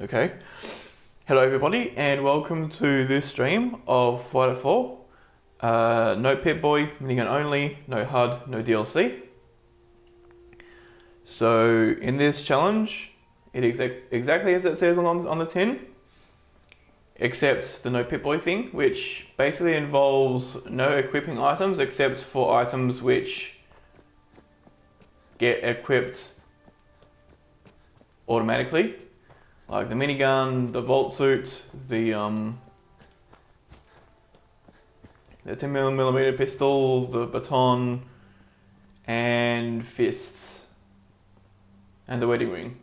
Okay. Hello everybody and welcome to this stream of Fight at 4. No Pip-Boy, Minigun only, no HUD, no DLC. So in this challenge, it exactly as it says on the tin, except the no Pip-Boy thing, which basically involves no equipping items except for items which get equipped automatically. Like the minigun, the vault suit, the 10mm pistol, the baton, and fists, and the wedding ring.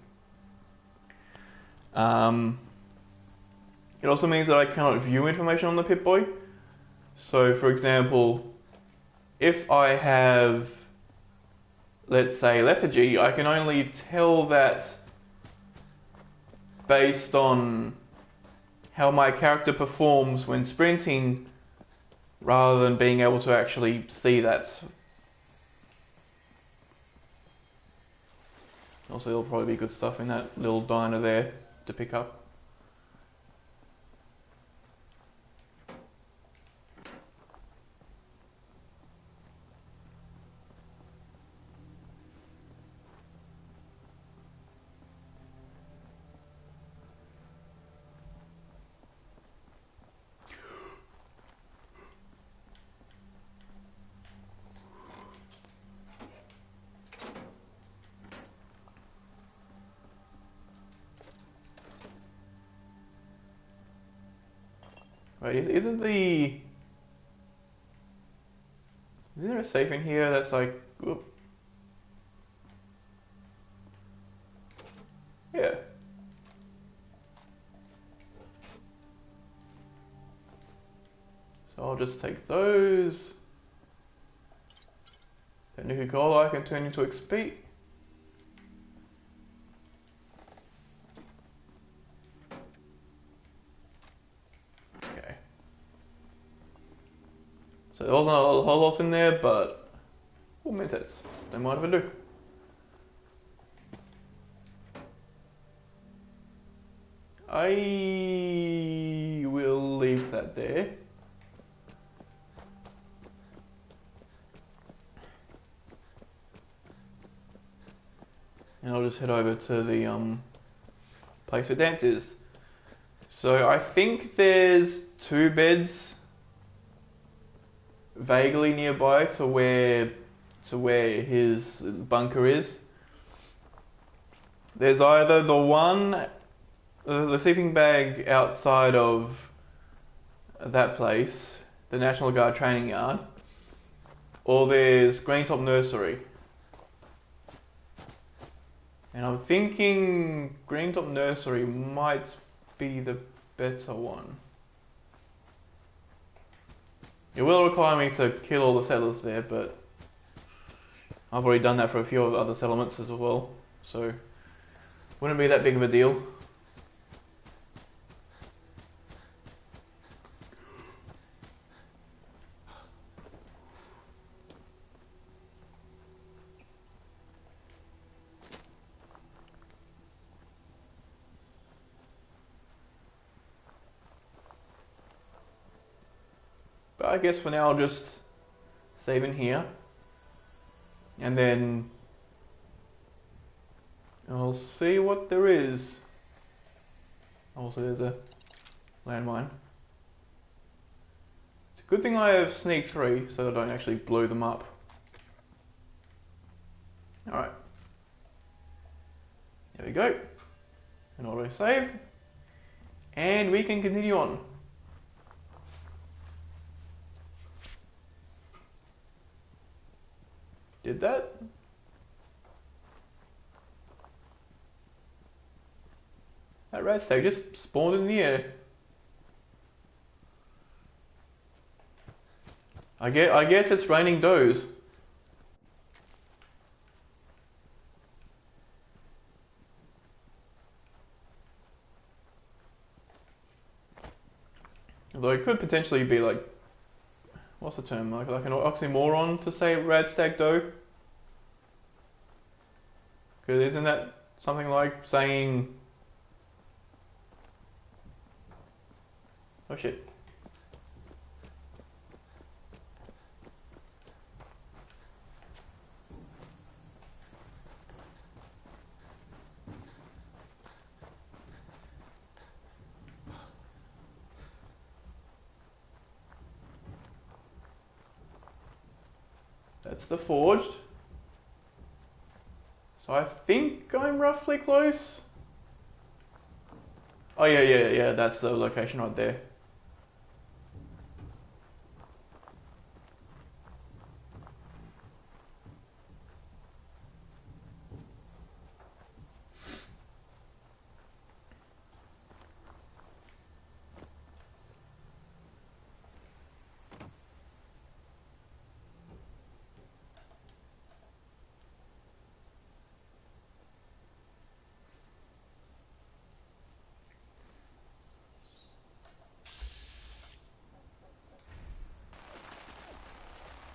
It also means that I cannot view information on the Pip-Boy. So, for example, if I have, let's say, lethargy, I can only tell that based on how my character performs when sprinting, rather than being able to actually see that. Also, there'll probably be good stuff in that little diner there to pick up. Right, isn't there a safe in here that's like, whoop. Yeah. So I'll just take those. That Nuka-Cola I can turn into XP. Okay. So there wasn't a whole lot in there, but we'll mint it. Don't mind if I do. I will leave that there. And I'll just head over to the place for dances. So I think there's 2 beds vaguely nearby to where his bunker is. There's either the sleeping bag outside of that place, the National Guard training yard, or there's Greentop Nursery. And I'm thinking Greentop Nursery might be the better one. It will require me to kill all the settlers there, but I've already done that for a few other settlements as well, so wouldn't be that big of a deal. But I guess for now I'll just save in here, and then I'll see what there is. Also, there's a landmine. It's a good thing I have sneak 3 so that I don't actually blow them up. Alright. There we go. And auto save. And we can continue on. Did that? That red stag just spawned in the air. I guess it's raining does. Although it could potentially be like, what's the term? Like an oxymoron to say rad stag doe. Because isn't that something like saying Oh shit. That's the forged. So I think I'm roughly close. Oh yeah, that's the location right there.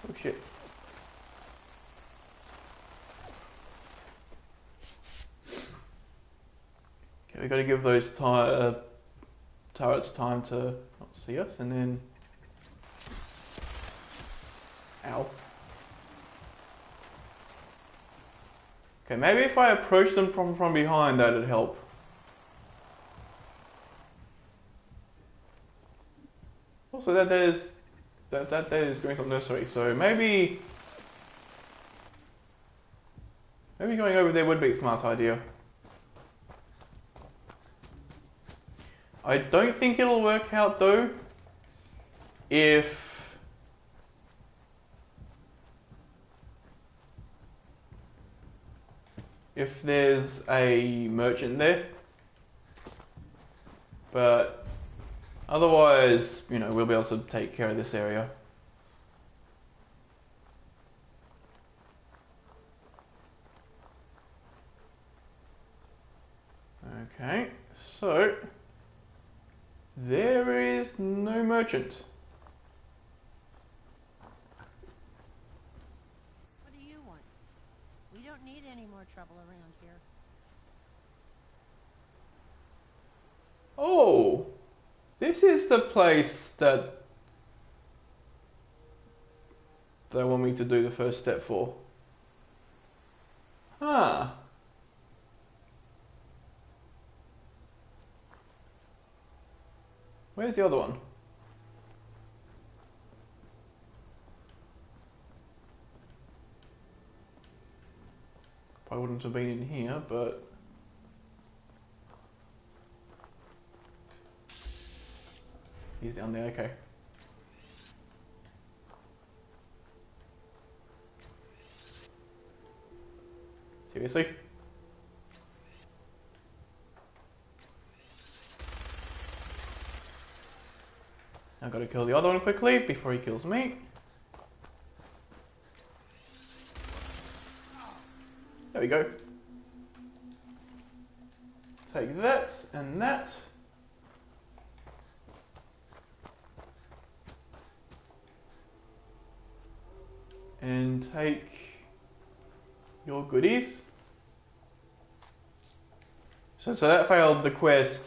Oh shit. Okay, we gotta give those turrets time to not see us, and then... Ow. Okay, maybe if I approach them from behind, that'd help. Also, that is Greenfield Nursery, so maybe going over there would be a smart idea. I don't think it'll work out though if there's a merchant there, but otherwise, you know, we'll be able to take care of this area. Okay, so there is no merchant. What do you want? We don't need any more trouble around here. Oh, this is the place that they want me to do the first step for. Huh. Where's the other one? Probably wouldn't have been in here, but... He's down there, okay. Seriously? I've got to kill the other one quickly before he kills me. There we go. Take that and that. And take your goodies. So that failed the quest.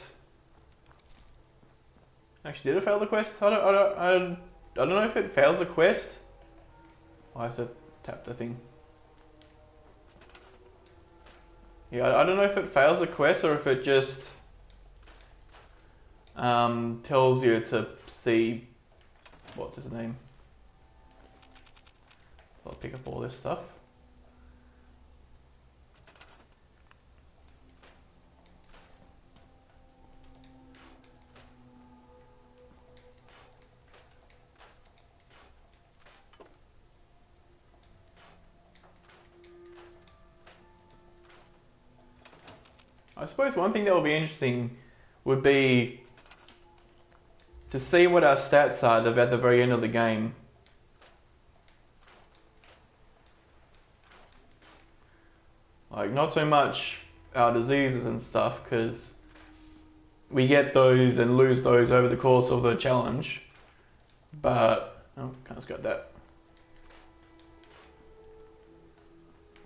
Actually, did it fail the quest? I don't know if it fails the quest. I have to tap the thing. Yeah, I don't know if it fails the quest or if it just tells you to see what's his name. I'll pick up all this stuff. I suppose one thing that would be interesting would be to see what our stats are at the very end of the game. Like, not so much our diseases and stuff, because we get those and lose those over the course of the challenge. But, oh, can't get that.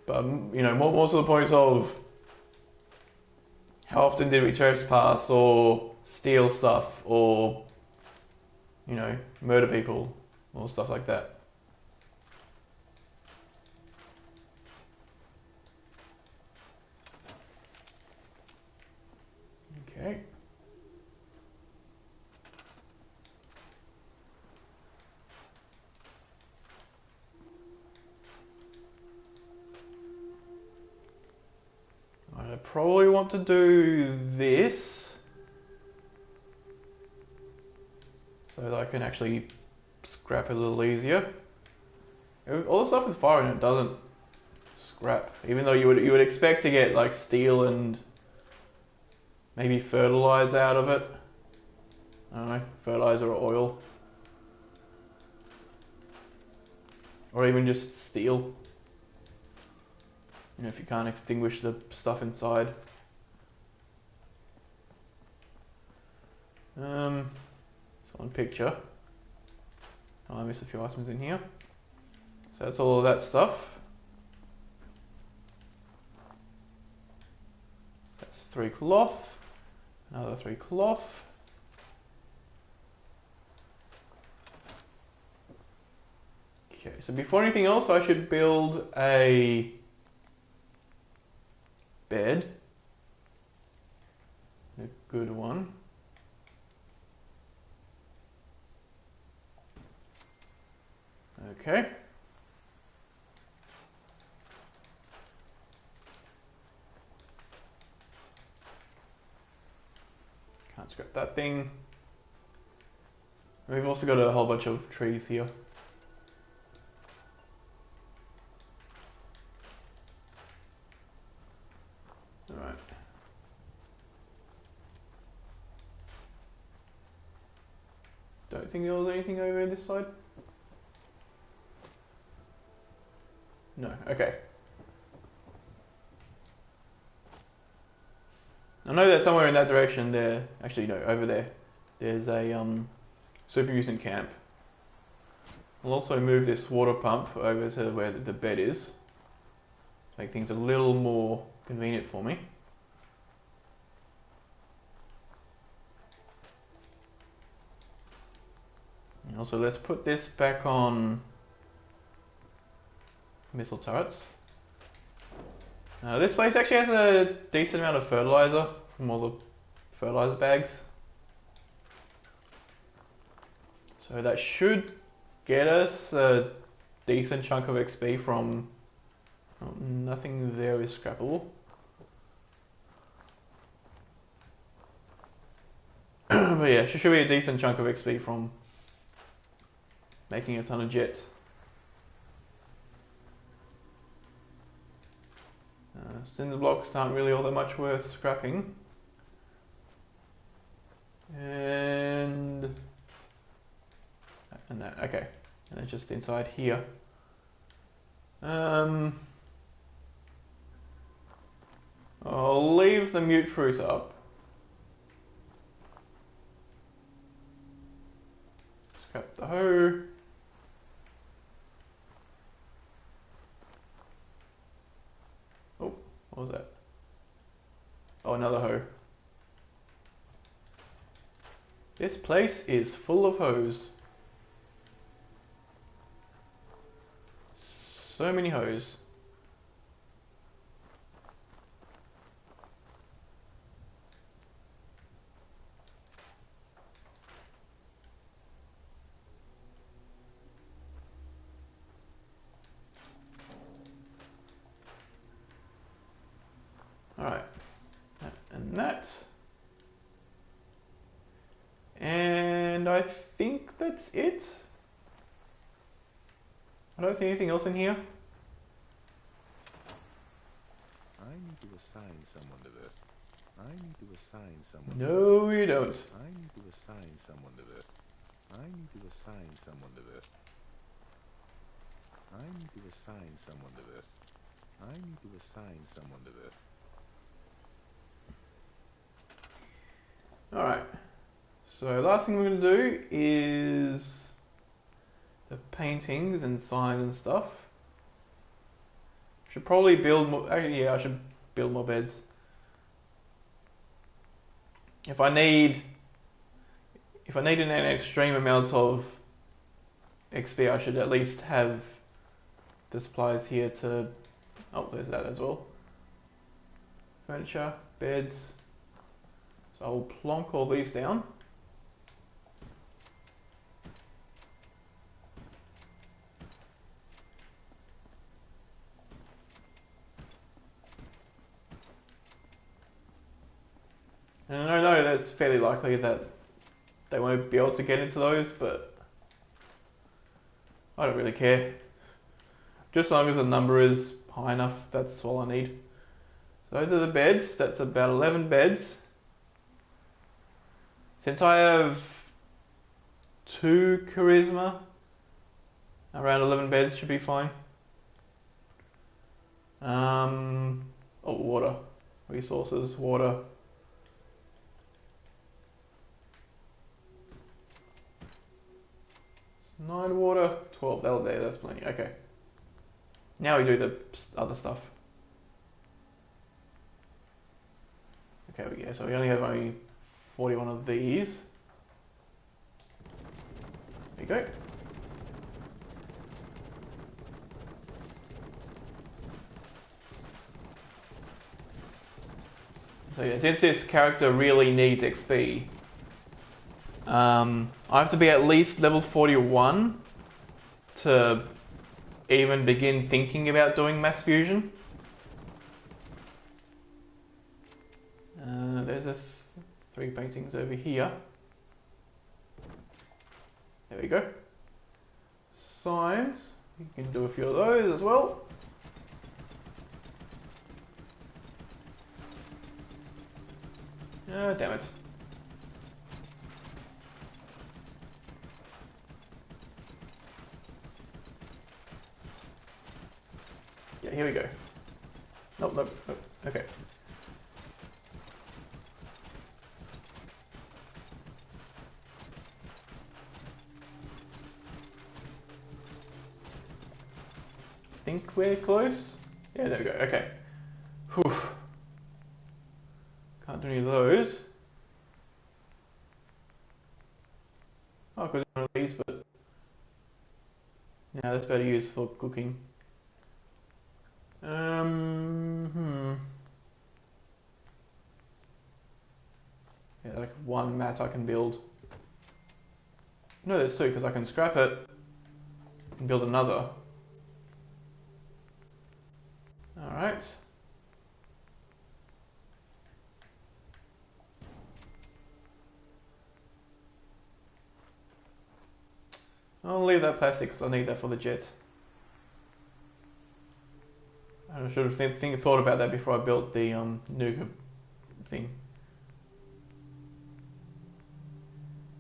But, you know, more to the point of how often did we trespass or steal stuff or you know, murder people or stuff like that. Okay. I probably want to do this so that I can actually scrap a little easier. All the stuff with fire in it doesn't scrap, even though you would expect to get like steel and maybe fertilizer out of it. I don't know, fertilizer or oil, or even just steel. You know, if you can't extinguish the stuff inside. So on picture, oh, I missed a few items in here. So that's all of that stuff. That's 3 cloth, another 3 cloth. Okay, so before anything else, I should build a bed. A good one. Okay. Can't scrap that thing. We've also got a whole bunch of trees here. Alright. Don't think there was anything over this side. No, okay. I know that somewhere in that direction there, actually no, over there, there's a super mutant camp. I'll also move this water pump over to where the bed is, to make things a little more convenient for me. And also let's put this back on missile turrets. This place actually has a decent amount of fertilizer from all the fertilizer bags. So that should get us a decent chunk of XP from... Oh, nothing there is scrappable. But yeah, should be a decent chunk of XP from making a ton of jets. Cinder blocks aren't really all that much worth scrapping. And that, okay. And then just inside here. I'll leave the mute fruit up. Scrap the hoe. Oh, what was that? Oh, another hoe. This place is full of hoes. So many hoes. Alright, and that. And I think that's it. I don't see anything else in here. I need to assign someone to this. I need to assign someone to No, you don't. this. I need to assign someone to this. I need to assign someone to this. I need to assign someone to this. I need to assign someone to this. Alright. So last thing we're going to do is the paintings and signs and stuff. Should probably build more, actually, yeah, I should build more beds. If if I need an extreme amount of XP, I should at least have the supplies here to... Oh, there's that as well. Furniture, beds. So I'll plonk all these down. And I know that's fairly likely that they won't be able to get into those, but I don't really care. Just as long as the number is high enough, that's all I need. So those are the beds. That's about 11 beds. Since I have 2 charisma, around 11 beds should be fine. Oh, water. Resources, water. 9 water, 12, that'll do, that's plenty, okay. Now we do the other stuff. Okay, we go, so we only have 41 of these. There you go. So yeah, since this character really needs XP, I have to be at least level 41 to even begin thinking about doing mass fusion. There's 3 paintings over here. There we go. Signs, you can do a few of those as well. Oh, damn it. Yeah, here we go. Nope, nope, nope. Okay. Think we're close? Yeah, there we go. Okay. Whew. Can't do any of those. Oh, I could do one of these, but yeah, that's better used for cooking. Yeah, like 1 mat I can build. No, there's 2 because I can scrap it and build another. Alright. I'll leave that plastic because I need that for the jets. I should have thought about that before I built the Nuka thing.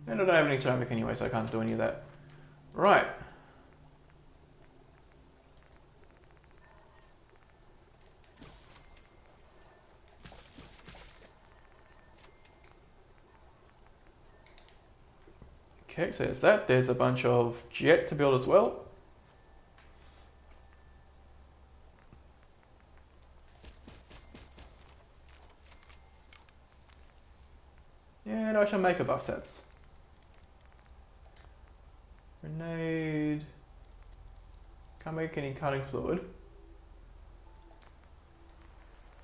And I don't have any ceramic anyway, so I can't do any of that. Right. Okay, so there's that. There's a bunch of jet to build as well. And I shall make a buff stats. Grenade. Can't make any cutting fluid.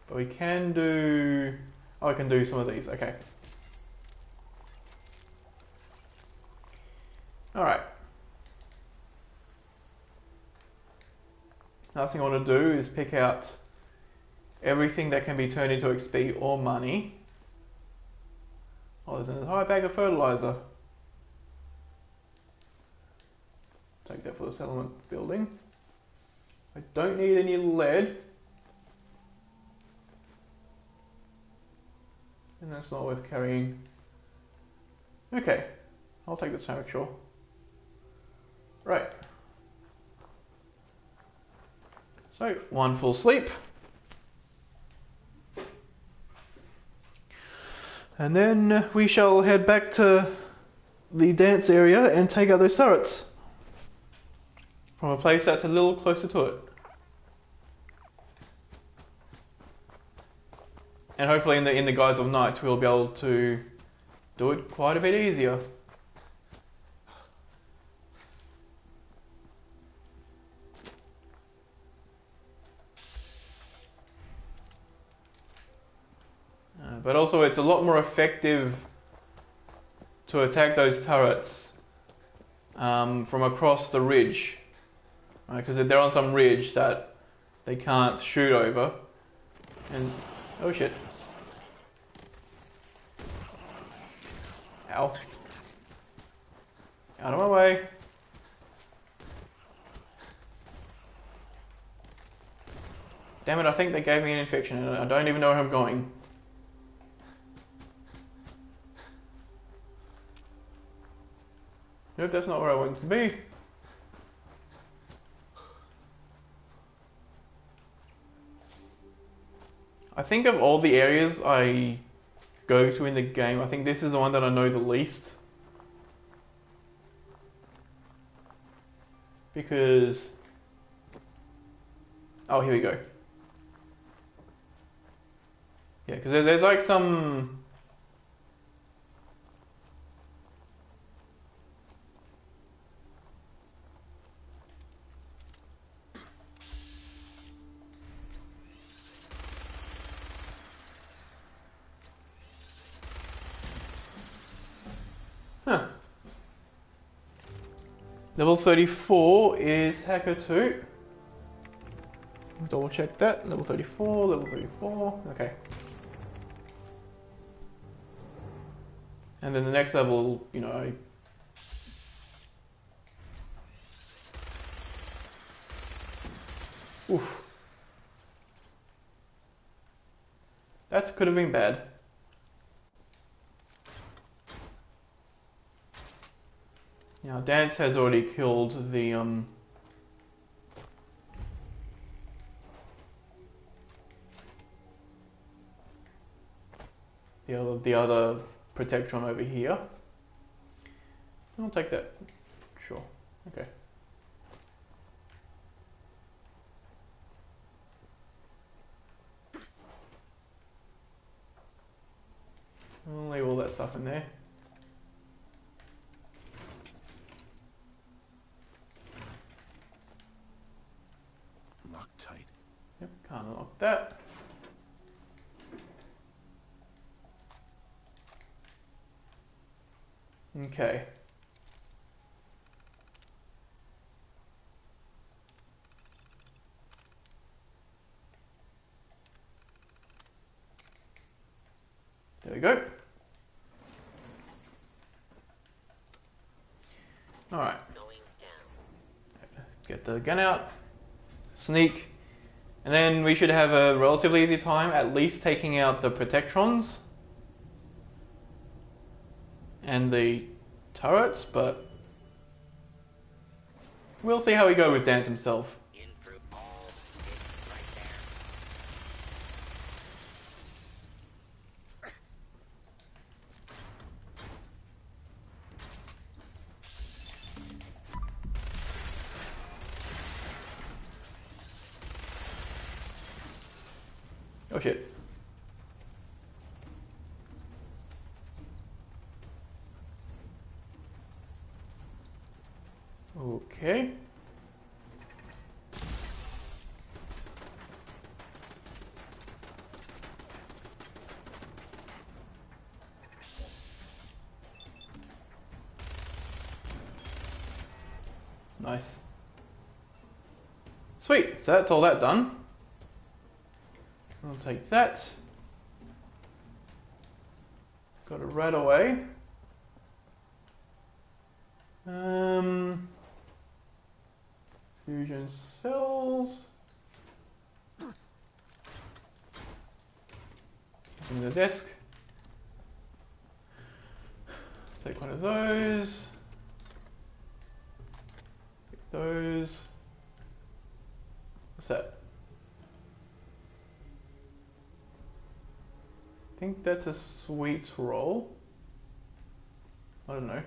But we can do... Oh, I can do some of these, okay. Alright. Last thing I want to do is pick out everything that can be turned into XP or money. Oh, there's an entire bag of fertilizer. Take that for the settlement building. I don't need any lead. And that's not worth carrying. Okay, I'll take the ceramic sure. Right. So, 1 full sleep. And then we shall head back to the dance area and take out those turrets. From a place that's a little closer to it. And hopefully in the guise of night we'll be able to do it quite a bit easier. But also it's a lot more effective to attack those turrets from across the ridge. Because they're on some ridge that they can't shoot over. And, oh shit. Ow. Out of my way. Damn it, I think they gave me an infection and I don't even know where I'm going. Nope, that's not where I want to be. I think of all the areas I go to in the game, I think this is the one that I know the least. Because... oh, here we go. Yeah, because there's like some... huh. Level 34 is Hacker 2. Double check that. Level 34, level 34. Okay. And then the next level, you know... oof. That could have been bad. Now, Dance has already killed the other Protectron over here. I'll take that. Sure. Okay. I'll leave all that stuff in there. Locked tight. Yep, can't unlock that. Okay. There we go. Alright. Get the gun out. Sneak. And then we should have a relatively easy time at least taking out the Protectrons. And the turrets, but we'll see how we go with Dance himself. Oh shit. Okay. Nice. Sweet, so that's all that done. I'll take that. Got it right away. Fusion cells. In the desk. Take one of those. Take those. What's that? I think that's a sweets roll. I don't know.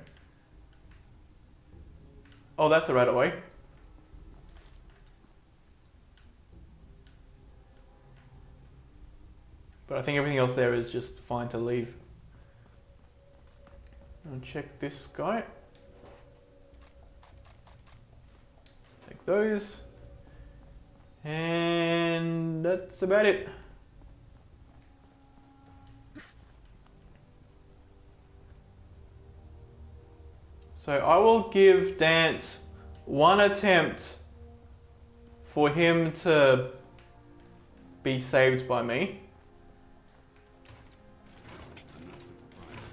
Oh, that's a right away. But I think everything else there is just fine to leave. I'll check this guy. Take those. And that's about it. So I will give Dance one attempt for him to be saved by me.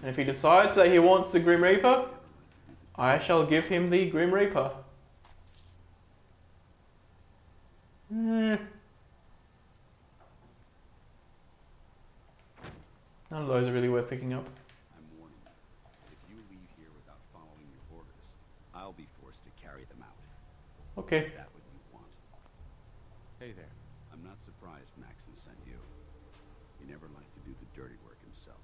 And if he decides that he wants the Grim Reaper, I shall give him the Grim Reaper. None of those are really worth picking up. I'm warning you. If you leave here without following your orders, I'll be forced to carry them out. Okay. Is that what you want? Hey there. I'm not surprised Maxon sent you. He never liked to do the dirty work himself.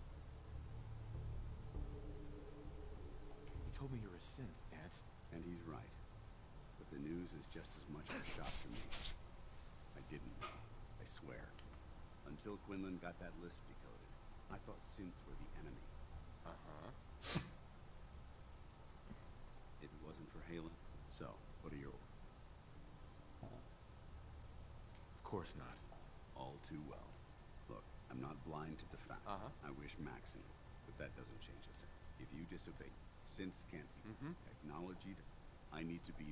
He told me you're a synth, Dance. And he's right. But the news is just as much of a shock to me. I didn't know. I swear. Until Quinlan got that list decoded, I thought synths were the enemy. Uh-huh. If it wasn't for Halen. So, what are your orders? Of course not. All too well. Look, I'm not blind to the fact. Uh-huh. I wish Maxon, but that doesn't change a thing. If you disobey, synths can't be technology. I need to be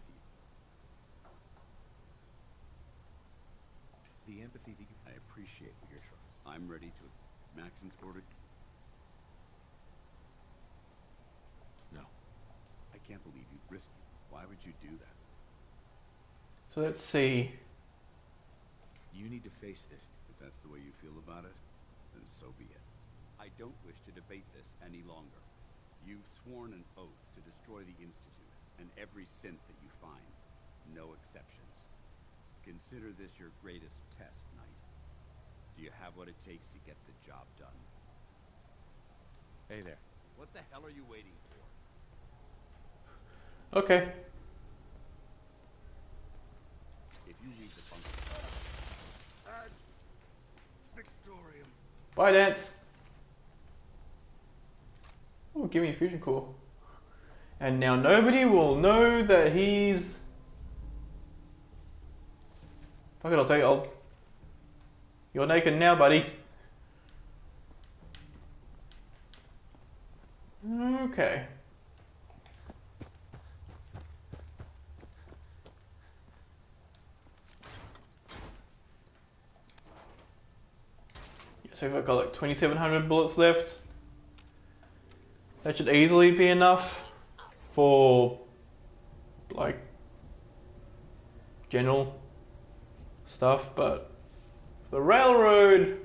the empathy that you... I appreciate what you're trying. I'm ready to... Maxon's ordered... No. I can't believe you'd risk it. Why would you do that? So let's see. You need to face this. If that's the way you feel about it, then so be it. I don't wish to debate this any longer. You've sworn an oath to destroy the Institute, and every synth that you find. No exceptions. Consider this your greatest test, Knight. Do you have what it takes to get the job done? Hey there. What the hell are you waiting for? Okay. If you leave the bunker... Ad Victorium. Bye, Dance. Oh, give me a fusion core. And now nobody will know that he's... Fuck it, I'll take it. You're naked now, buddy. Okay. So we've got like 2,700 bullets left. That should easily be enough for like general stuff, but the railroad,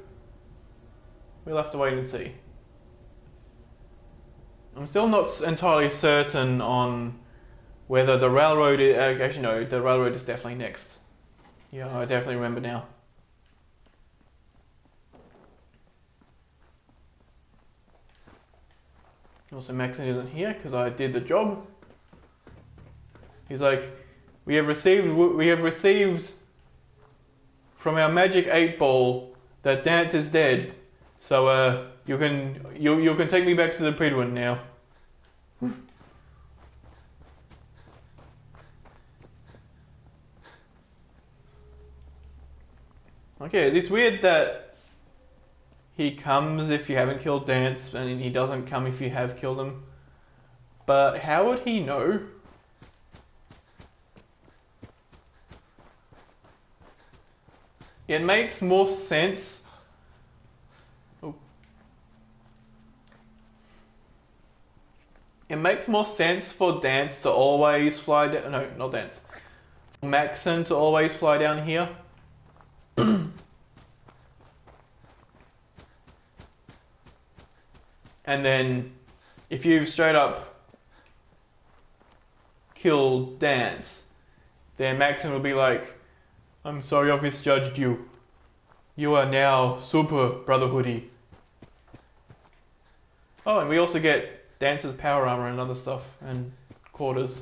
we'll have to wait and see. I'm still not entirely certain on whether the railroad is, actually no, the railroad is definitely next. Yeah, I definitely remember now. Also, Maxon isn't here because I did the job. He's like, we have received from our magic 8-ball that Dance is dead. So you can take me back to the Prydwen now. Okay, it's weird that he comes if you haven't killed Dance, and he doesn't come if you have killed him. But how would he know? It makes more sense. Oh. It makes more sense for Dance to always fly down. No, not Dance. For Maxon to always fly down here. And then, if you've straight up killed Dance, then Maxon will be like, I'm sorry I've misjudged you. You are now super brotherhoody. Oh, and we also get Dance's power armor and other stuff, and quarters.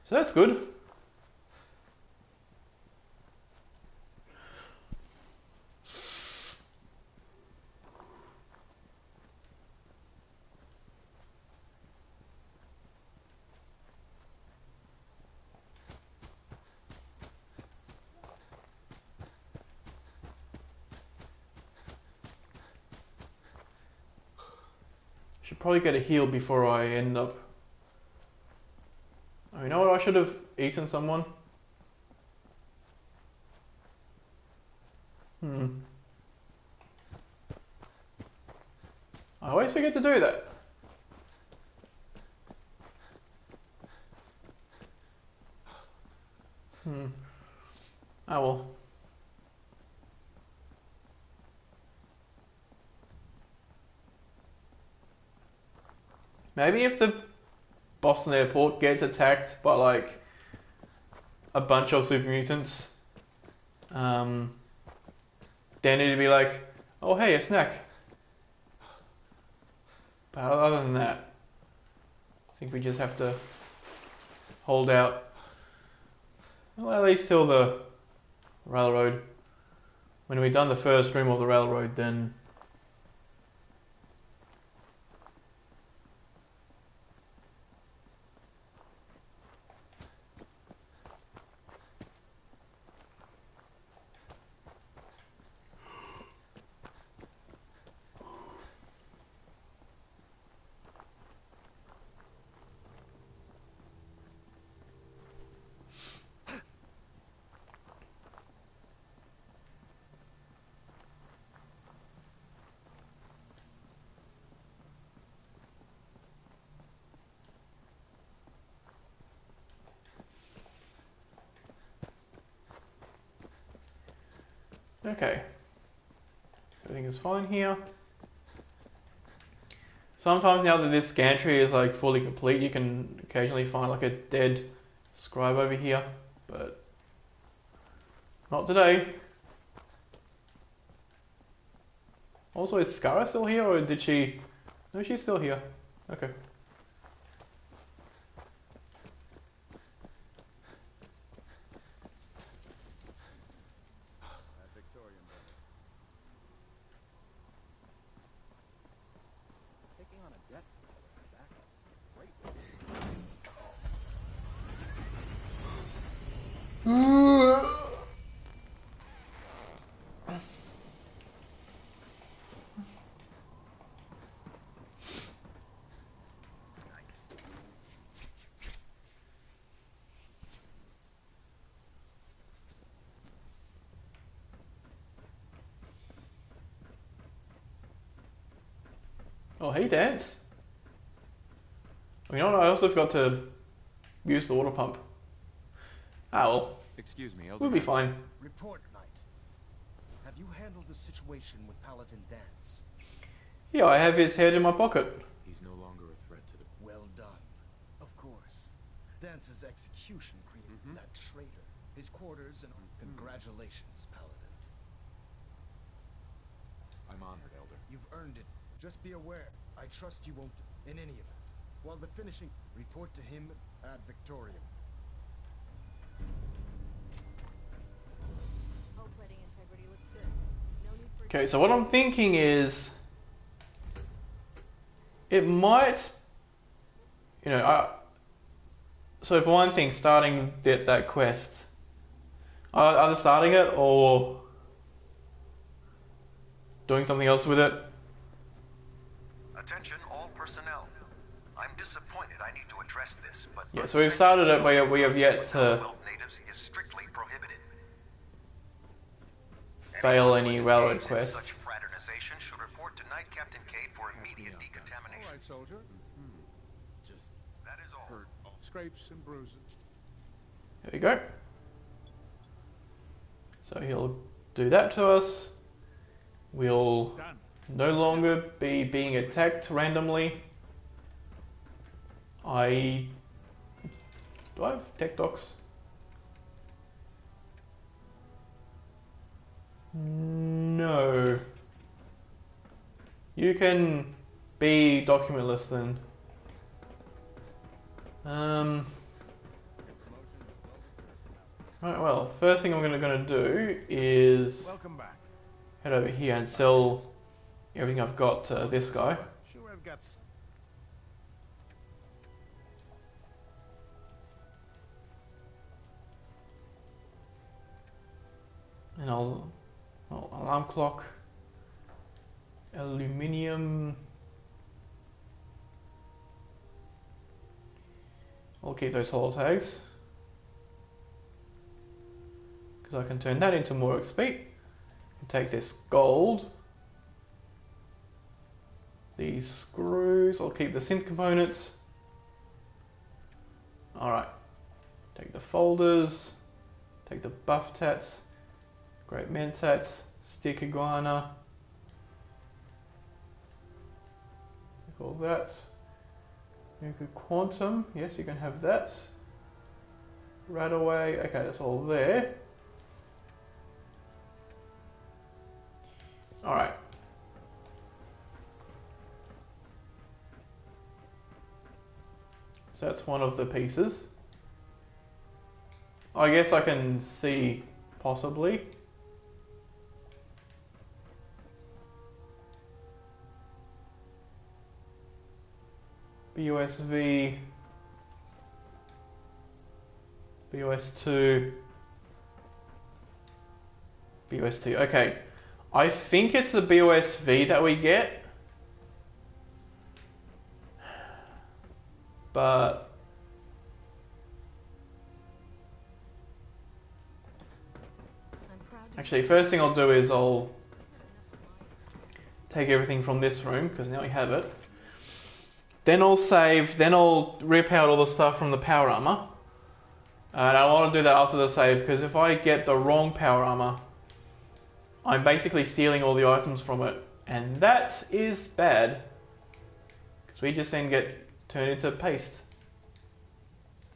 So that's good. Should probably get a heal before I end up Oh, you know what? I should have eaten someone. I always forget to do that. Oh well. Maybe if the Boston airport gets attacked by like a bunch of super mutants, then it'd be like, oh hey, a snack. But other than that, I think we just have to hold out. Well, at least till the railroad. When we've done the first room of the railroad, then okay. Everything is fine here. Sometimes now that this gantry is like fully complete, you can occasionally find like a dead scribe over here, but not today. Also, is Skara still here, or did she... No, she's still here. Okay. Victorian brother. Taking on a death back. Oh, hey, Dance. You know what? I also forgot to use the water pump. Ah, well. Excuse me, We'll be fine. Report, Knight. Have you handled the situation with Paladin Dance? Yeah, I have his head in my pocket. He's no longer a threat to the... Well done. Of course. Dance's execution created that traitor. His quarters and... Congratulations, Paladin. I'm honored, Elder. You've earned it. Just be aware. I trust you won't... In any event. While the finishing... Report to him ad Victoriam. Hull plating integrity looks good. No need for... Okay, so what I'm thinking is... It might... You know, so for one thing, starting that quest... Either starting it or... doing something else with it. Attention all personnel. I'm disappointed I need to address this, but... Yeah, so we've started it, but we have yet to... natives is strictly prohibited. fail any railroad Engaged in quests. Such fraternization should report to Knight Captain Cade for immediate decontamination. All right, soldier. Just... That is all. Hurt. Scrapes and bruises. There we go. So he'll do that to us. We'll Done. no longer be being attacked randomly. Do I have tech docs? No. You can be documentless then. Right, well, first thing I'm gonna do is Welcome back. head over here and sell everything I've got to this guy. Sure, I've got... And alarm clock, aluminium. I'll keep those holo tags. Because I can turn that into more XP. And take this gold. These screws, I'll keep the synth components. Alright. Take the folders. Take the buff tats. Great mentats. Stick iguana. Take all that. Nuclear quantum, yes, you can have that. Right away, okay, that's all there. Alright. So that's one of the pieces. I guess I can see, possibly. BOSV, BOS2, BOS2. Okay, I think it's the BOSV that we get, but actually, first thing I'll do is I'll take everything from this room because now we have it. Then I'll save, then I'll rip out all the stuff from the power armor. And I want to do that after the save because if I get the wrong power armor, I'm basically stealing all the items from it. And that is bad. Because we just then get turned into paste.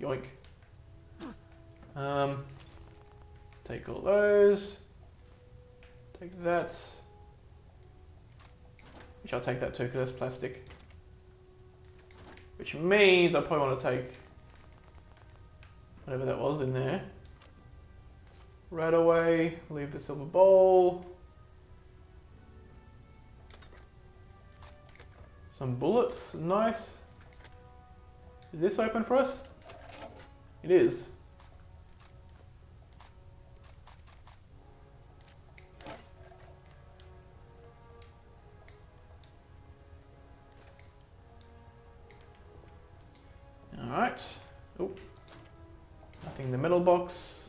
Yoink. Take all those. Take that. Which I'll take that too because that's plastic. Which means I probably want to take whatever that was in there. Right away, leave the silver bowl. Some bullets, nice. Is this open for us? It is. Alright. Oh. Nothing in the middle box.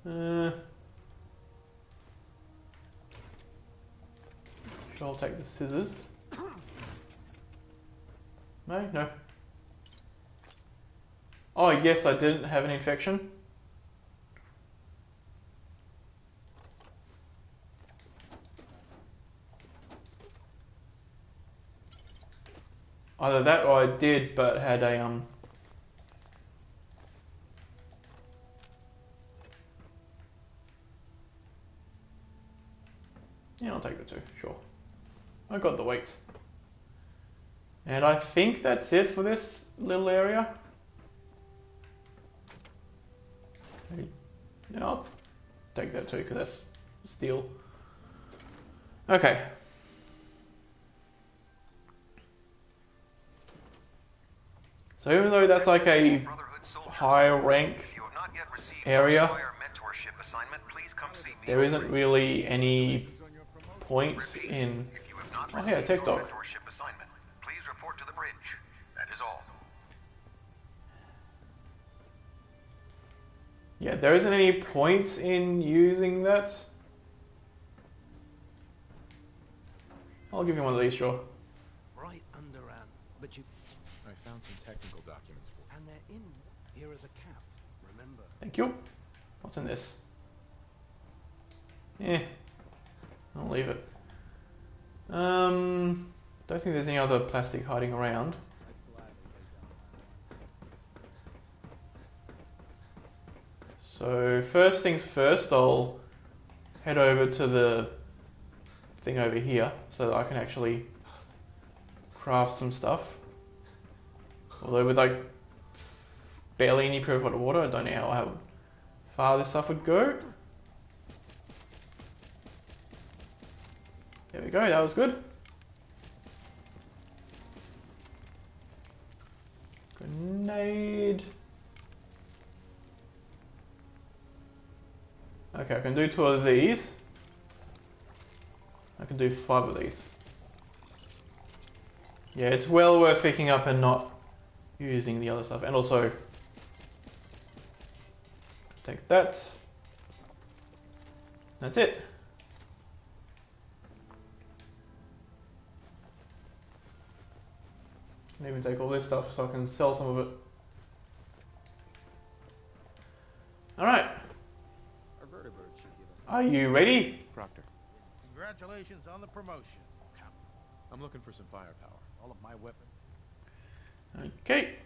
Sure, I'll take the scissors. No? No. Oh, yes, I didn't have an infection. Either that or I did, but had a yeah, I'll take the two, sure. I got the weights. And I think that's it for this little area. Yeah, I'll take that too, because that's steel. Okay. So even though that's like a high rank area, there isn't really any point in... Oh yeah, tech dog. Please report to the bridge. That is all. Yeah, there isn't any point in using that. I'll give you one of these, sure. Right under but you... I found some technical documents for And they're in here as a cap, remember? Thank you. What's in this? I'll leave it. Don't think there's any other plastic hiding around. So first things first, I'll head over to the thing over here so that I can actually craft some stuff. Although with like barely any purified water, I don't know how far this stuff would go. There we go, that was good. Grenade. Okay, I can do 2 of these. I can do 5 of these. Yeah, it's well worth picking up and not using the other stuff. And also, take that. That's it. Can even take all this stuff so I can sell some of it. Alright. Our vertebrate should give us. Are you ready? Proctor, Congratulations on the promotion. I'm looking for some firepower. All of my weapons. Okay.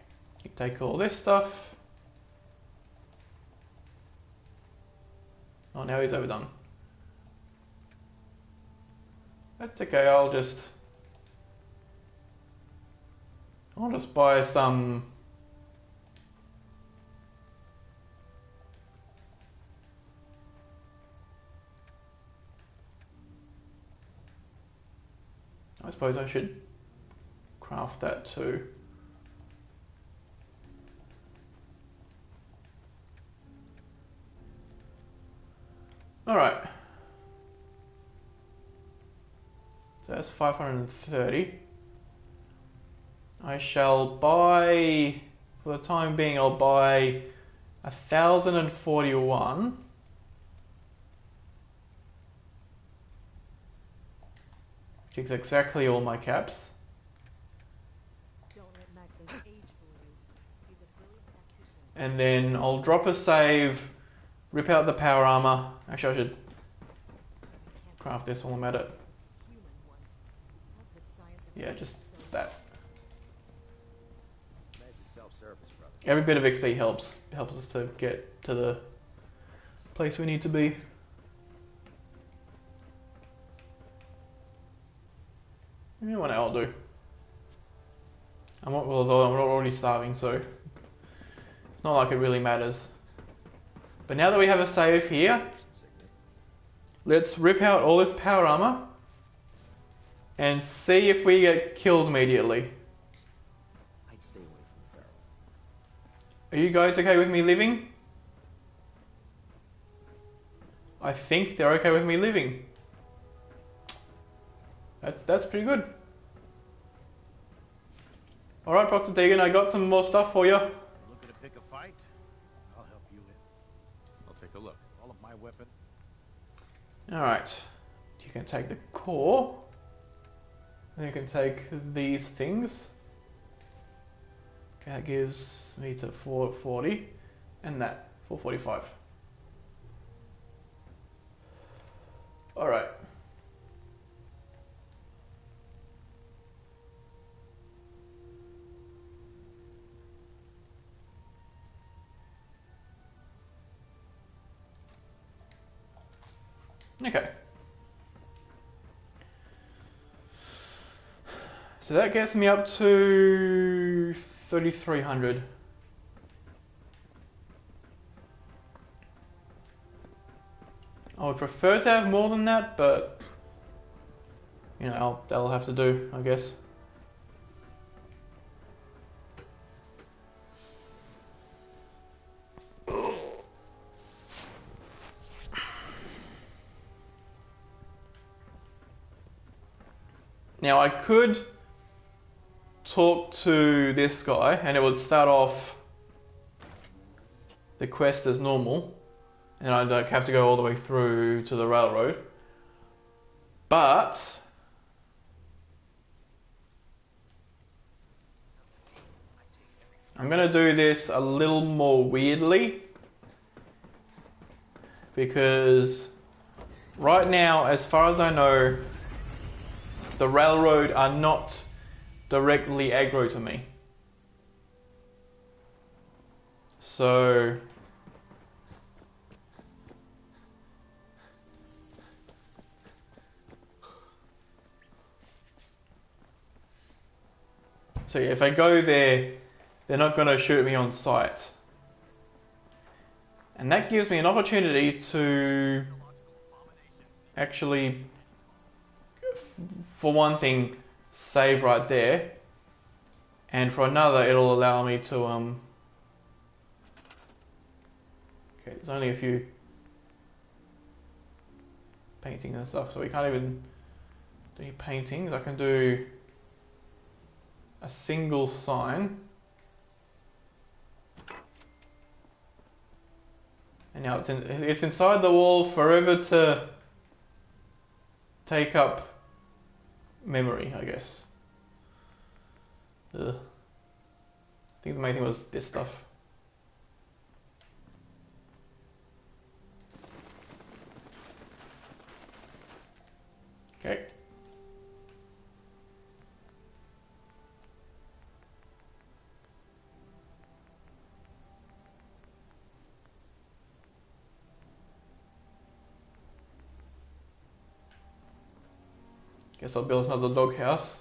You take all this stuff. Oh, now he's overdone. That's okay, I'll just buy some I suppose I should craft that too. Alright. So that's 530. I shall buy, for the time being, I'll buy 1,041. Which is exactly all my caps. Don't let Max's age fool you. He's a brilliant tactician. And then I'll drop a save, rip out the power armor. Actually, I should craft this while I'm at it. Human once. How could science have Yeah, just that. Nice self-service, brother. Every bit of XP helps us to get to the place we need to be. You know what I'll do. Although I'm already starving, so it's not like it really matters. But now that we have a save here, let's rip out all this power armor and see if we get killed immediately. I'd stay away from ferals. Are you guys okay with me living? I think they're okay with me living. That's pretty good. Alright, Proctor Deegan, I got some more stuff for you. Looking to pick a fight? I'll help you in. I'll take a look. All of my weapons. Alright. You can take the core. And you can take these things. Okay, that gives me to 440. And that, 445. Alright. Okay. So that gets me up to 3,300. I would prefer to have more than that, but you know, that'll have to do, I guess. Now I could talk to this guy and it would start off the quest as normal and I don't have to go all the way through to the railroad. But I'm gonna do this a little more weirdly because right now, as far as I know, the railroad are not directly aggro to me. So yeah, if I go there, they're not going to shoot me on sight. And that gives me an opportunity to actually, for one thing, save right there, and for another it'll allow me to okay, there's only a few paintings and stuff, so we can't even do any paintings. I can do a single sign. And now it's inside the wall forever to take up memory, I guess. Ugh. I think the main thing was this stuff. Okay. Guess I'll build another doghouse.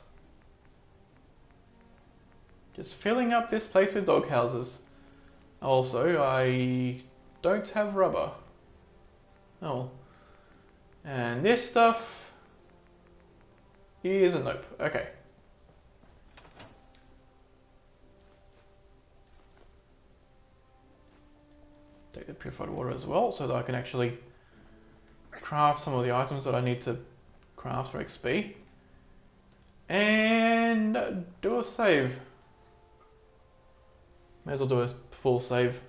Just filling up this place with doghouses. Also, I don't have rubber. Oh. And this stuff is a nope. Okay. Take the purified water as well so that I can actually craft some of the items that I need to craft for XP. And do a save. May as well do a full save.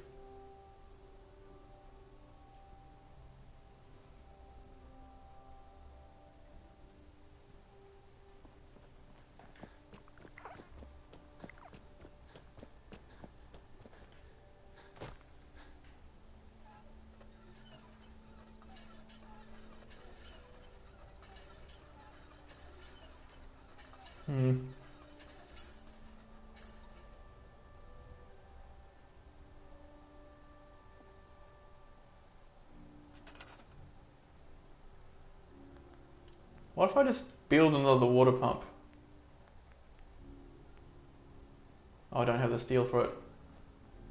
What if I just build another water pump? Oh, I don't have the steel for it.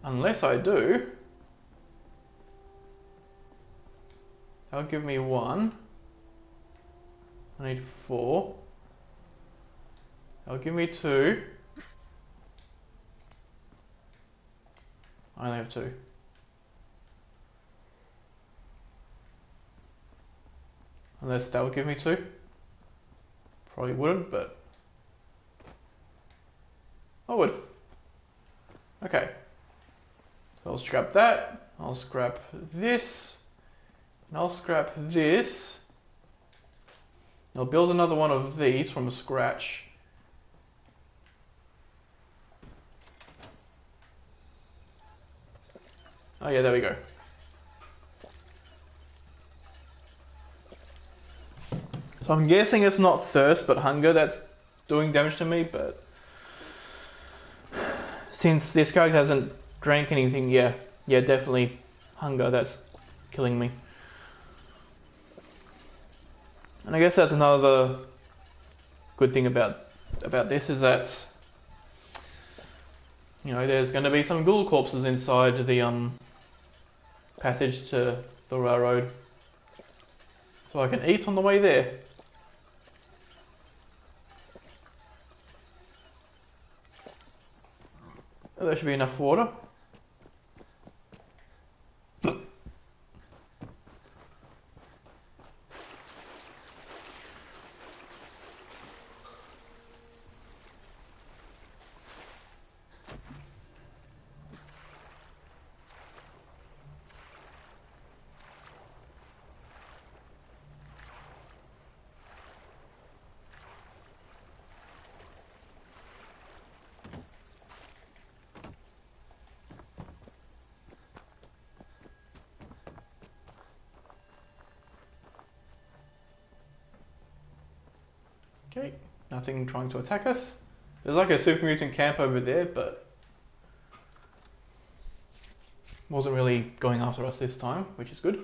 Unless I do. That'll give me 1. I need 4. That'll give me 2. I only have 2. Unless that will give me 2. Probably wouldn't, but I would. Okay. So I'll scrap that. I'll scrap this. And I'll scrap this. I'll build another one of these from scratch. Oh yeah, there we go. So I'm guessing it's not thirst but hunger that's doing damage to me, but since this character hasn't drank anything, yeah, definitely hunger that's killing me. And I guess that's another good thing about this is that, you know, there's going to be some ghoul corpses inside the passage to the railroad, so I can eat on the way there. Oh, there should be enough water. Okay, nothing trying to attack us. There's like a super mutant camp over there, but wasn't really going after us this time, which is good.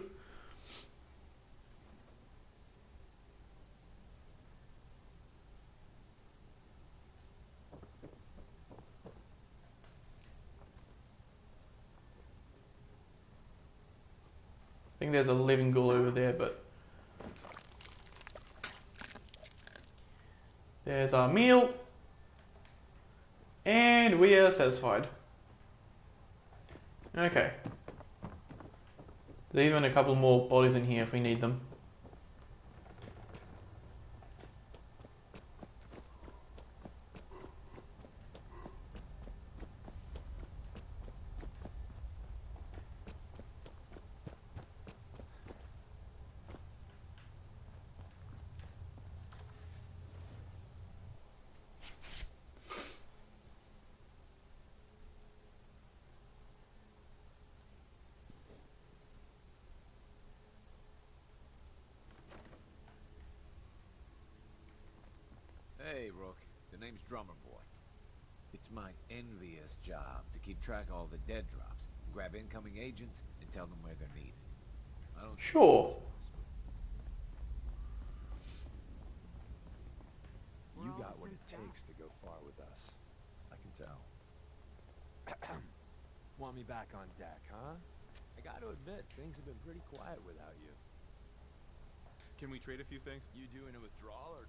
I think there's a living ghoul over there, but there's our meal, and we are satisfied. Okay. There's even a couple more bodies in here if we need them. Hey, Rook. The name's Drummer Boy. It's my envious job to keep track of all the dead drops, grab incoming agents, and tell them where they're needed. I don't think Sure. You got what it takes to go far with us. I can tell. Want me back on deck, huh? I gotta admit, things have been pretty quiet without you. Can we trade a few things? You doing a withdrawal or?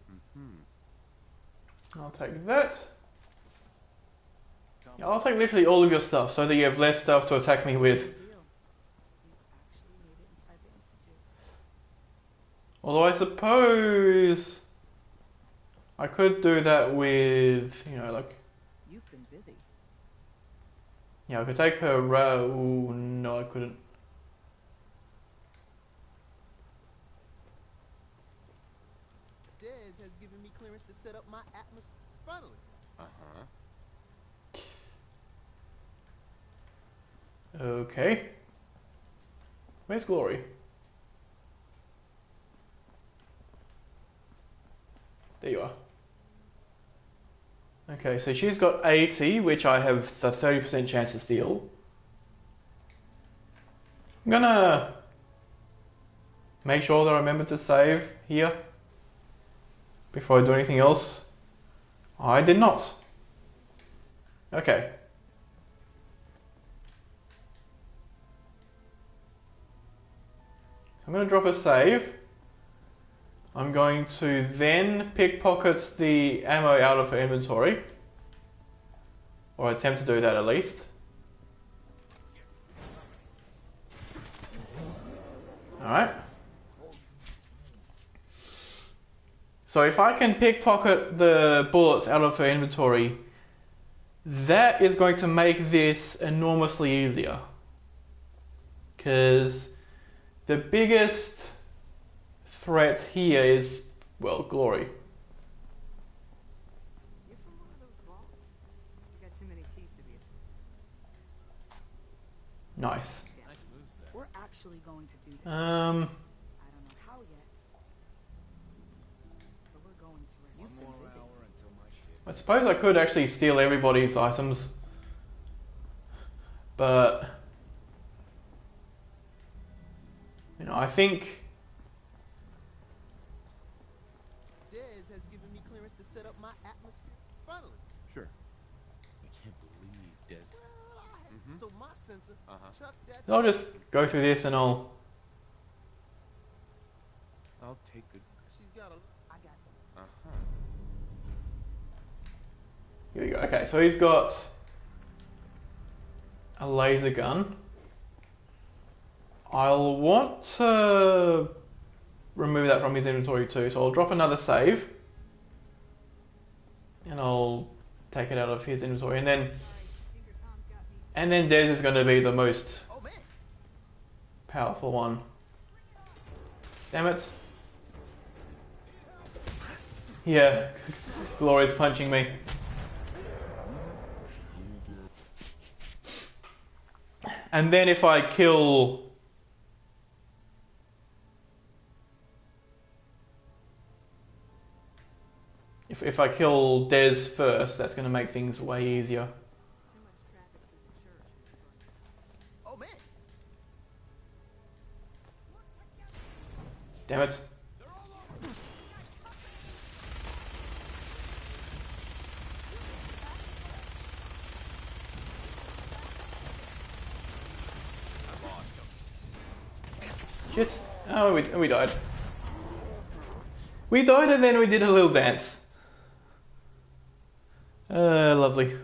I'll take that. Yeah, I'll take literally all of your stuff so that you have less stuff to attack me with. Although I suppose I could do that with, you know, like... You've been busy. Yeah, I could take her... Ooh, no, I couldn't. Dez has given me clearance to set up my atmosphere. Finally. Okay. Where's Glory? There you are. Okay, so she's got 80, which I have the 30% chance to steal. I'm gonna make sure that I remember to save here before I do anything else. I did not. Okay. I'm going to drop a save. I'm going to then pickpocket the ammo out of her inventory. Or attempt to do that at least. Alright. So if I can pickpocket the bullets out of her inventory, that is going to make this enormously easier. Because the biggest threat here is, well, Glory. You're from one of those vaults? You got too many teeth to be a... Nice. Nice moves there. We're actually going to do this. Um, I don't know how yet, but we're going to. One more hour until my shit. I suppose I could actually steal everybody's items. But, you know, I think... Dez has given me clearance to set up my atmosphere. Finally. Sure. I can't believe Dead. Well, I had, so my sensor, Chuck, that's... I'll just go through this and I'll take good. She's got a... I got them. Here we go. Okay, so he's got a laser gun. I'll want to remove that from his inventory too, so I'll drop another save. And I'll take it out of his inventory, and then Dez is going to be the most powerful one. Damn it. Yeah, Glory's punching me. And then if I kill... If I kill Dez first, that's going to make things way easier. Oh, man. Damn it. Shit. Oh, we died. We died and then we did a little dance. Lovely.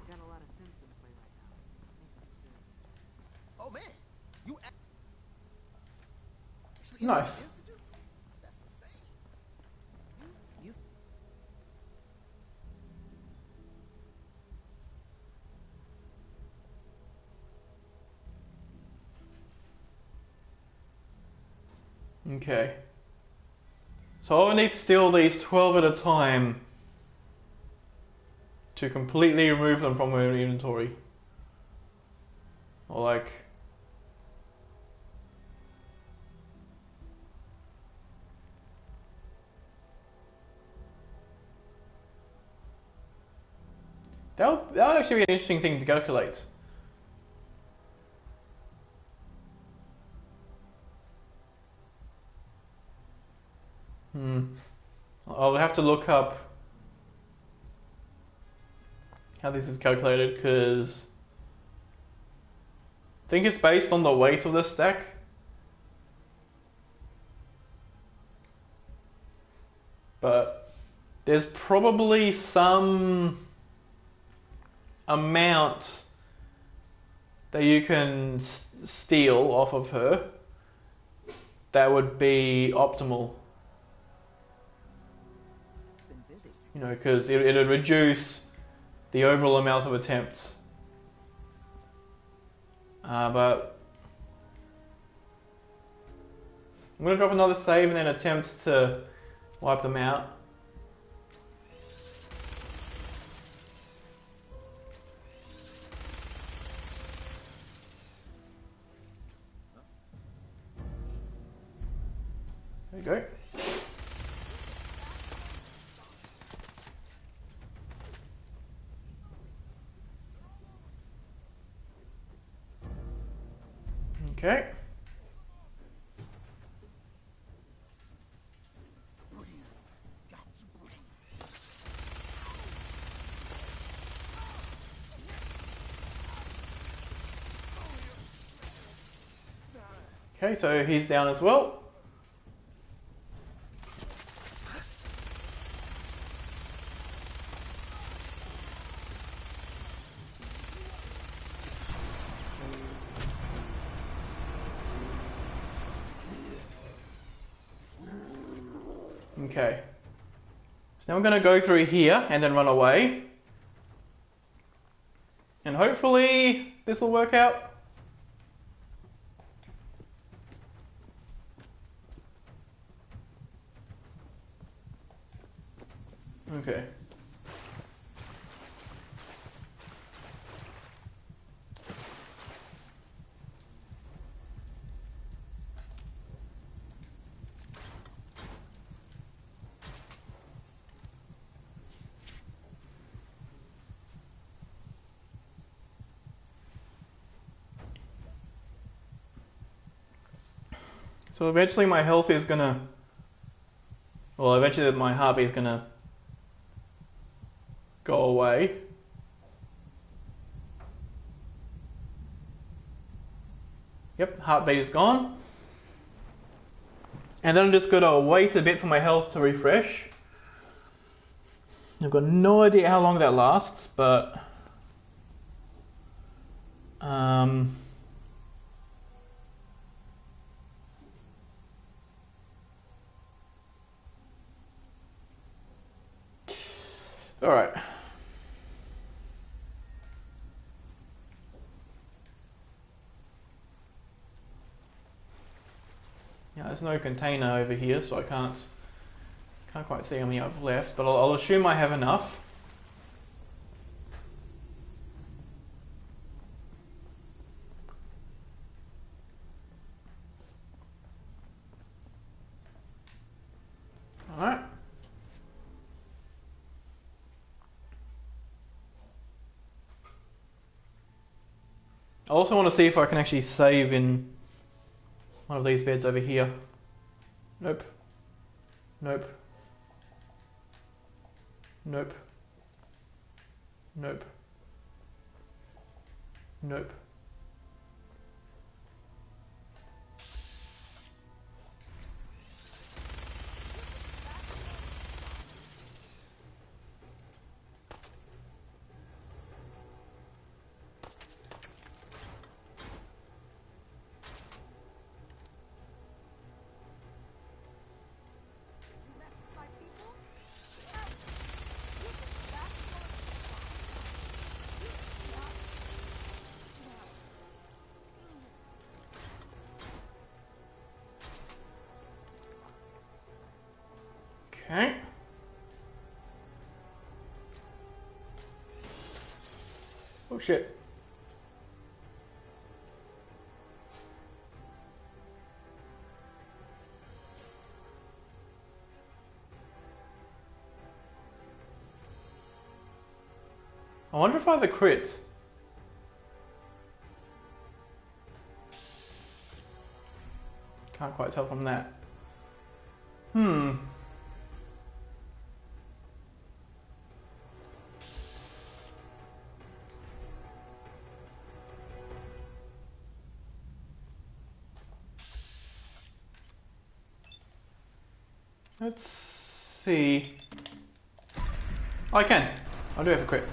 Got a lot of sense in play right now. Makes things very dangerous. Oh, man. You actually... Nice. Institute? That's insane. You... Okay. So I need to steal these 12 at a time to completely remove them from my inventory. Or like, that would actually be an interesting thing to calculate. I'll have to look up how this is calculated, because I think it's based on the weight of the stack. But there's probably some amount that you can steal off of her that would be optimal. Been busy. You know, because it'd reduce the overall amount of attempts. But I'm going to drop another save and then attempt to wipe them out. There you go. Okay. Okay, so he's down as well. Okay. So now I'm going to go through here and then run away. And hopefully this will work out. Okay. So eventually my health is gonna, well, eventually my heartbeat is gonna go away. Yep, heartbeat is gone. And then I'm just gonna wait a bit for my health to refresh. I've got no idea how long that lasts, but all right. Yeah, there's no container over here, so I can't quite see how many I've left, but I'll assume I have enough. All right. I also want to see if I can actually save in one of these beds over here. Nope. Nope. Nope. Nope. Nope. Okay. Oh shit. I wonder if I have the crits. Can't quite tell from that. Let's see. Oh, I can. I do have a crit.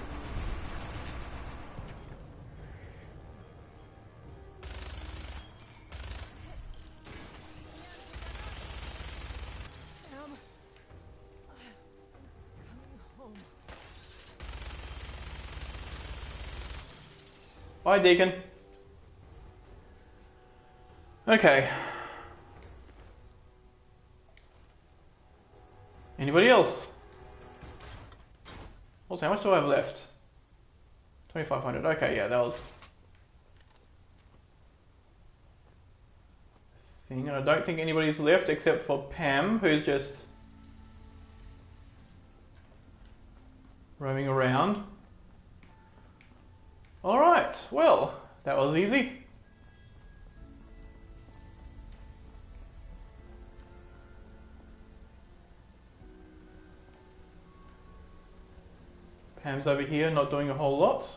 Bye, Deacon. Okay. Anybody else? Also, how much do I have left? 2,500. Okay, yeah, that was thing. And I don't think anybody's left except for Pam, who's just roaming around. Alright, well, that was easy. Pam's over here, not doing a whole lot.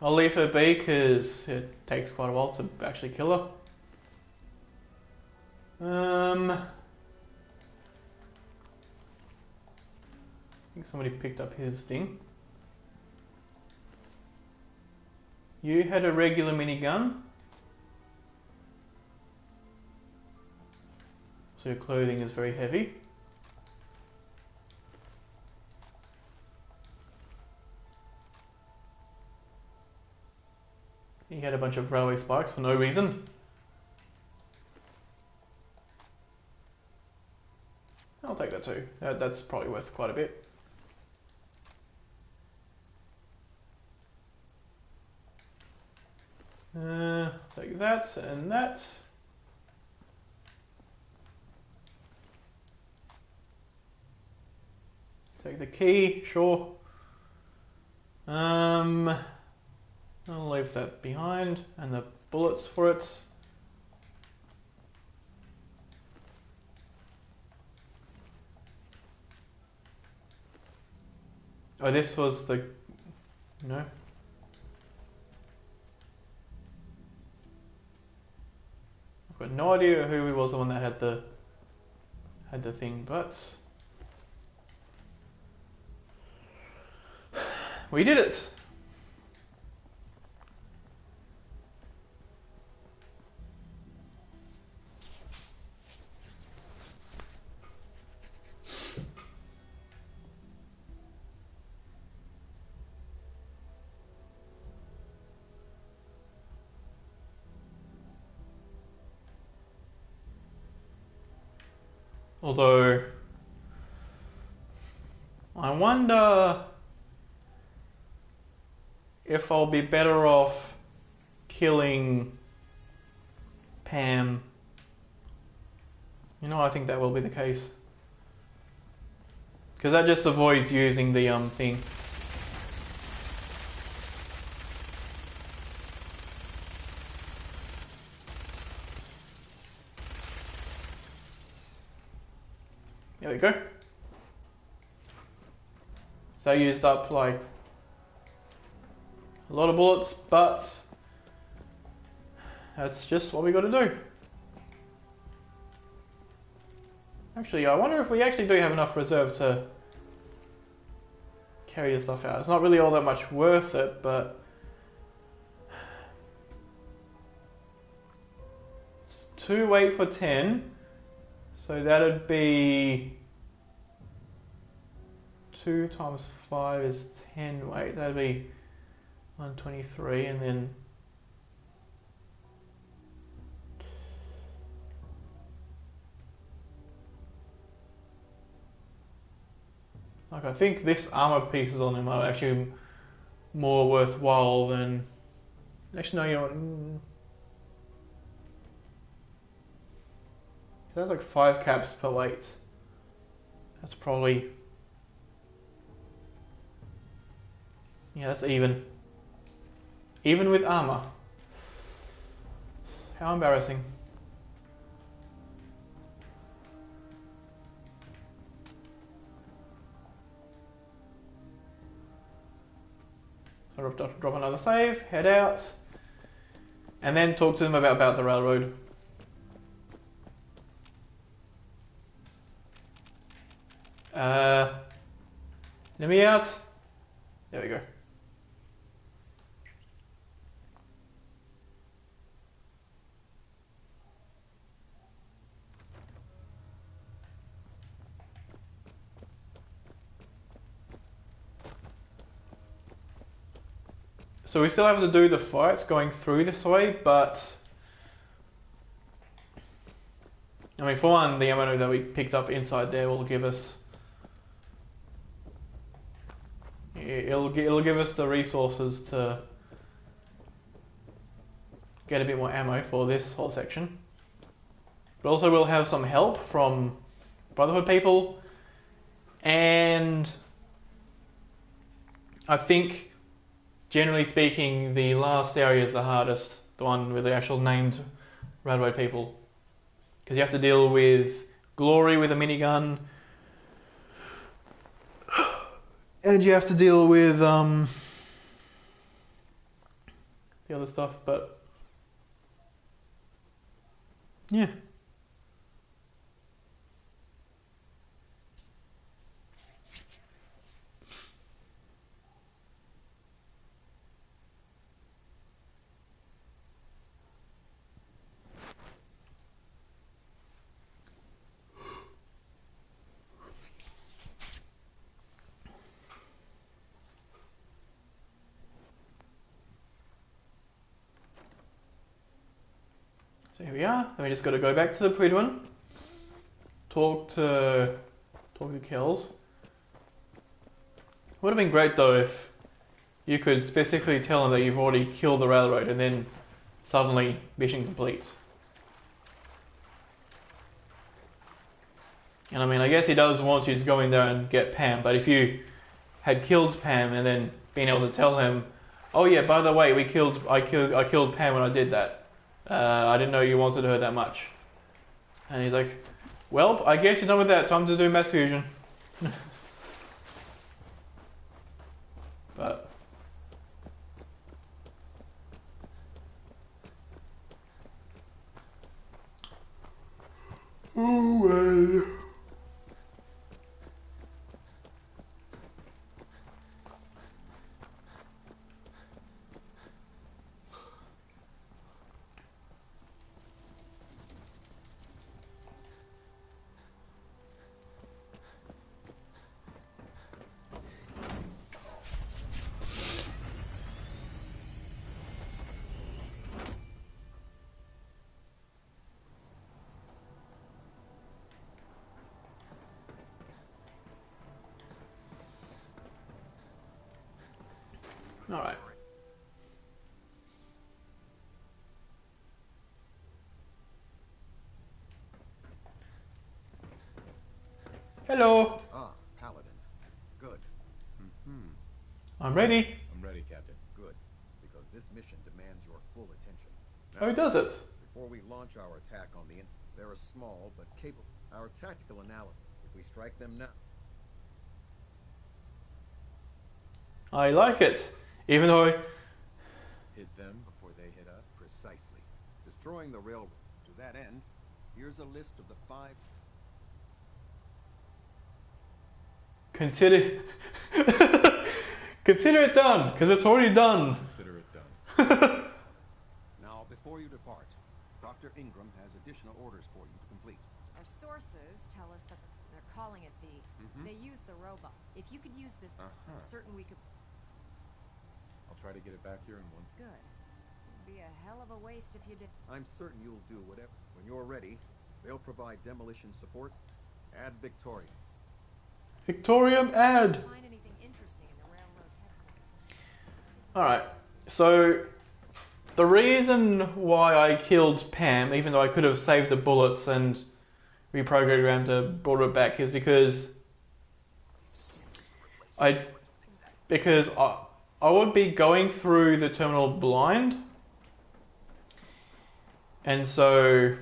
I'll leave her be because it takes quite a while to actually kill her. I think somebody picked up his thing. You had a regular minigun. So your clothing is very heavy. He had a bunch of railway spikes for no reason. I'll take that too. That's probably worth quite a bit. Take that and that. Take the key, sure. I'll leave that behind and the bullets for it. Oh, this was the... No. I've got no idea who was the one that had the thing, but... We did it! Although, I wonder if I'll be better off killing Pam. You know, I think that will be the case. Because that just avoids using the thing. There we go. So I used up like a lot of bullets, but that's just what we got to do. Actually, I wonder if we actually do have enough reserve to carry this stuff out. It's not really all that much worth it, but it's 2 weight for 10. So that'd be 2 times 5 is 10 weight. That'd be 123, and then like I think this armor pieces on him are actually more worthwhile than. Actually, no, you know what? That's like 5 caps per weight. That's probably Yeah, that's even. Even with armor. How embarrassing. So drop another save, head out, and then talk to them about the railroad. Let me out. There we go. So we still have to do the fights going through this way, but I mean, for one, the ammo that we picked up inside there will give us. It'll give us the resources to get a bit more ammo for this whole section. But also we'll have some help from Brotherhood people, and I think, generally speaking, the last area is the hardest, the one with the actual named railroad people. Because you have to deal with Glory with a minigun, and you have to deal with the other stuff, but yeah. So here we are. Then we just got to go back to the Pridwin, talk to Kells. Would have been great though if you could specifically tell him that you've already killed the railroad, and then suddenly mission completes. And I mean, I guess he does want you to go in there and get Pam, but if you had killed Pam and then been able to tell him, oh yeah, by the way, I killed Pam when I did that. I didn't know you wanted her that much. And he's like, well, I guess you're done with that. Time to do mass fusion. But oh well. All right. Hello. Ah, Paladin. Good. I'm ready. I'm ready, Captain. Good. Because this mission demands your full attention. How does it? Before we launch our attack on the they're a small but capable. Our tactical analysis. If we strike them now. I like it. Even though Hit them before they hit us. Precisely. Destroying the railroad. To that end, here's a list of the 5. consider consider it done, because it's already done. Consider it done. Now, before you depart, Dr. Ingram has additional orders for you to complete. Our sources tell us that they're calling it the... They use the robot. If you could use this, I'm certain we could... I'll try to get it back here in one. Good. It'd be a hell of a waste if you did... I'm certain you'll do whatever. When you're ready, they'll provide demolition support. Add Victoria. Victorium ad. Find anything interesting in the railroad headquarters. Alright, so the reason why I killed Pam, even though I could have saved the bullets and reprogrammed to brought it back, is because I would be going through the terminal blind, and so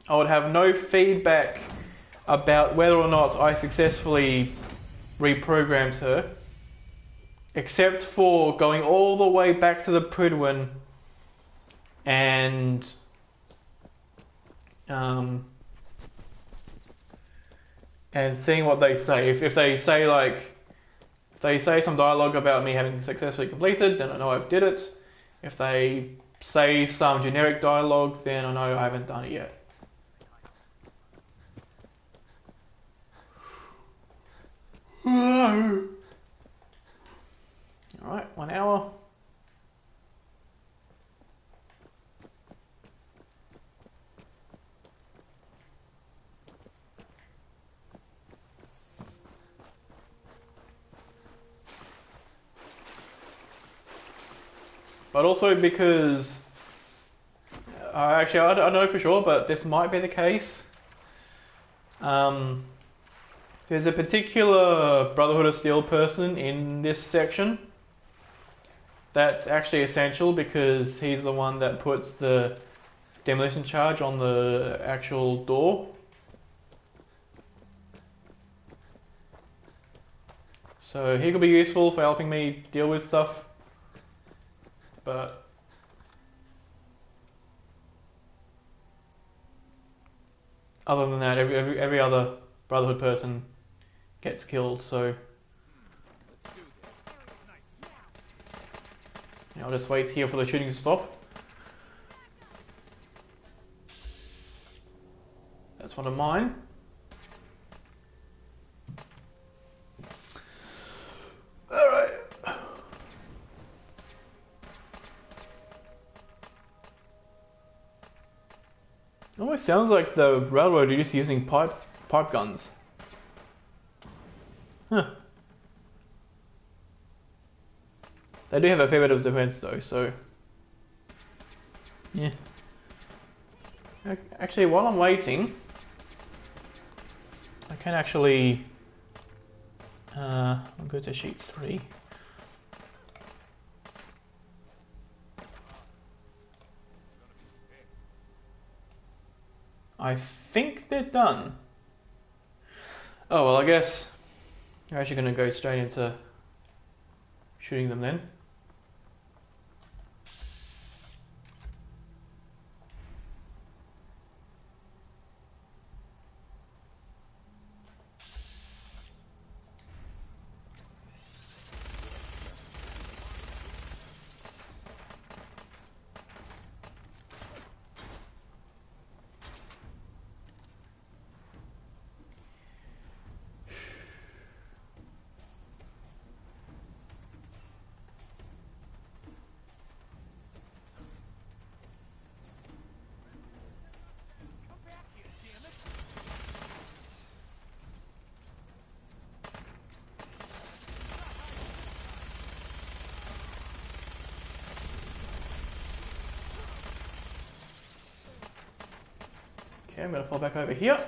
I would have no feedback about whether or not I successfully reprogrammed her, except for going all the way back to the Pridwin and seeing what they say. If they say if they say some dialogue about me having successfully completed, then I know I've did it. If they say some generic dialogue, then I know I haven't done it yet. Alright, 1 hour. But also because, actually I don't know for sure, but this might be the case. There's a particular Brotherhood of Steel person in this section that's actually essential because he's the one that puts the demolition charge on the actual door. So he could be useful for helping me deal with stuff, but other than that, every other Brotherhood person gets killed, so I'll just wait here for the shooting to stop. That's one of mine. Alright. It almost sounds like the railroad are just using pipe guns. Huh. They do have a fair bit of defense though, so yeah. Actually, while I'm waiting, I can actually I'll go to sheet 3. I think they're done. Oh well, I guess you're actually going to go straight into shooting them then. Okay, I'm going to fall back over here.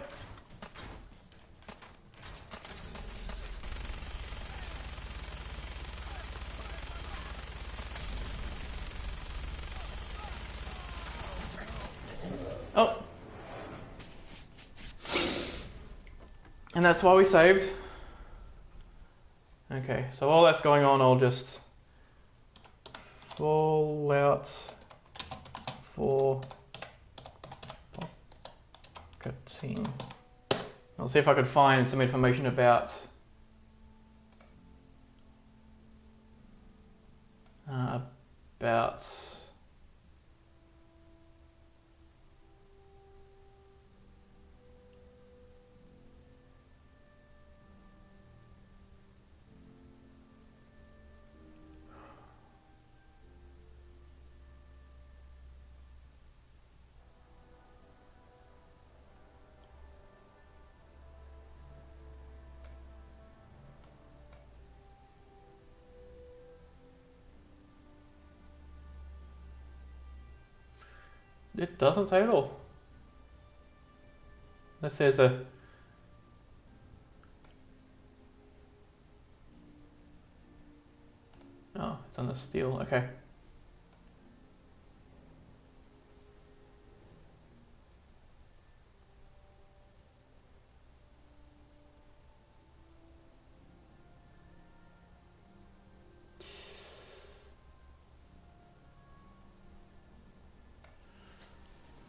Oh. And that's why we saved. Okay, so while that's going on, I'll just Fallout 4 cutscene. I'll see if I could find some information about it doesn't say at all. Unless there's a Stainless steel. Okay.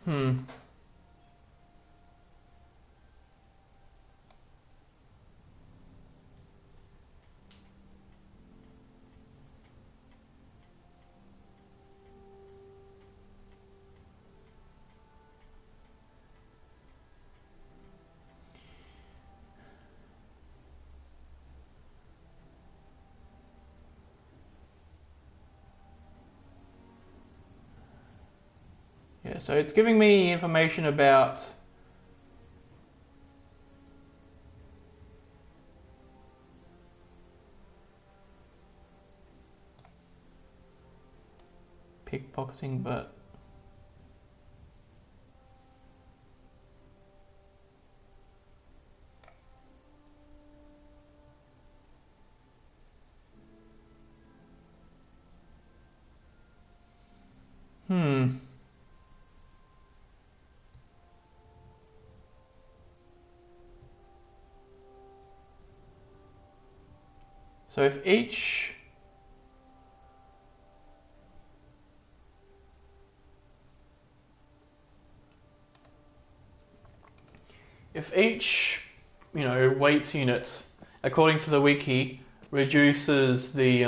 Hmm. Yeah, so it's giving me information about pickpocketing, but so if each weights unit, according to the wiki, reduces the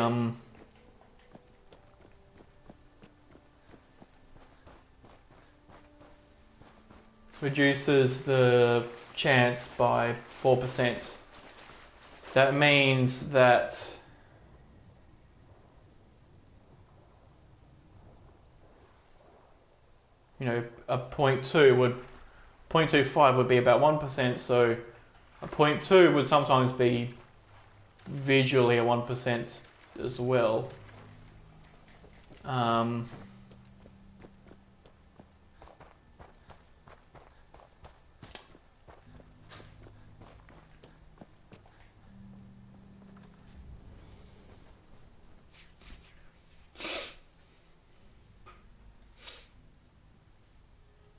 chance by 4%. That means that a 0.25 would be about 1%, so a 0.2 would sometimes be visually a 1% as well.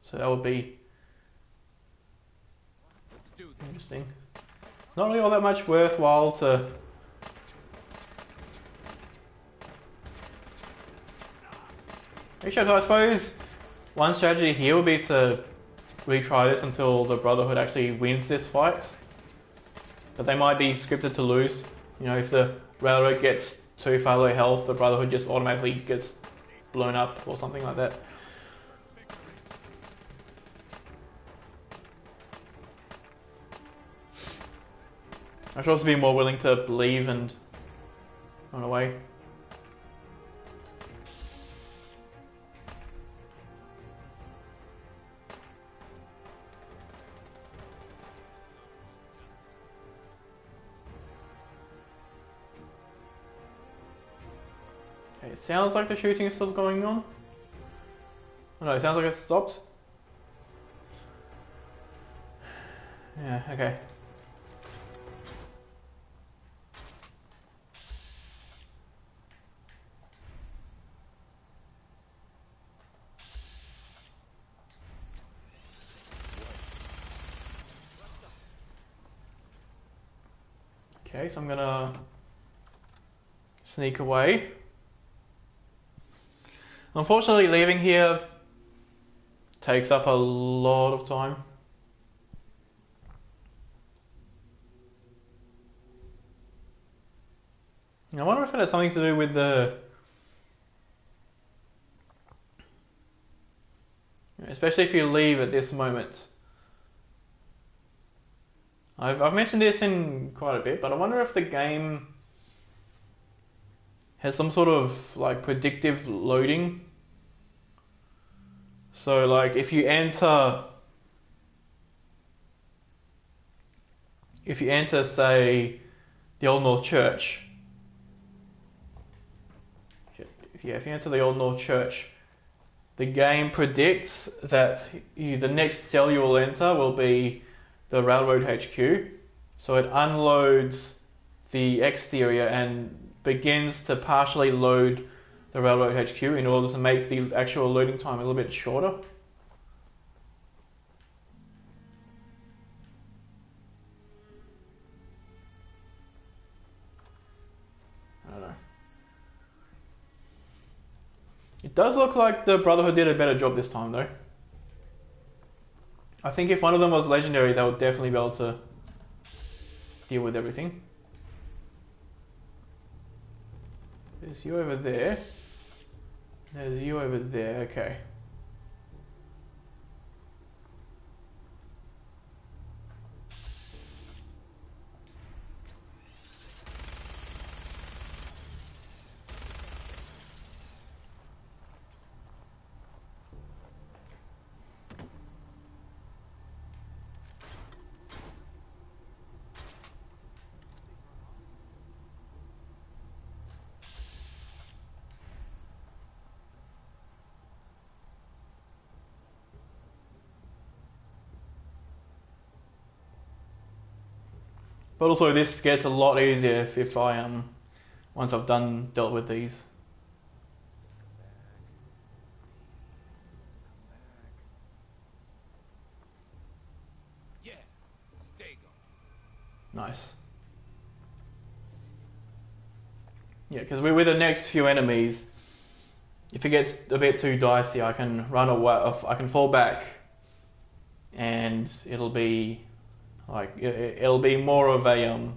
So that would be interesting. It's not really all that much worthwhile to actually, I suppose one strategy here would be to retry this until the Brotherhood actually wins this fight. But they might be scripted to lose. If the Railroad gets too far low health, the Brotherhood just automatically gets blown up or something like that. I should also be more willing to leave and run away. Okay, it sounds like the shooting is still going on. Oh no, it sounds like it's stopped. Yeah, okay. Okay, so I'm gonna sneak away. Unfortunately, leaving here takes up a lot of time. I wonder if it has something to do with especially if you leave at this moment. I've mentioned this in quite a bit, but I wonder if the game has some sort of predictive loading. So if you enter say the Old North Church, if you enter the Old North Church, the game predicts that the next cell you will enter will be the Railroad HQ. So it unloads the exterior and begins to partially load the railroad HQ in order to make the actual loading time a little bit shorter. I don't know. It does look like the Brotherhood did a better job this time though. I think if one of them was legendary, they would definitely be able to deal with everything. There's you over there. There's you over there, okay. But also this gets a lot easier if I once I've dealt with these. Yeah, stay going. Nice. Yeah, because with the next few enemies, if it gets a bit too dicey, I can run away. I can fall back, and it'll be like it'll be more of a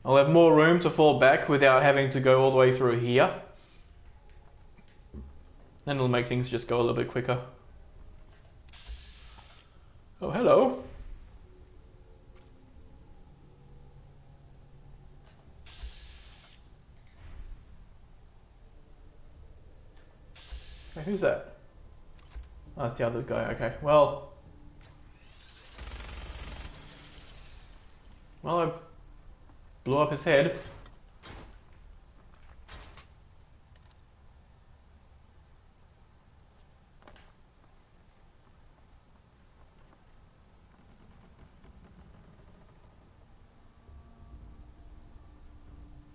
I'll have more room to fall back without having to go all the way through here. And it'll make things just go a little bit quicker. Oh, hello. Okay, who's that? Oh, that's the other guy. Okay, well, I blew up his head.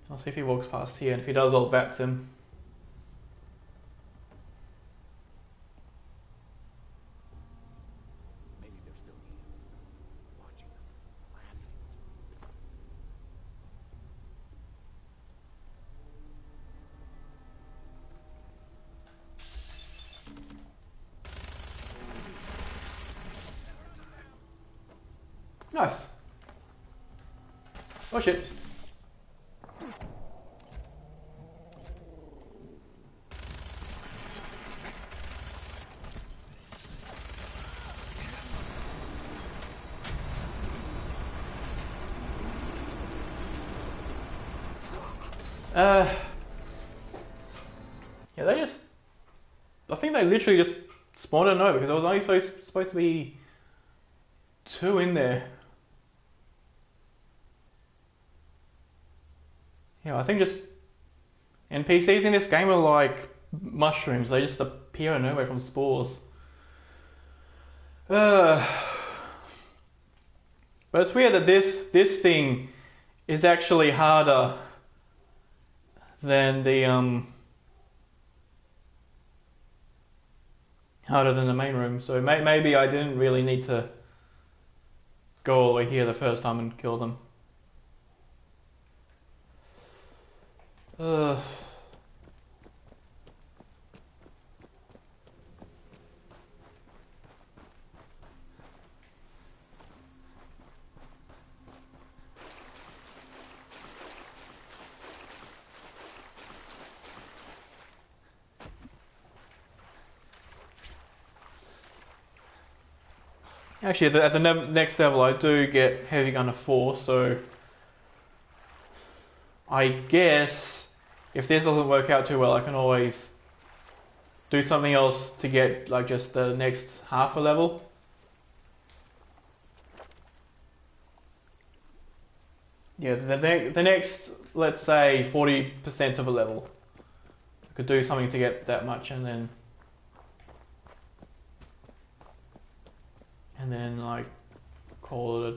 I'll see if he walks past here, and if he does, I'll vats him. Maybe they're still here, watching us, laughing. Nice. Oh shit. Yeah, I think they literally just spawned a no because there was only supposed to be 2 in there. Yeah, I think just NPCs in this game are like mushrooms. They just appear out of nowhere from spores. But it's weird that this thing is actually harder than the main room. So maybe I didn't really need to go all the way here the first time and kill them. Actually, at the next level, I do get Heavy Gunner 4, so I guess if this doesn't work out too well, I can always do something else to get like just the next half a level. Yeah, the next, let's say 40% of a level. I could do something to get that much, and then like call it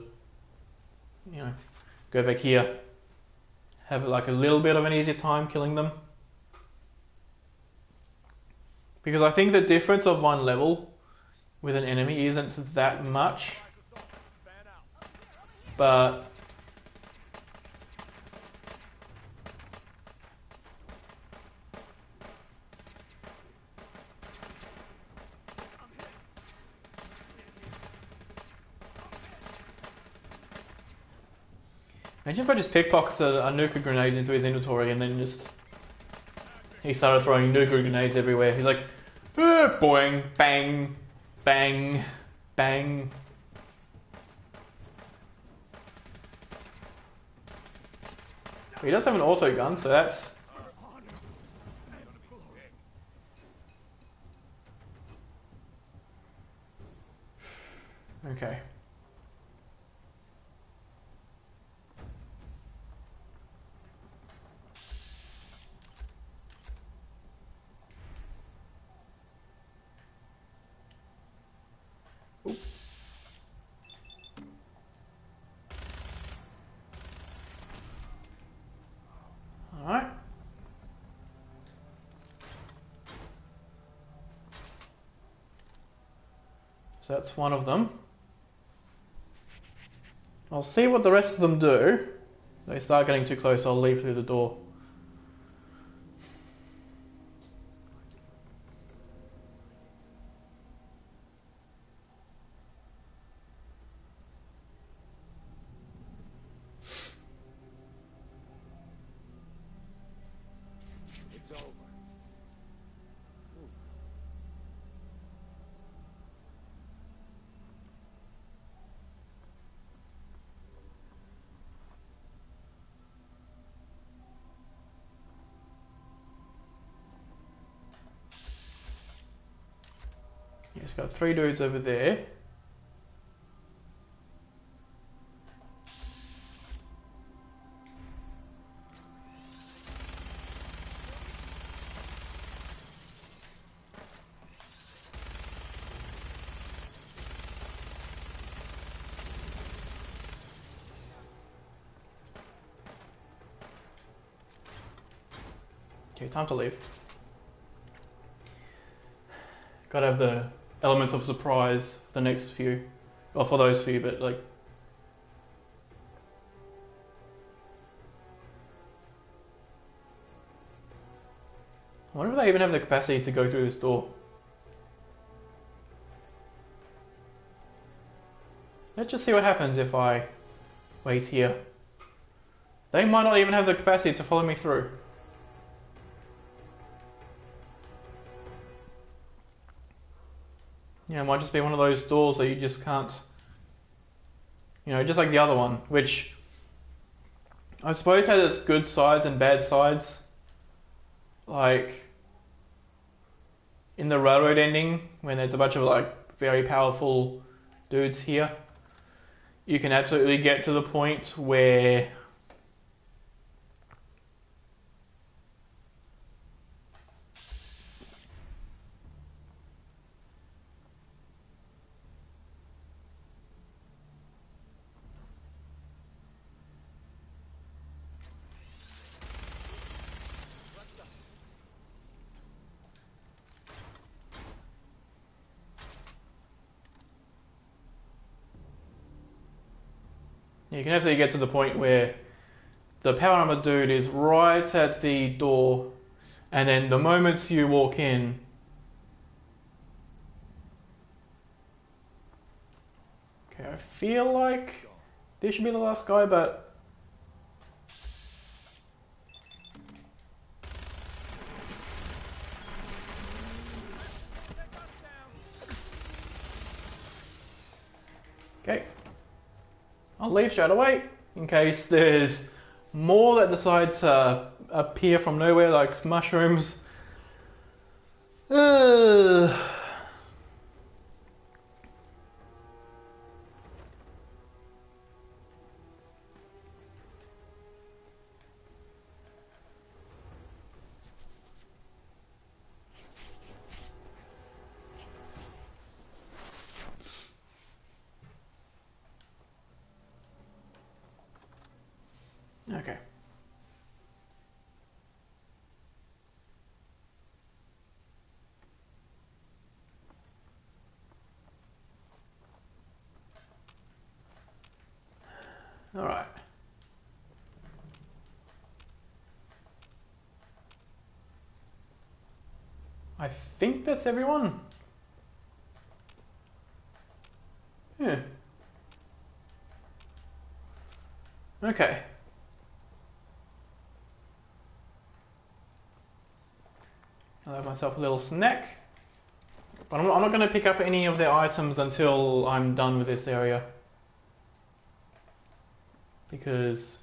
go back here. have like a little bit of an easier time killing them. Because I think the difference of one level with an enemy isn't that much. But imagine if I just pickpockets a nuka grenade into his inventory and then just he started throwing nuka grenades everywhere. He's like, boing, bang, bang, bang. He does have an auto gun, so that's... Okay. Oop. Alright. So that's one of them. I'll see what the rest of them do. If they start getting too close, I'll leave through the door. It's over. Yeah, it's got 3 dudes over there. Okay, time to leave. Gotta have the elements of surprise for the next few. Well, for those few, but like... I wonder if they even have the capacity to go through this door. Let's just see what happens if I wait here. They might not even have the capacity to follow me through. Yeah, it might just be one of those doors that you just can't... You know, just like the other one, which I suppose has its good sides and bad sides. Like, in the railroad ending, when there's a bunch of like very powerful dudes here, you can absolutely get to the point where you can absolutely get to the point where the power armor dude is right at the door, and then the moment you walk in, okay, I feel like this should be the last guy, but okay. I'll leave straight away in case there's more that decide to appear from nowhere like mushrooms. Okay. Alright. I think that's everyone. Yeah. Okay. I'll have myself a little snack. But I'm not going to pick up any of their items until I'm done with this area. Because,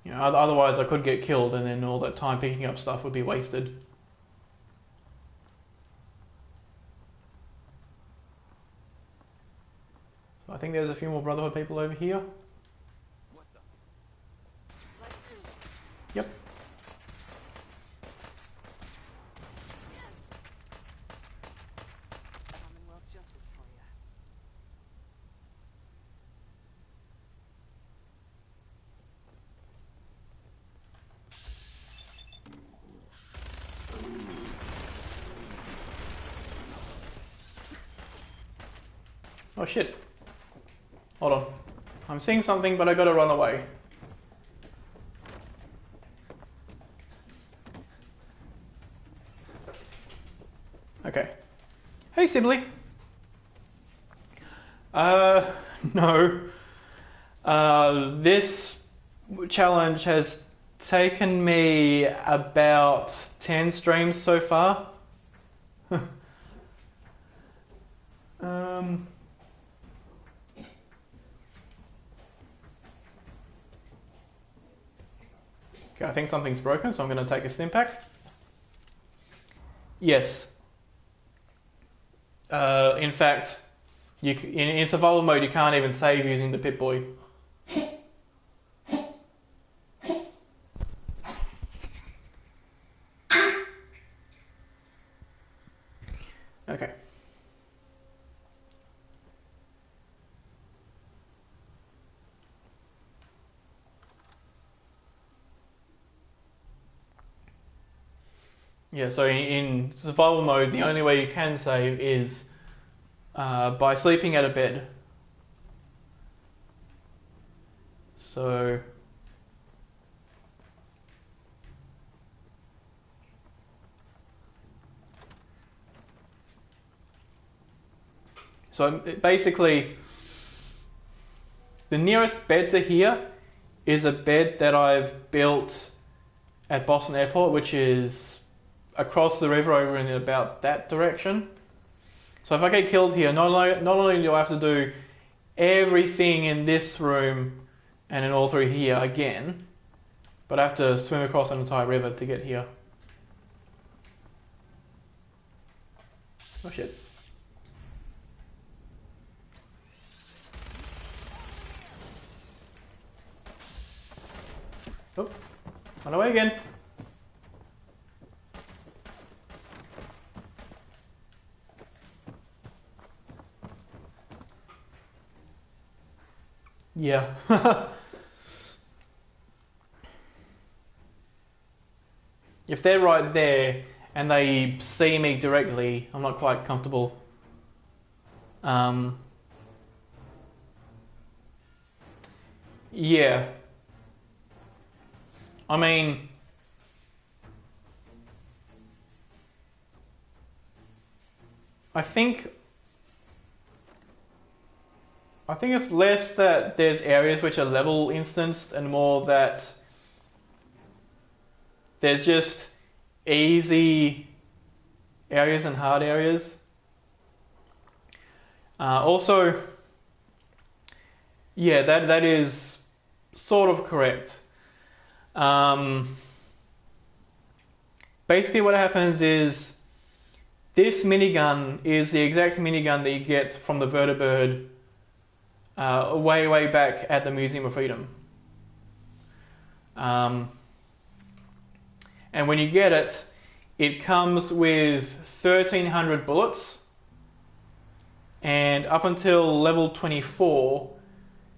you know, otherwise I could get killed and then all that time picking up stuff would be wasted. So I think there's a few more Brotherhood people over here. What the? Let's do it. Yep. Commonwealth justice for you. Oh shit. Hold on. I'm seeing something, but I gotta run away. Okay. Hey, Sibley. No. This challenge has taken me about 10 streams so far. Okay, I think something's broken, so I'm going to take a stim pack. Yes. In fact, in survival mode, you can't even save using the Pip-Boy. Okay. Yeah, so in survival mode, the only way you can save is by sleeping at a bed. So basically, the nearest bed to here is a bed that I've built at Boston Airport, which is across the river over in about that direction. So if I get killed here, not only do I have to do everything in this room and in all through here again, but I have to swim across an entire river to get here. Oh shit. Oh, run away again. Yeah. If they're right there and they see me directly, I'm not quite comfortable. Yeah. I mean, I think it's less that there's areas which are level instanced and more that there's just easy areas and hard areas. Also, yeah, that is sort of correct. Basically what happens is this minigun is the exact minigun that you get from the vertibird way back at the Museum of Freedom. And when you get it, it comes with 1,300 bullets, and up until level 24,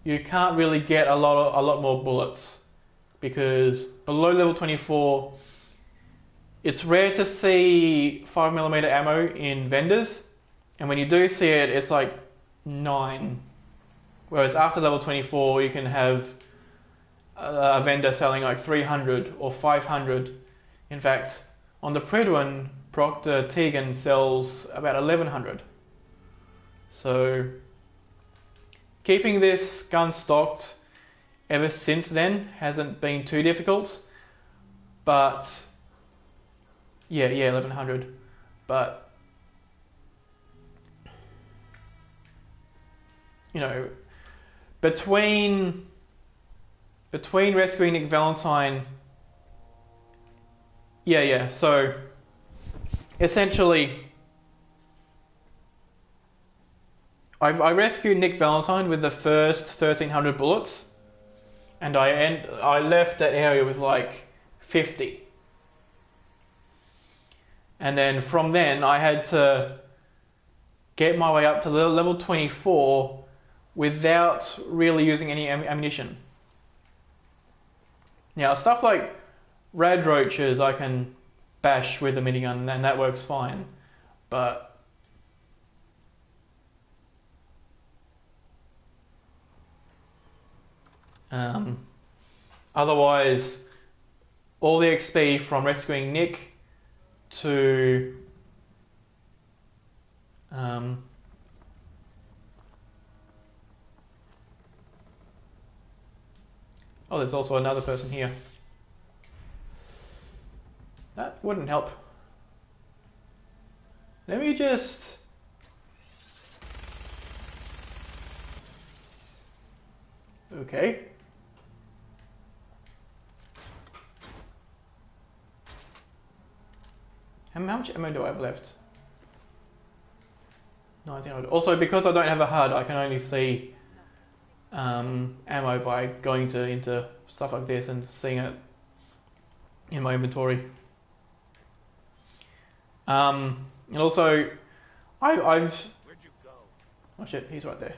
you can't really get a lot more bullets, because below level 24, it's rare to see 5mm ammo in vendors, and when you do see it, it's like 9 Whereas after level 24, you can have a vendor selling like 300 or 500. In fact, on the Predwin, Proctor Tegan sells about 1100. So keeping this gun stocked ever since then hasn't been too difficult. But yeah, 1100. But you know, between rescuing Nick Valentine, so essentially I rescued Nick Valentine with the first 1300 bullets, and I left that area with like 50. And then from then I had to get my way up to level 24 without really using any ammunition. Now, stuff like rad roaches I can bash with a minigun and that works fine, but otherwise all the XP from rescuing Nick to oh, there's also another person here. That wouldn't help. Let me just... Okay. How much ammo do I have left? 1900. Also, because I don't have a HUD, I can only see ammo by going into stuff like this and seeing it in my inventory. And also, I've... Where'd you go? Oh shit, he's right there.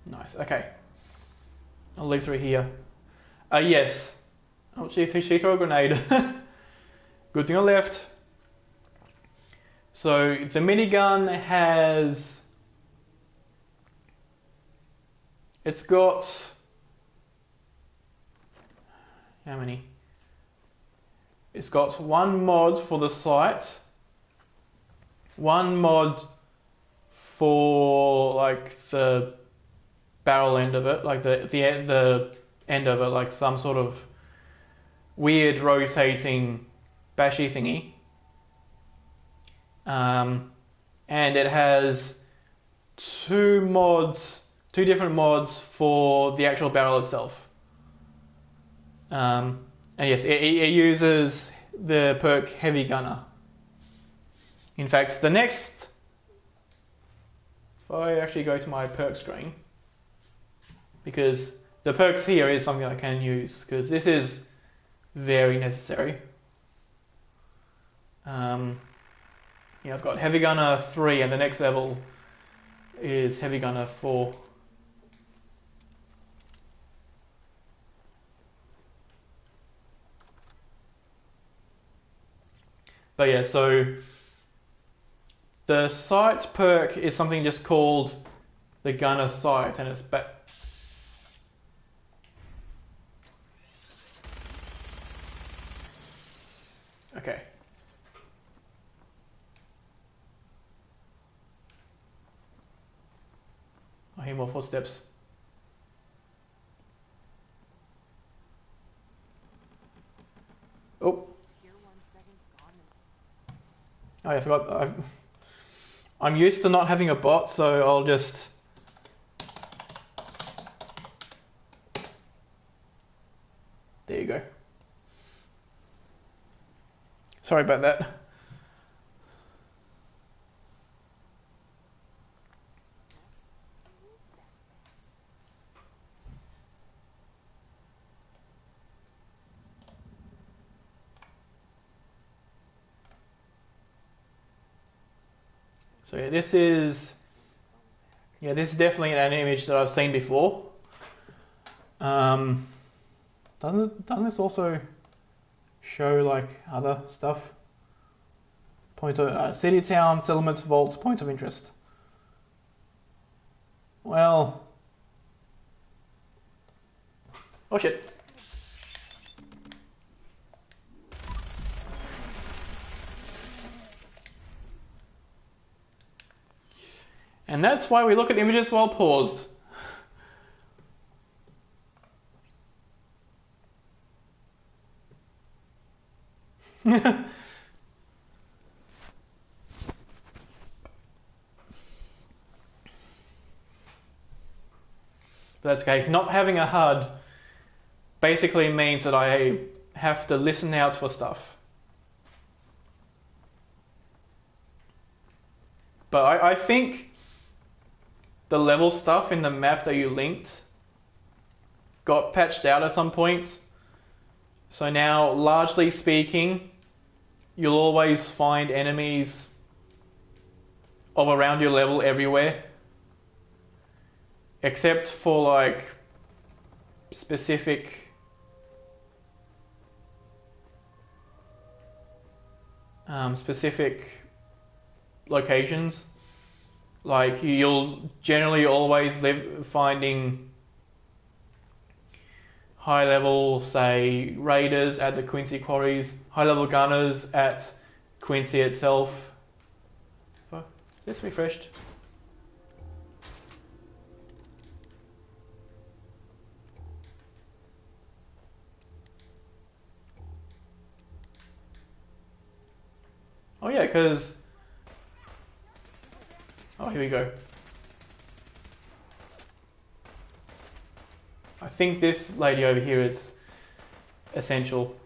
Nice, okay. I'll leave through here. Yes. Oh, she threw a grenade. Good thing I left. So the minigun has... It's got... How many? It's got one mod for the sight. One mod for like the barrel end of it, like the end of it, like some sort of weird rotating bashy thingy. And it has two different mods for the actual barrel itself. And yes, it uses the perk Heavy Gunner. In fact, the next, if I actually go to my perk screen, because the perks here is something I can use, because this is very necessary. I've got Heavy Gunner 3 and the next level is Heavy Gunner 4. But yeah, so the sight perk is something just called the Gunner Sight, and it's okay. I hear more footsteps. Oh. Oh, yeah, I forgot. I'm used to not having a bot, so I'll just... There you go. Sorry about that. So yeah, this is definitely an image that I've seen before. Doesn't this also show like other stuff? Point of city, town, settlements, vaults, point of interest. Well, oh shit. And that's why we look at images while paused. But that's okay. Not having a HUD basically means that I have to listen out for stuff. But I think the level stuff in the map that you linked got patched out at some point. So now, largely speaking, you'll always find enemies of around your level everywhere. Except for like specific locations. Like you'll generally always live finding high level, say, raiders at the Quincy quarries, high level gunners at Quincy itself. Fuck, is this refreshed? Oh yeah, because... Oh, here we go. I think this lady over here is essential.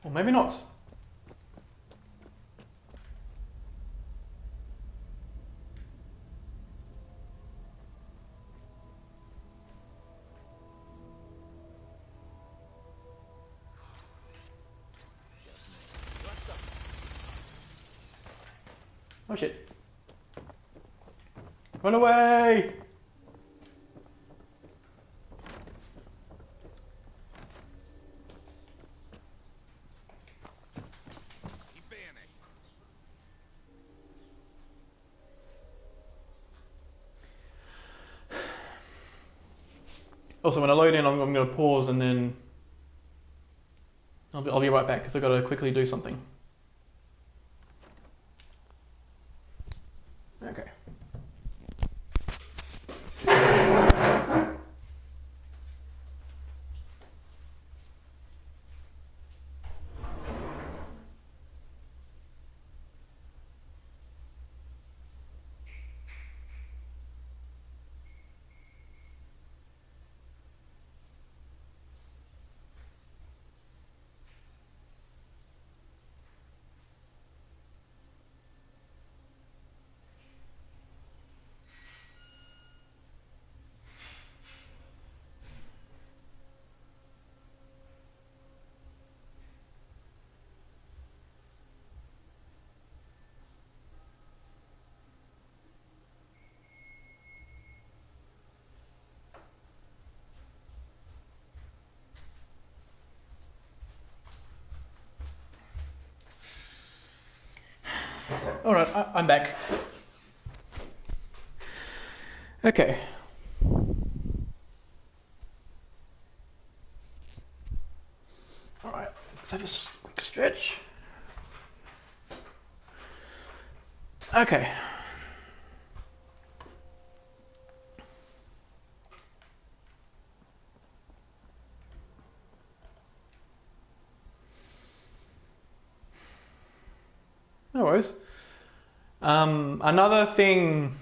Or maybe not. Oh shit. Run away! He vanished. Also, when I load in, I'm going to pause and then I'll be right back because I've got to quickly do something. Okay. Alright, I'm back. Okay. Alright, let's have a quick stretch. Okay. No worries. Another thing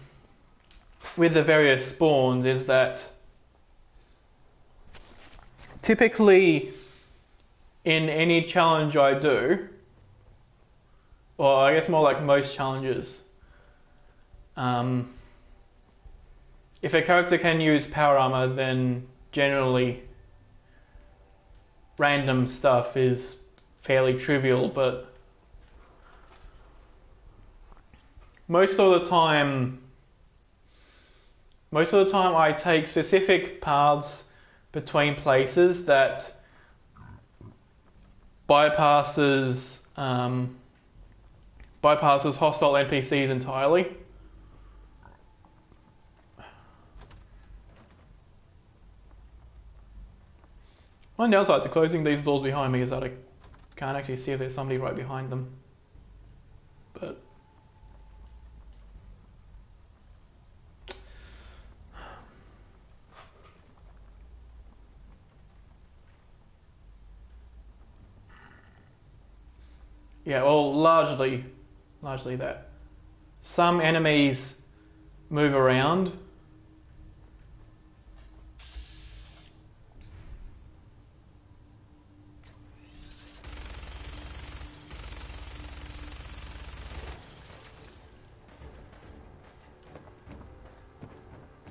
with the various spawns is that typically in any challenge I do, or I guess more like most challenges, if a character can use power armor, then generally random stuff is fairly trivial, but most of the time I take specific paths between places that bypasses hostile NPCs entirely. One downside to closing these doors behind me is that I can't actually see if there's somebody right behind them. But yeah, well, largely that. Some enemies move around.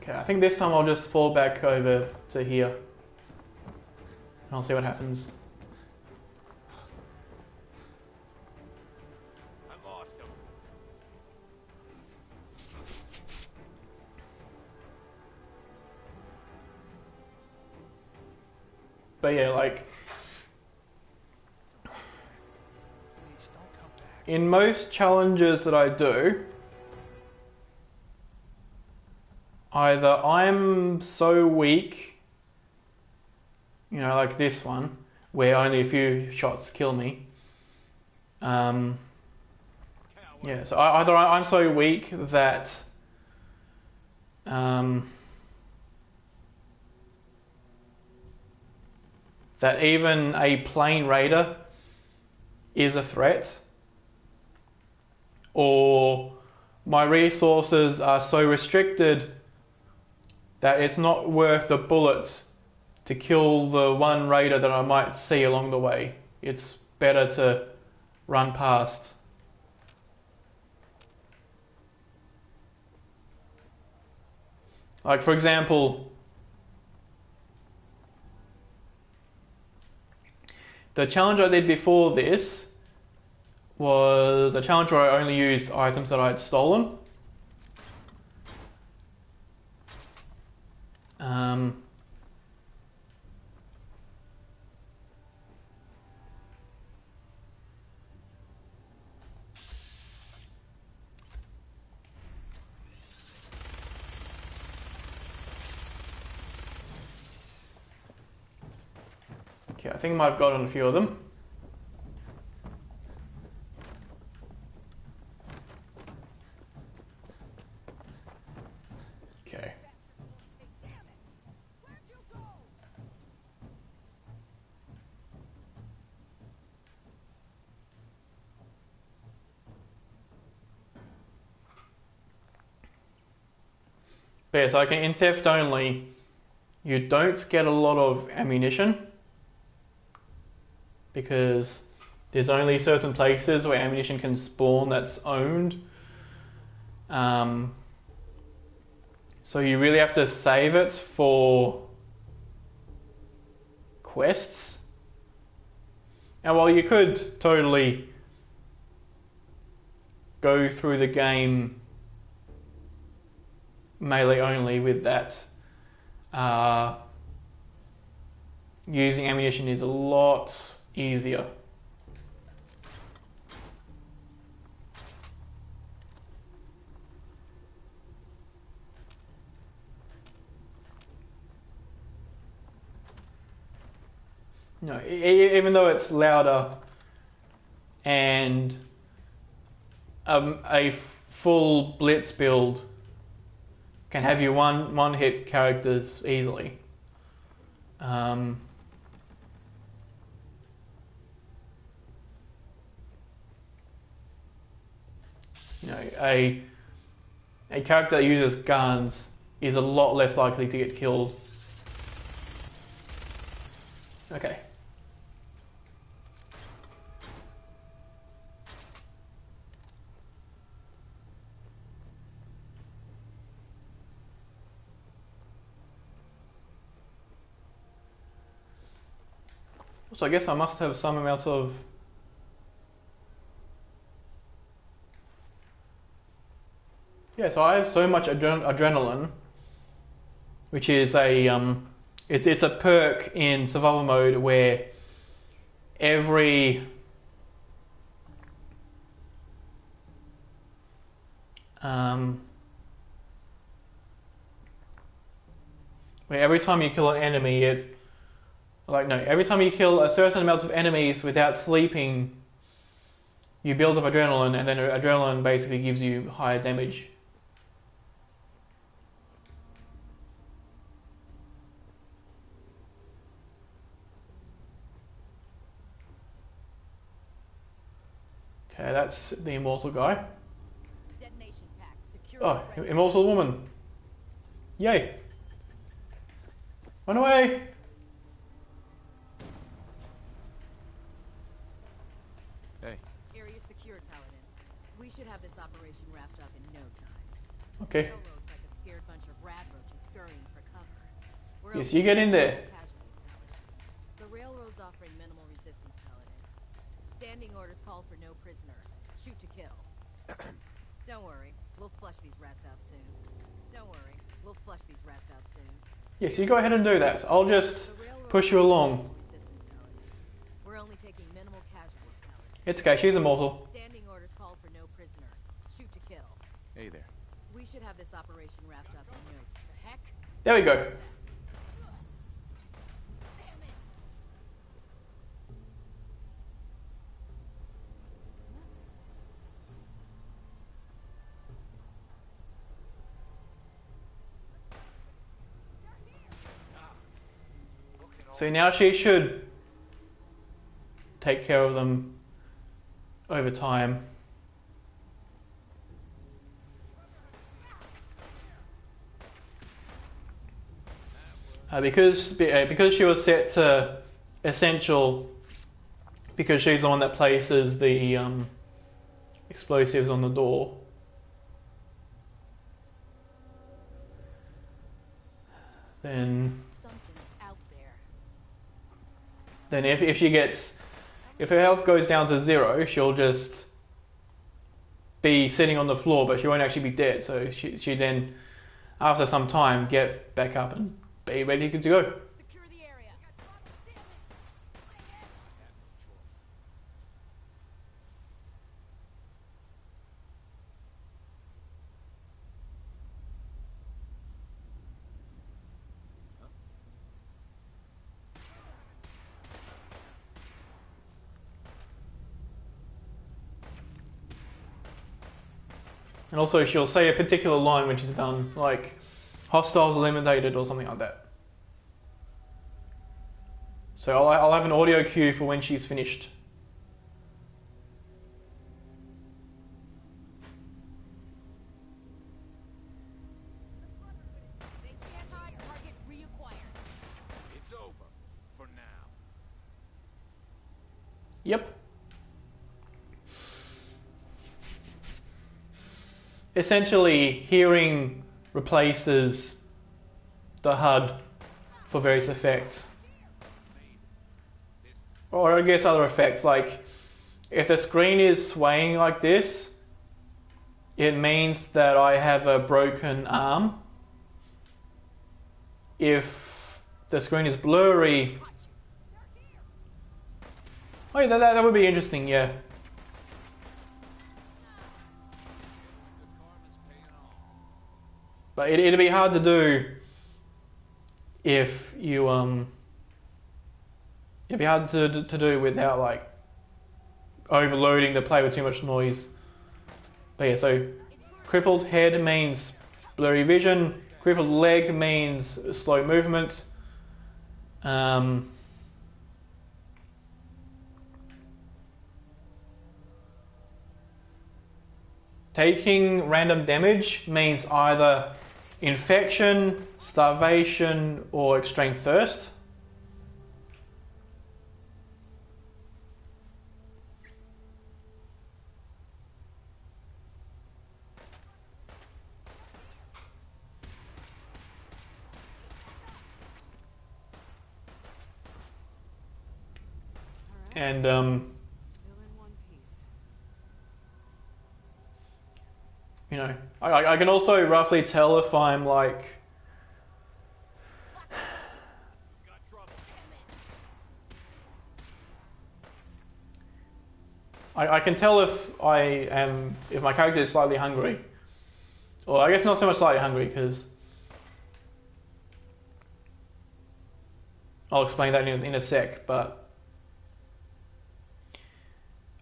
Okay, I think this time I'll just fall back over to here. And I'll see what happens. I lost him. But yeah, like, in most challenges that I do, either I'm so weak, you know, like this one, where only a few shots kill me. Yeah, so either I'm so weak that that even a plain raider is a threat, or my resources are so restricted that it's not worth the bullets to kill the one raider that I might see along the way. It's better to run past. Like, for example, the challenge I did before this was a challenge where I only used items that I had stolen. Okay, I think I might have gotten a few of them. Okay. But yeah, so in theft only, you don't get a lot of ammunition because there's only certain places where ammunition can spawn that's owned. So you really have to save it for quests. And while you could totally go through the game melee only with that, using ammunition is a lot easier. No, even though it's louder and a full blitz build can have you one hit characters easily. You know, a character that uses guns is a lot less likely to get killed. Okay. So I guess I must have some amount of... Yeah, so I have so much adrenaline, which is a it's a perk in survival mode where every where every time you kill an enemy, every time you kill a certain amount of enemies without sleeping, you build up adrenaline, and then adrenaline basically gives you higher damage. Okay, that's the immortal guy. Detonation pack. Secure Oh, immortal woman. Yay. Run away. Hey. Area secured, Paladin. We should have this operation wrapped up in no time. Okay. Railroad's like a scared bunch of rad roaches scurrying for cover. We're Yes, only you get in taking there. casualties, Paladin. The railroad's offering minimal resistance, Paladin. Standing orders call for no prisoners. Shoot to kill. Don't worry, we'll flush these rats out soon. Don't worry, we'll flush these rats out soon. Yes, you go ahead and do that. I'll just push you along. We're only taking minimal casualties, Paladin. It's okay, she's immortal. Standing orders call for no prisoners. Shoot to kill. Hey there. We should have this operation wrapped up in no time. The heck? There we go. So now she should take care of them over time. Because she was set to essential, because she's the one that places the explosives on the door. Then if her health goes down to 0, she'll just be sitting on the floor, but she won't actually be dead. So she then, after some time, get back up and be ready to go. Secure the area. And also she'll say a particular line when she's done, like hostiles eliminated or something like that. So I'll have an audio cue for when she's finished. They stand high, target reacquired. It's over for now. Yep. Essentially, hearing replaces the HUD for various effects. Or I guess other effects, like if the screen is swaying like this, it means that I have a broken arm. If the screen is blurry... Oh yeah, that would be interesting, yeah. But it'd be hard to do if you it'd be hard to do without like overloading the play with too much noise. But yeah, so crippled head means blurry vision, crippled leg means slow movement. Taking random damage means either infection, starvation, or extreme thirst. And Still in one piece. you know, I can also roughly tell if I'm like I can tell if if my character is slightly hungry. Or I guess not so much slightly hungry, because I'll explain that in a sec, but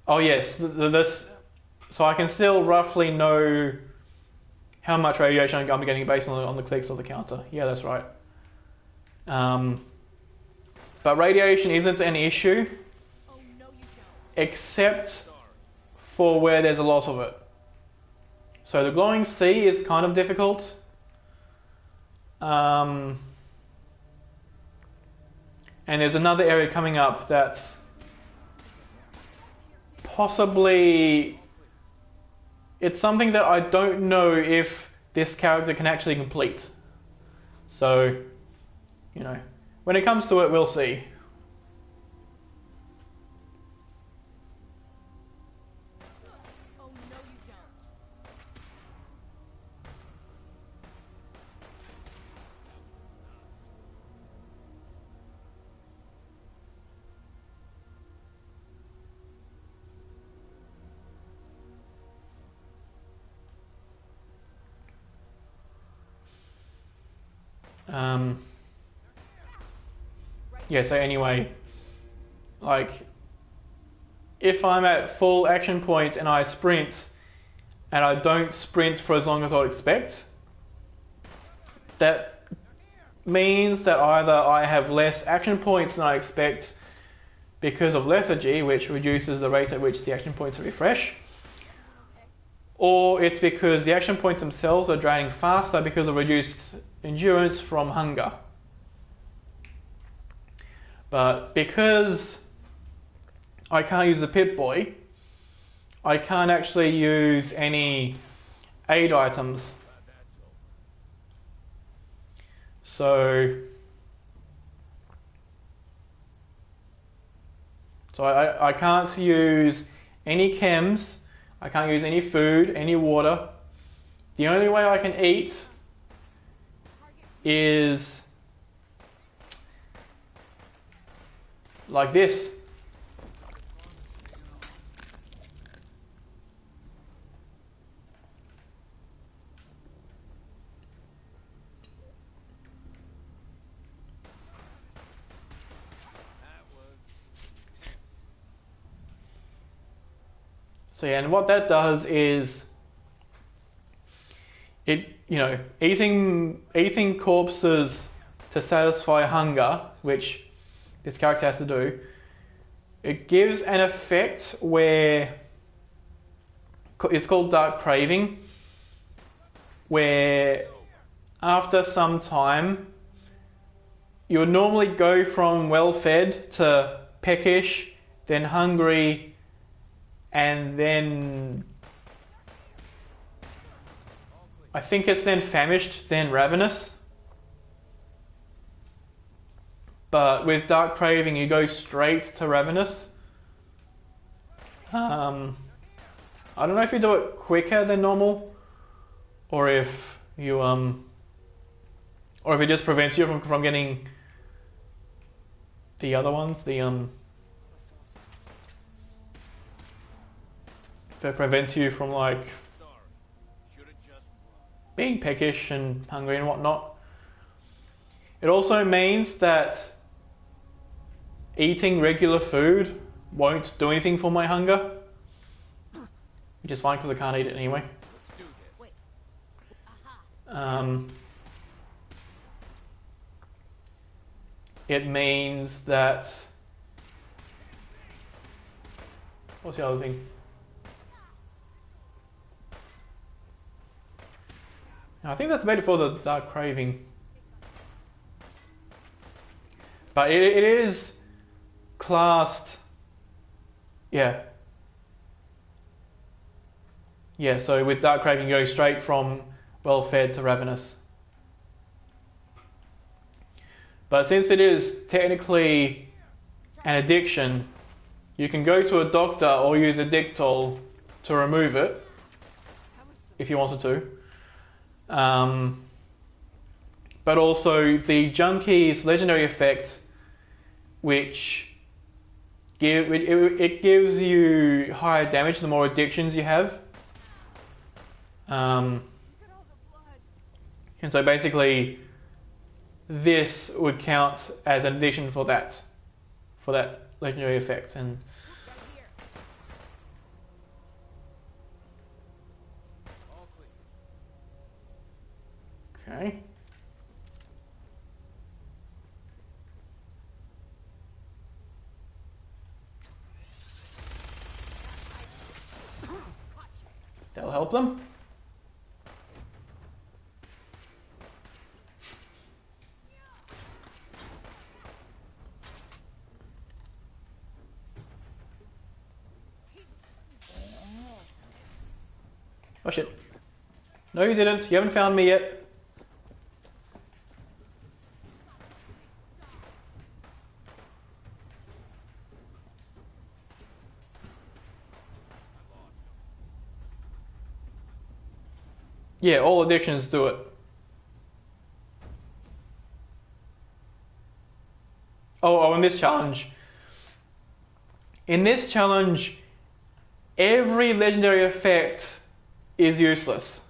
oh yes, this, so I can still roughly know how much radiation I'm getting based on the clicks of the counter. Yeah, that's right. But radiation isn't an issue, except for where there's a lot of it. So the glowing sea is kind of difficult. And there's another area coming up that's possibly, it's something that I don't know if this character can actually complete. So, you know, when it comes to it, we'll see. Yeah, so anyway, like, if I'm at full action point and I sprint, and I don't sprint for as long as I'd expect, that means that either I have less action points than I expect because of lethargy, which reduces the rate at which the action points refresh, or it's because the action points themselves are draining faster because of reduced endurance from hunger. But because I can't use the Pip-Boy, I can't actually use any aid items. So I can't use any chems, I can't use any food, any water. The only way I can eat is like this. So yeah, and what that does is it, you know, eating corpses to satisfy hunger, which this character has to do, it gives an effect where it's called dark craving, where after some time you would normally go from well fed to peckish, then hungry, and then I think it's then famished, then ravenous. But with dark craving, you go straight to ravenous. I don't know if you do it quicker than normal, or if you or if it just prevents you from getting the other ones. If it prevents you from like being peckish and hungry and whatnot. It also means that eating regular food won't do anything for my hunger, which is fine because I can't eat it anyway. It means that, what's the other thing? I think that's better for the dark craving. But it is classed, yeah. Yeah, so with dark craving you go straight from well fed to ravenous. But since it is technically an addiction, You can go to a doctor or use a Dictol to remove it if you wanted to. But also the Junkie's legendary effect, which it gives you higher damage the more addictions you have. And so basically this would count as an addition for that legendary effect. And okay. That'll help them. Oh shit. No, you didn't. You haven't found me yet. Yeah, all addictions do it. Oh, in this challenge. In this challenge, every legendary effect is useless.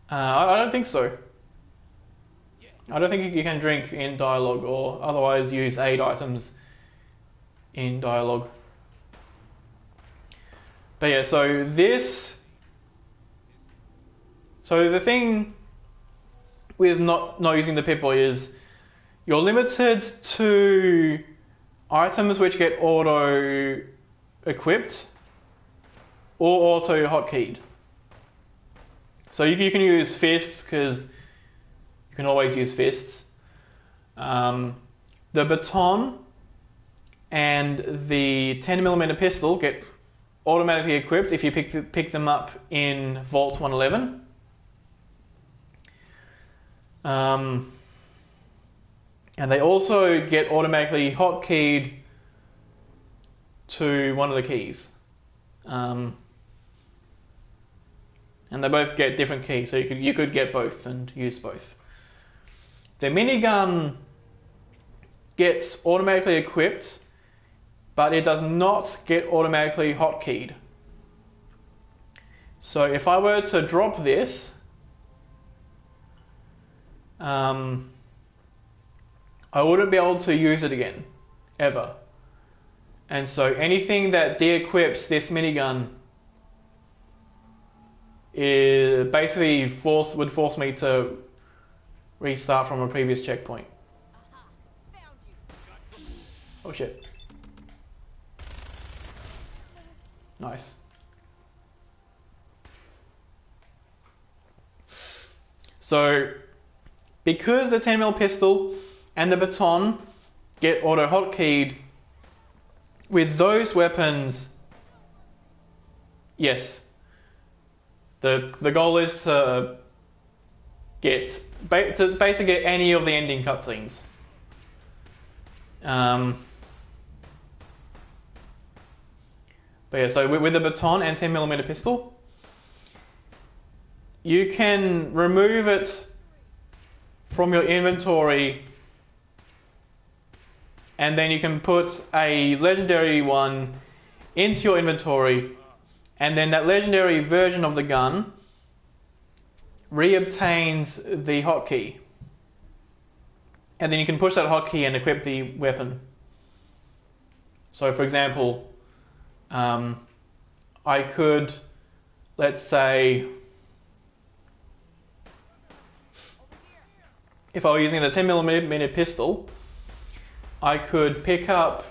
I don't think so. I don't think you can drink in dialogue or otherwise use aid items in dialogue. But yeah, so the thing with not using the Pip-Boy is you're limited to items which get auto equipped or auto hotkeyed. So you can use fists because you can always use fists. The baton and the 10mm pistol get automatically equipped if you pick them up in Vault 111. And they also get automatically hotkeyed to one of the keys. And they both get different keys, so you could get both and use both. The minigun gets automatically equipped, but it does not get automatically hotkeyed. So if I were to drop this, I wouldn't be able to use it again, ever. And so anything that de-equips this minigun basically would force me to restart from a previous checkpoint. Oh shit. Nice. So, because the 10mm pistol and the baton get auto hotkeyed, with those weapons, yes, the goal is to basically get any of the ending cutscenes. But yeah, so with the baton and 10mm pistol, you can remove it from your inventory and then you can put a legendary one into your inventory, and then that legendary version of the gun re-obtains the hotkey, and then you can push that hotkey and equip the weapon. So for example, I could, let's say, if I were using the 10mm pistol, I could pick up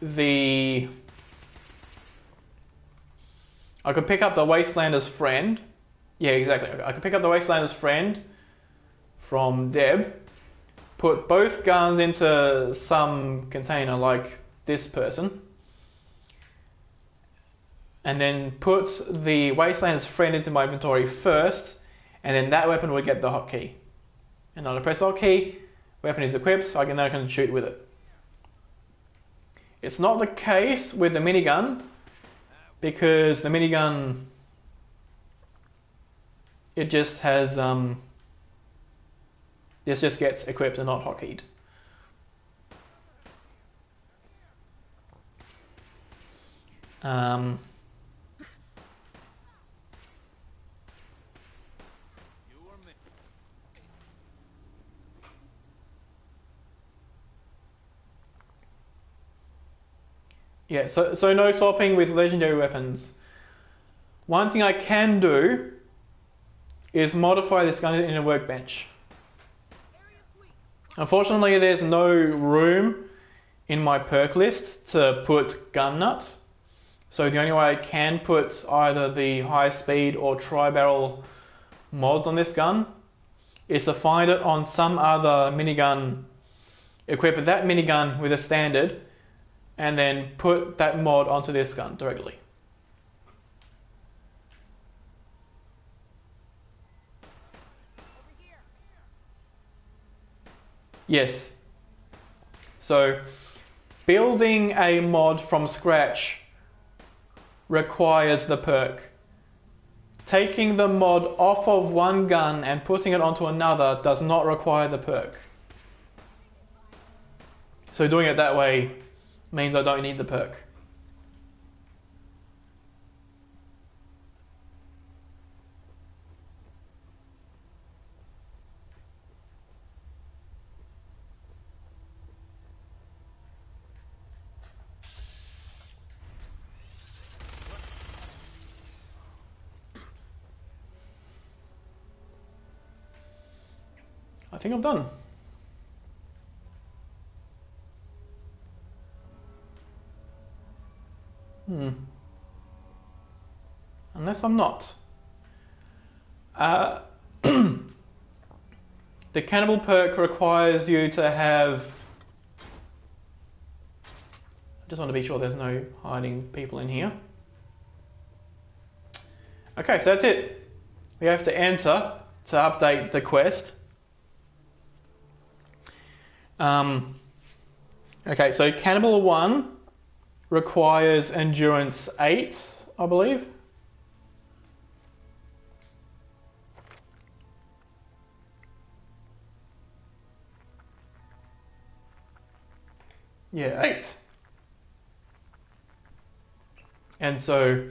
the Wastelander's friend. Yeah, exactly. I could pick up the Wastelander's friend from Deb, put both guns into some container like this person, and then put the Wastelander's friend into my inventory first, and then that weapon would get the hotkey. And I'd press hotkey, weapon is equipped, then I can shoot with it. It's not the case with the minigun, because the minigun, it just has, this just gets equipped and not hotkeeyed. Yeah, so no swapping with legendary weapons. One thing I can do is modify this gun in a workbench. Unfortunately, there's no room in my perk list to put gun nut. So the only way I can put either the high speed or tri-barrel mods on this gun is to find it on some other minigun, equip that minigun with a standard, and then put that mod onto this gun directly. Yes. So building a mod from scratch requires the perk. Taking the mod off of one gun and putting it onto another does not require the perk. So doing it that way means I don't need the perk. I think I'm done. Unless I'm not. The cannibal perk requires you to have... I just want to be sure there's no hiding people in here. Okay, so that's it. We have to enter to update the quest. Okay, so Cannibal 1 requires Endurance 8, I believe. Yeah, 8. And so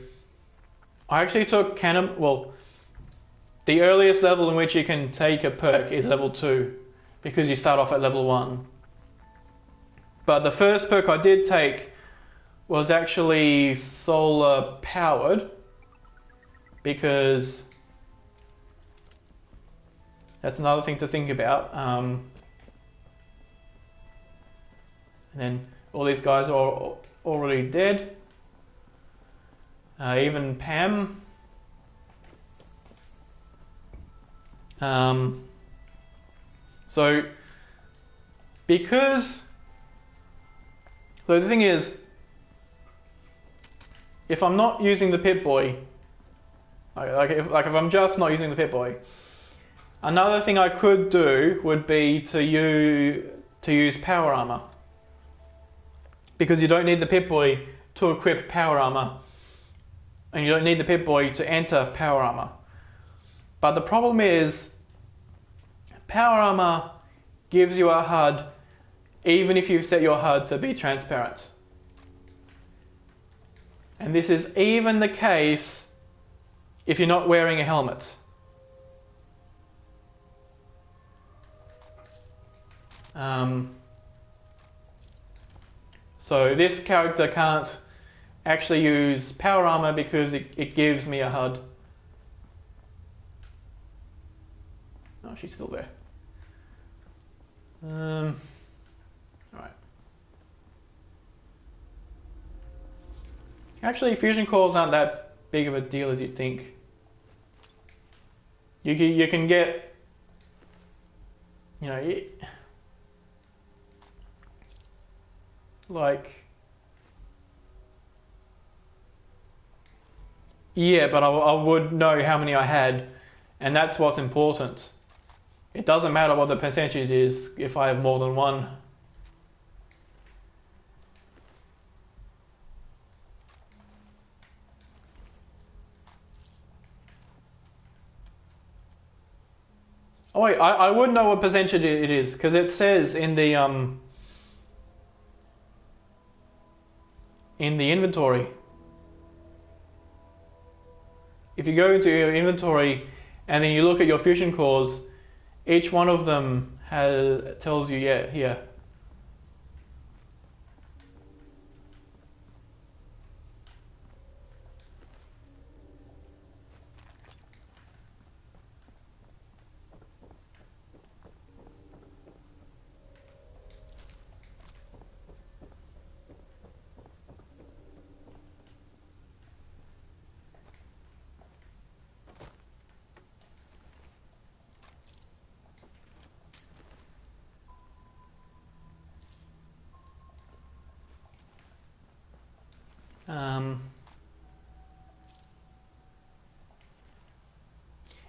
I actually took the earliest level in which you can take a perk is level 2, because you start off at level 1. But the first perk I did take was actually solar powered, because that's another thing to think about. And then all these guys are already dead. Even Pam. So the thing is, if I'm not using the Pip-Boy, if I'm just not using the Pip-Boy, another thing I could do would be to use power armor, because you don't need the Pip-Boy to equip power armor, and you don't need the Pip-Boy to enter power armor. But the problem is, power armor gives you a HUD even if you've set your HUD to be transparent. And this is even the case if you're not wearing a helmet. So this character can't actually use power armor because it gives me a HUD. Oh, she's still there. Alright. Actually, fusion cores aren't that big of a deal as you think. You can get, yeah, but I would know how many I had, and that's what's important. it doesn't matter what the percentage is if I have more than one. Oh wait, I would know what percentage it is because it says in the inventory. If you go into your inventory and then you look at your fusion cores, each one of them tells you, yeah, here.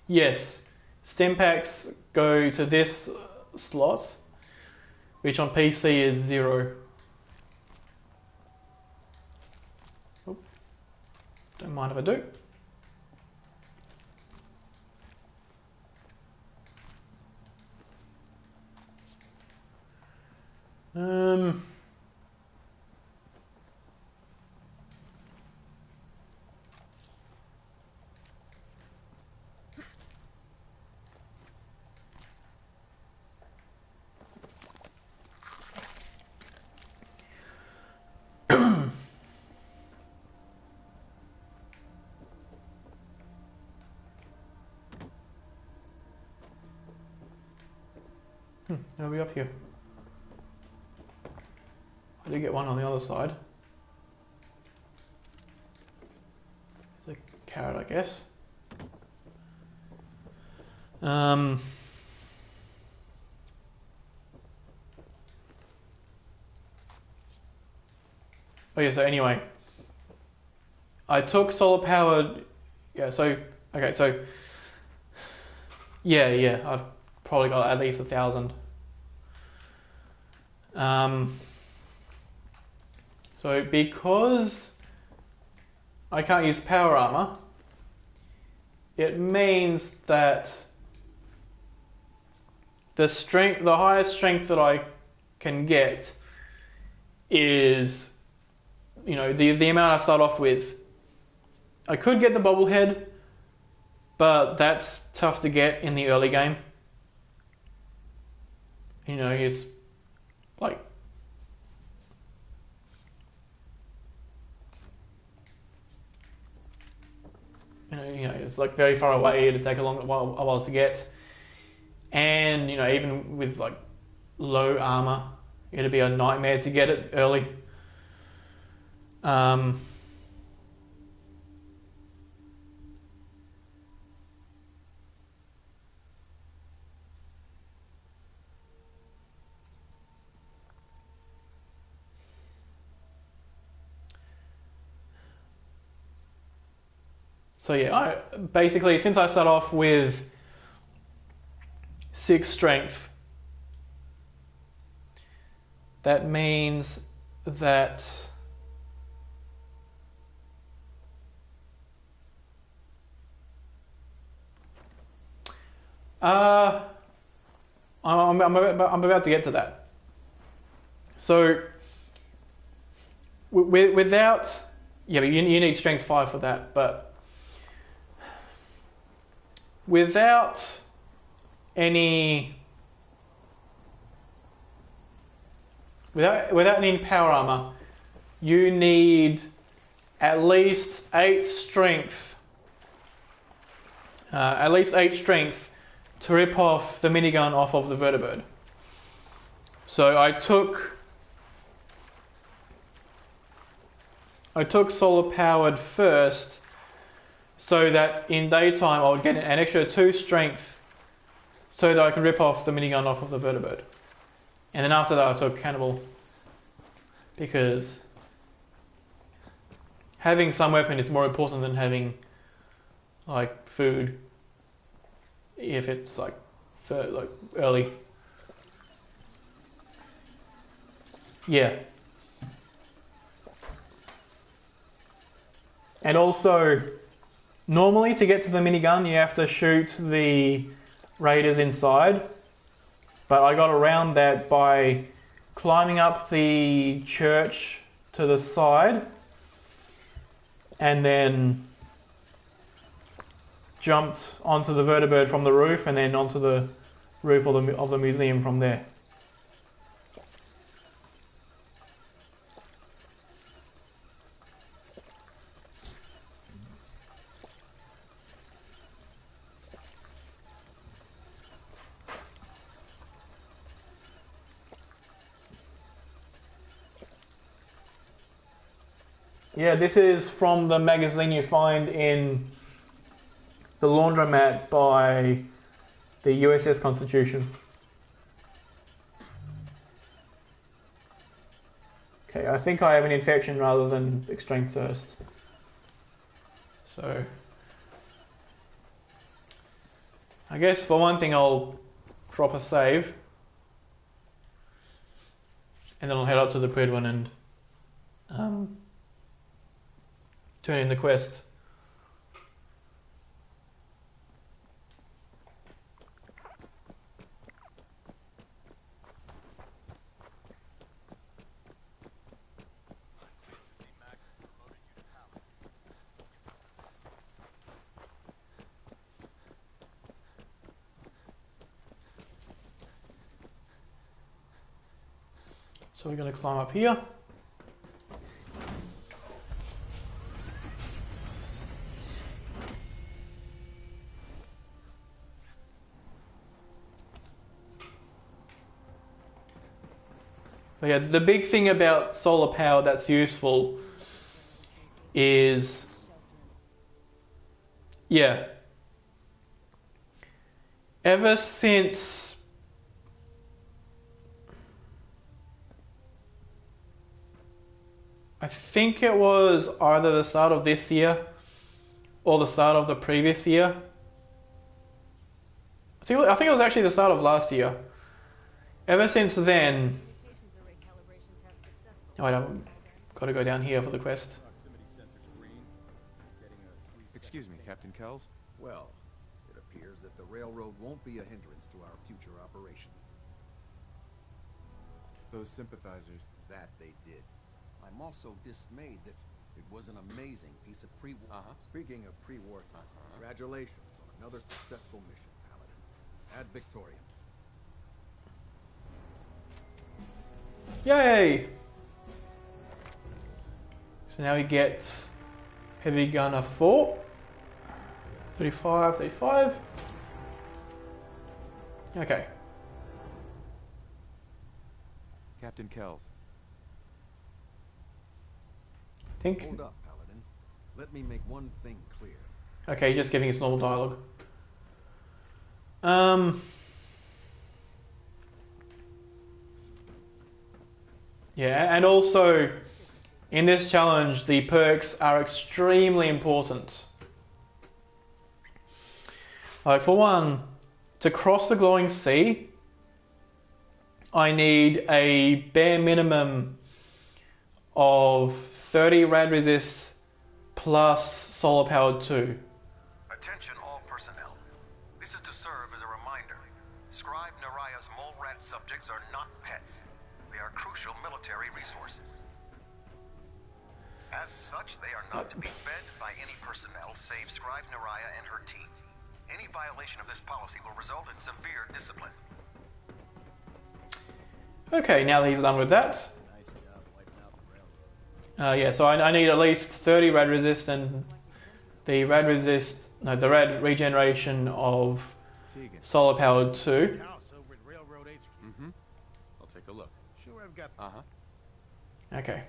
Yes, stim packs go to this slot, which on PC is 0. Oop. Don't mind if I do. Are we up here? I did get one on the other side. There's a carrot, I guess. Oh yeah, so anyway. I took solar powered, yeah, so, okay, so, yeah, I've probably got at least 1,000. So because I can't use power armor, it means that the highest strength that I can get is, you know, the amount I start off with. I could get the bobblehead, but that's tough to get in the early game. You know, he's like, you know, it's like very far away to take a while to get, and you know, even with like low armor, it'd be a nightmare to get it early. So yeah, basically since I start off with 6 strength, that means that I'm about to get to that. So without, yeah, but you need strength 5 for that, but without any power armor, you need at least 8 strength. At least 8 strength to rip off the minigun off of the vertibird. So I took solar powered first, so that in daytime I would get an extra 2 strength, so that I could rip off the minigun off of the vertibird. And then after that I took cannibal, because having some weapon is more important than having like food, if it's like like early. Yeah. And also, normally to get to the minigun, you have to shoot the raiders inside. But I got around that by climbing up the church to the side and then jumped onto the vertibird from the roof and then onto the roof of the museum from there. Yeah, this is from the magazine you find in the laundromat by the USS Constitution. Okay, I think I have an infection rather than extreme thirst. So, I guess for one thing I'll drop a save. And then I'll head up to the Pridwin and turn in the quest. So we're going to climb up here. But yeah, the big thing about solar power that's useful is, yeah, ever since I think it was either the start of this year or the start of the previous year. I think it was actually the start of last year. Ever since then, oh, I don't, got to go down here for the quest. Excuse me, Captain Kells? Well, it appears that the railroad won't be a hindrance to our future operations. Those sympathizers... That they did. I'm also dismayed that it was an amazing piece of pre-war... Speaking of pre-war time, congratulations on another successful mission, Paladin. Ad Victoriam. Yay! So now we get Heavy Gunner 4. 35, 35. Okay. Captain Kells. Think. Hold up, Paladin. Let me make one thing clear. Okay, just giving us normal dialogue. Yeah, and also in this challenge, the perks are extremely important. Like for one, to cross the glowing sea, I need a bare minimum of 30 rad resist plus solar powered 2. Attention all personnel. This is to serve as a reminder. Scribe Naraya's mole rat subjects are not pets. They are crucial military resources. As such, they are not to be fed by any personnel save Scribe Naraya and her team. Any violation of this policy will result in severe discipline. Okay, now that he's done with that. Nice job wiping out the railroad. Yeah, so I need at least 30 rad resist and the rad regeneration of solar powered 2. House over at Railroad HQ. I'll take a look. Sure, I've got. Okay.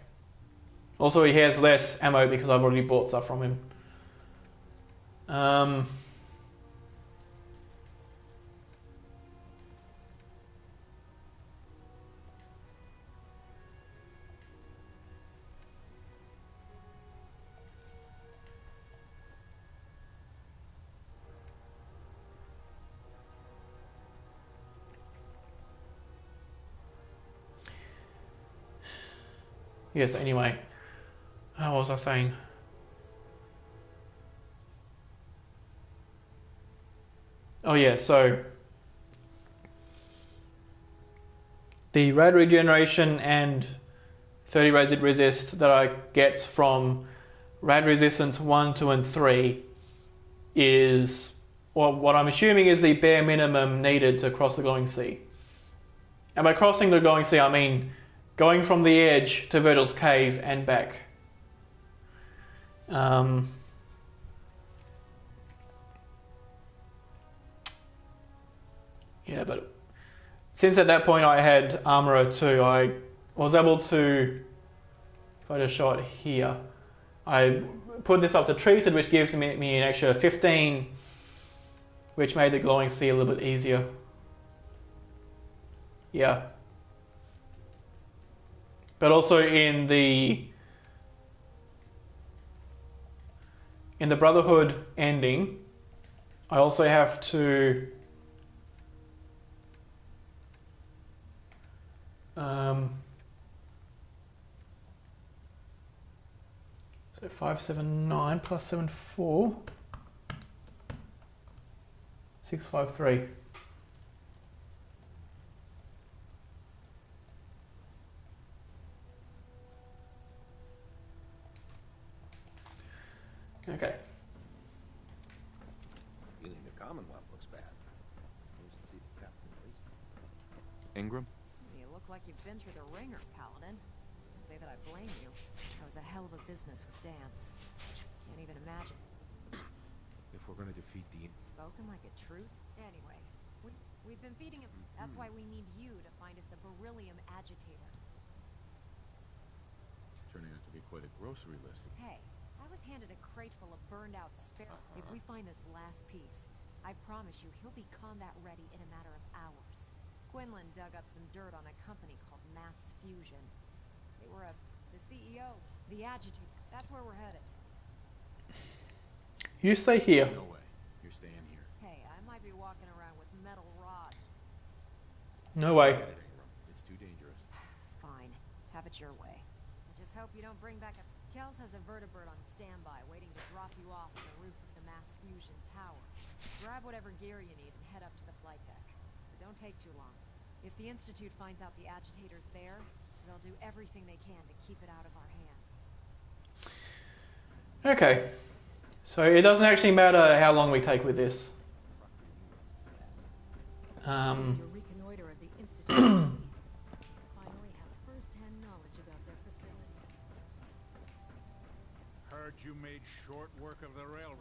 Also, he has less ammo because I've already bought stuff from him. Yes, anyway. What was I saying? Oh yeah, so the rad regeneration and 30 rad resist that I get from rad resistance 1, 2 and 3 is, well, what I'm assuming is the bare minimum needed to cross the glowing sea. And by crossing the glowing sea, I mean going from the edge to Virgil's cave and back. Yeah, but since at that point I had Armorer 2, I was able to, if I just show it here, I put this up to Treated, which gives me an extra 15, which made the glowing sea a little bit easier. Yeah. But also in the Brotherhood ending, I also have to so 579 plus 74 653. Okay. Feeling the Commonwealth looks bad. You should see the captain at least. Ingram? You look like you've been through the ringer, Paladin. Can't say that I blame you. That was a hell of a business with Dance. Can't even imagine. If we're gonna defeat the... Spoken like a truth? Anyway, we've been feeding him. That's why we need you to find us a beryllium agitator. Turning out to be quite a grocery list. Hey, I was handed a crate full of burned out spare. If we find this last piece, I promise you he'll be combat ready in a matter of hours. Quinlan dug up some dirt on a company called Mass Fusion. They were the CEO, the agitator. That's where we're headed. You stay here. No way. You're staying here. Hey, I might be walking around with metal rods. No way. It's too dangerous. Fine. Have it your way. I just hope you don't bring back a... Kels has a vertibird on standby, waiting to drop you off on the roof of the Mass Fusion Tower. Grab whatever gear you need and head up to the flight deck. But don't take too long. If the Institute finds out the agitator's there, they'll do everything they can to keep it out of our hands. Okay. So it doesn't actually matter how long we take with this. Your reconnoiter of the Institute finally have first-hand knowledge about their facility. Heard you made short work of the railroad.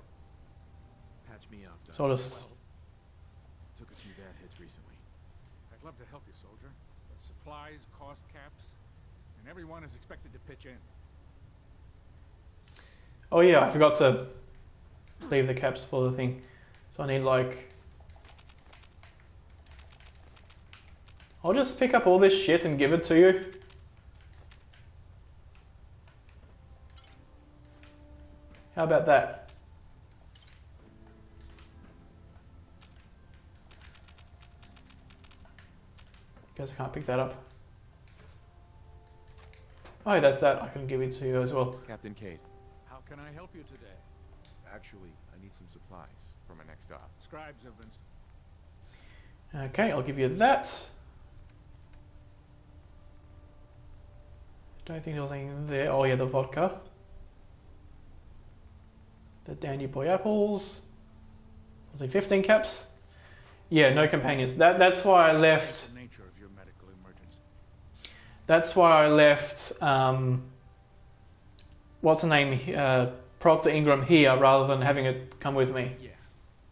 Patch me up, Doc. Sort of. Well, took a few bad hits recently. I'd love to help you, soldier. But supplies, cost caps, and everyone is expected to pitch in. Oh yeah, I forgot to leave the caps for the thing. So I need like... I'll just pick up all this shit and give it to you. How about that? Guess I can't pick that up. Oh, that's that. I can give it to you as well. Captain Cade. How can I help you today? Actually, I need some supplies for my next stop. Scribes have been... Okay, I'll give you that. Don't think there was anything there. Oh yeah, the vodka. The Dandy Boy apples. Was it 15 caps? Yeah, no companions. That's why I left. The nature of your medical emergency. That's why I left. What's the name? Proctor Ingram here rather than having it come with me. Yeah.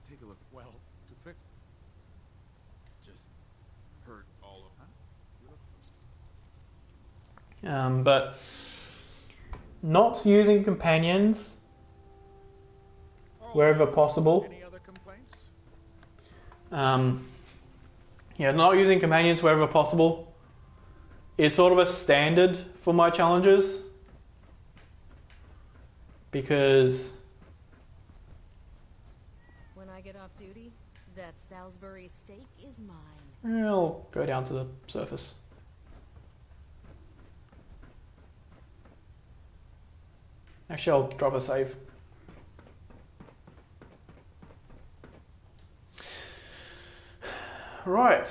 Take a look. Well, to fix... Just hurt all of... Huh? You look but not using companions wherever possible. Any other complaints? Yeah, not using companions wherever possible is sort of a standard for my challenges. Because When I get off duty, that Salisbury steak is mine. I'll go down to the surface. Actually, I'll drop a save. Right.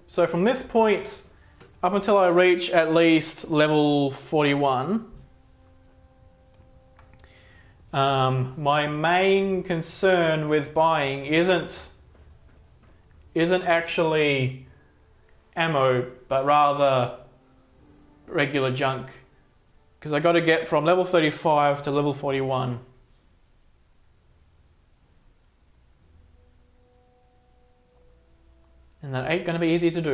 So from this point up until I reach at least level 41, my main concern with buying isn't actually ammo, but rather regular junk, because I got to get from level 35 to level 41. And that ain't going to be easy to do.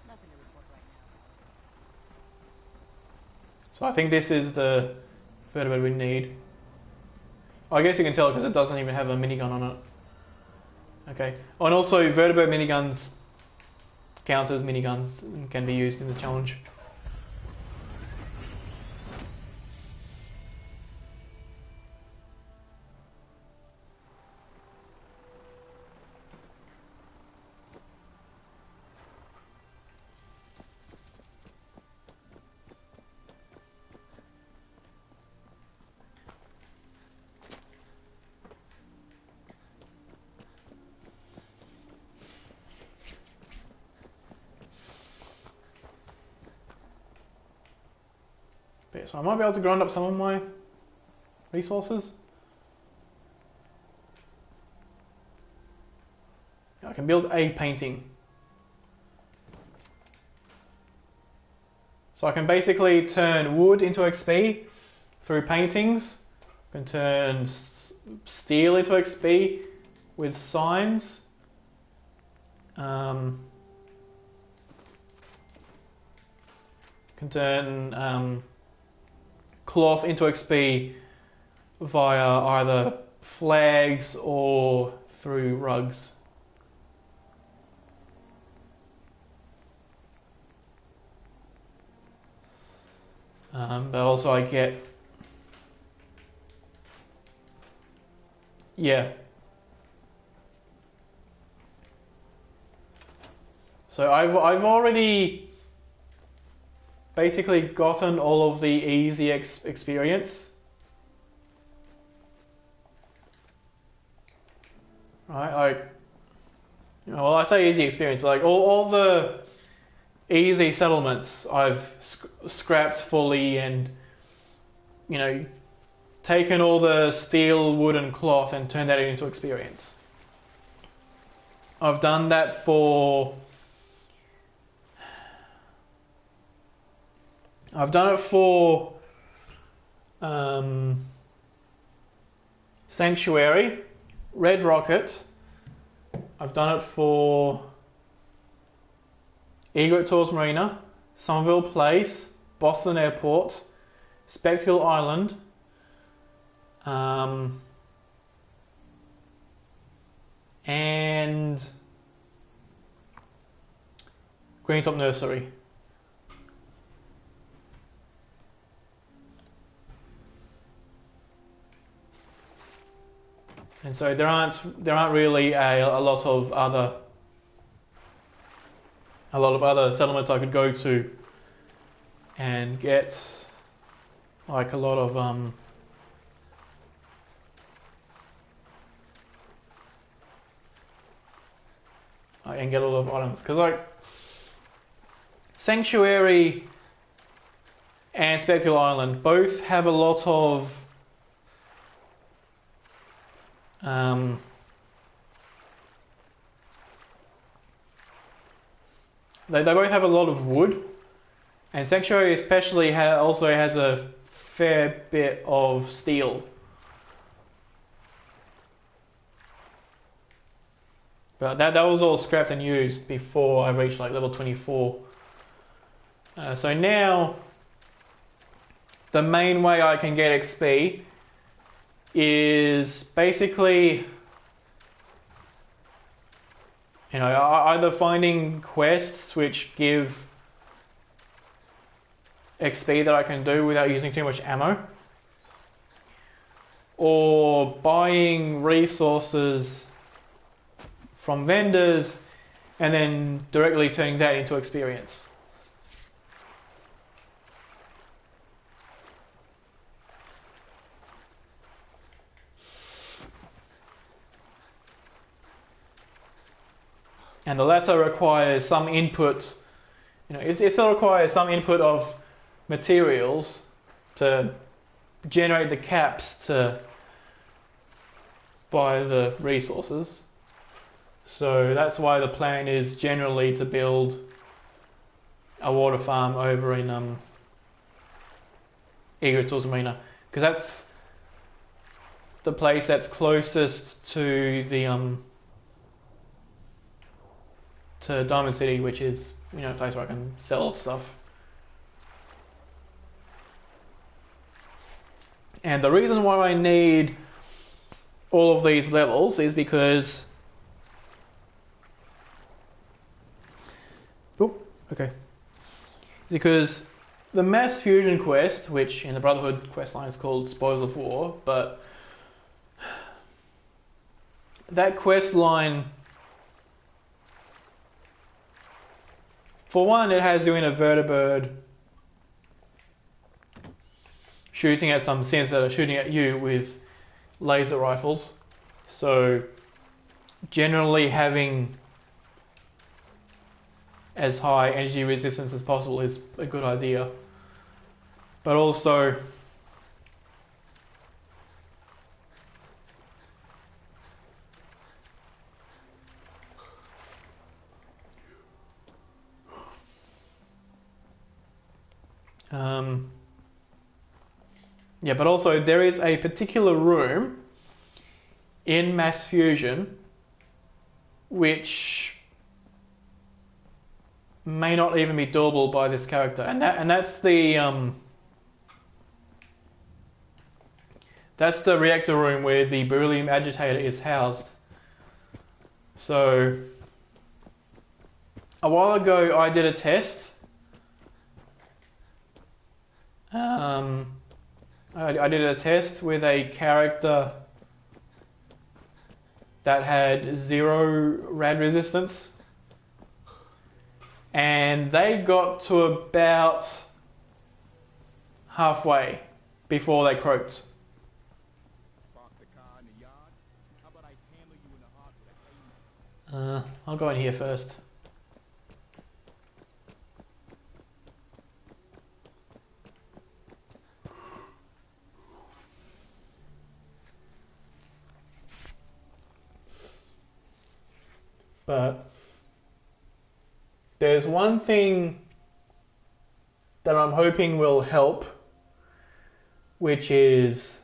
Nothing to report right now. So I think this is the vertebrate we need. I guess you can tell because it doesn't even have a minigun on it. Okay. Oh, and also vertebrate miniguns count as miniguns and can be used in the challenge. So I might be able to grind up some of my resources. I can build a painting. So I can basically turn wood into XP through paintings. I can turn steel into XP with signs. Can turn cloth into XP via either flags or through rugs. But also I get, yeah. So I've already basically gotten all of the easy experience. Right, well, I say easy experience, but like all the easy settlements I've scrapped fully and, you know, taken all the steel, wood and cloth and turned that into experience. I've done that for Sanctuary, Red Rocket. I've done it for Egret Tours Marina, Somerville Place, Boston Airport, Spectacle Island, and Greentop Nursery. And so there aren't really a lot of other settlements I could go to and get like a lot of and get a lot of items, because like Sanctuary and Spectacle Island both have a lot of they both have a lot of wood, and Sanctuary especially also has a fair bit of steel. But that was all scrapped and used before I reached like level 24. So now the main way I can get XP is basically, you know, either finding quests which give XP that I can do without using too much ammo, or buying resources from vendors, and then directly turning that into experience. And the latter requires some input, it still requires some input of materials to generate the caps to buy the resources. So that's why the plan is generally to build a water farm over in Egertools Marina, because that's the place that's closest to the to Diamond City, which is a place where I can sell stuff. And the reason why I need all of these levels is because because the Mass Fusion quest, which in the Brotherhood questline is called Spoils of War, but that quest line, for one, it has you in a vertibird shooting at some synths that are shooting at you with laser rifles. So generally having as high energy resistance as possible is a good idea. But also but also there is a particular room in Mass Fusion which may not even be doable by this character, and that's the reactor room where the beryllium agitator is housed. So a while ago I did a test. I did a test with a character that had 0 rad resistance, and they got to about halfway before they croaked. I'll go in here first. But there's one thing that I'm hoping will help, which is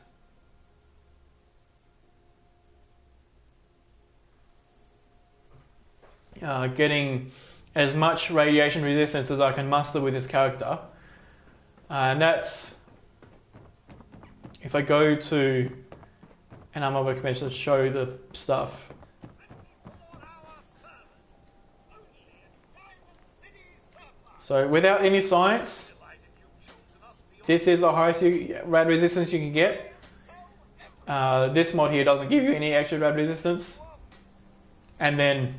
getting as much radiation resistance as I can muster with this character. And that's if I go to an armor workbench to show the stuff. So without any science, this is the highest rad resistance you can get. This mod here doesn't give you any extra rad resistance. And then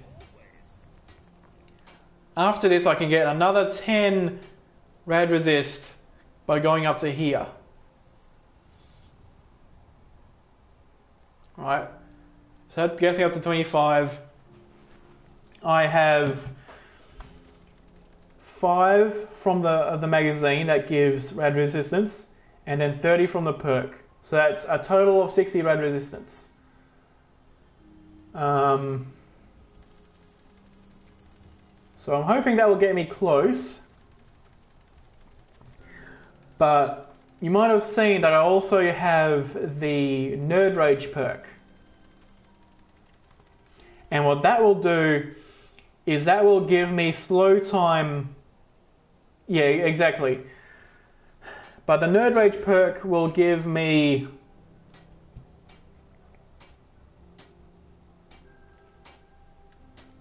after this I can get another 10 rad resist by going up to here. Right, so that gets me up to 25. I have 5 from the magazine that gives rad resistance, and then 30 from the perk. So that's a total of 60 rad resistance. So I'm hoping that will get me close. But you might have seen that I also have the Nerd Rage perk. And what that will do is that will give me slow time. Yeah, exactly. But the Nerd Rage perk will give me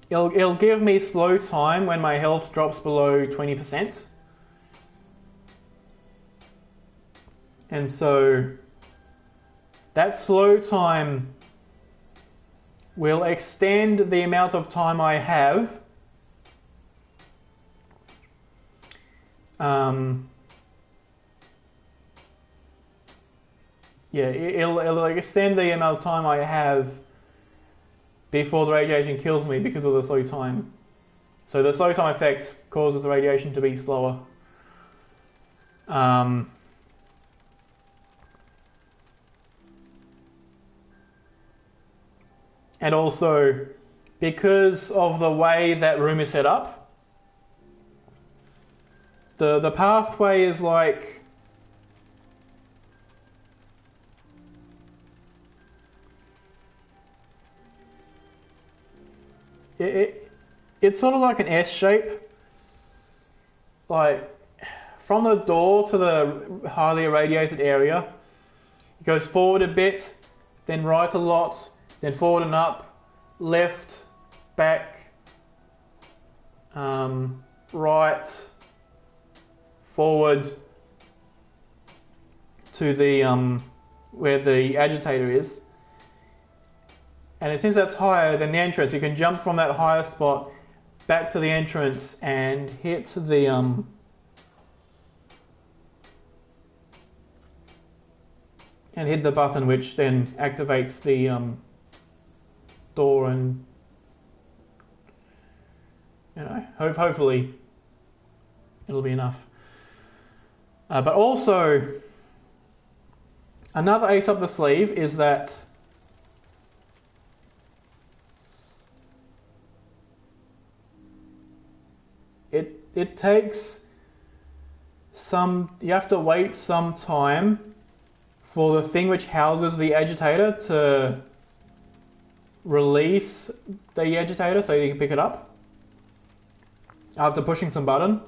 it'll give me slow time when my health drops below 20%. And so that slow time will extend the amount of time I have it'll extend the amount of time I have before the radiation kills me because of the slow time. So the slow time effect causes the radiation to be slower. And also, because of the way that room is set up, the pathway is like it's sort of like an S shape. Like from the door to the highly irradiated area, it goes forward a bit, then right a lot, then forward and up, left, back, right, forward to the where the agitator is. And since that's higher than the entrance, you can jump from that higher spot back to the entrance and hit the button, which then activates the door, and hopefully it'll be enough. But also, another ace up the sleeve is that it takes you have to wait some time for the thing which houses the agitator to release the agitator so you can pick it up after pushing some button.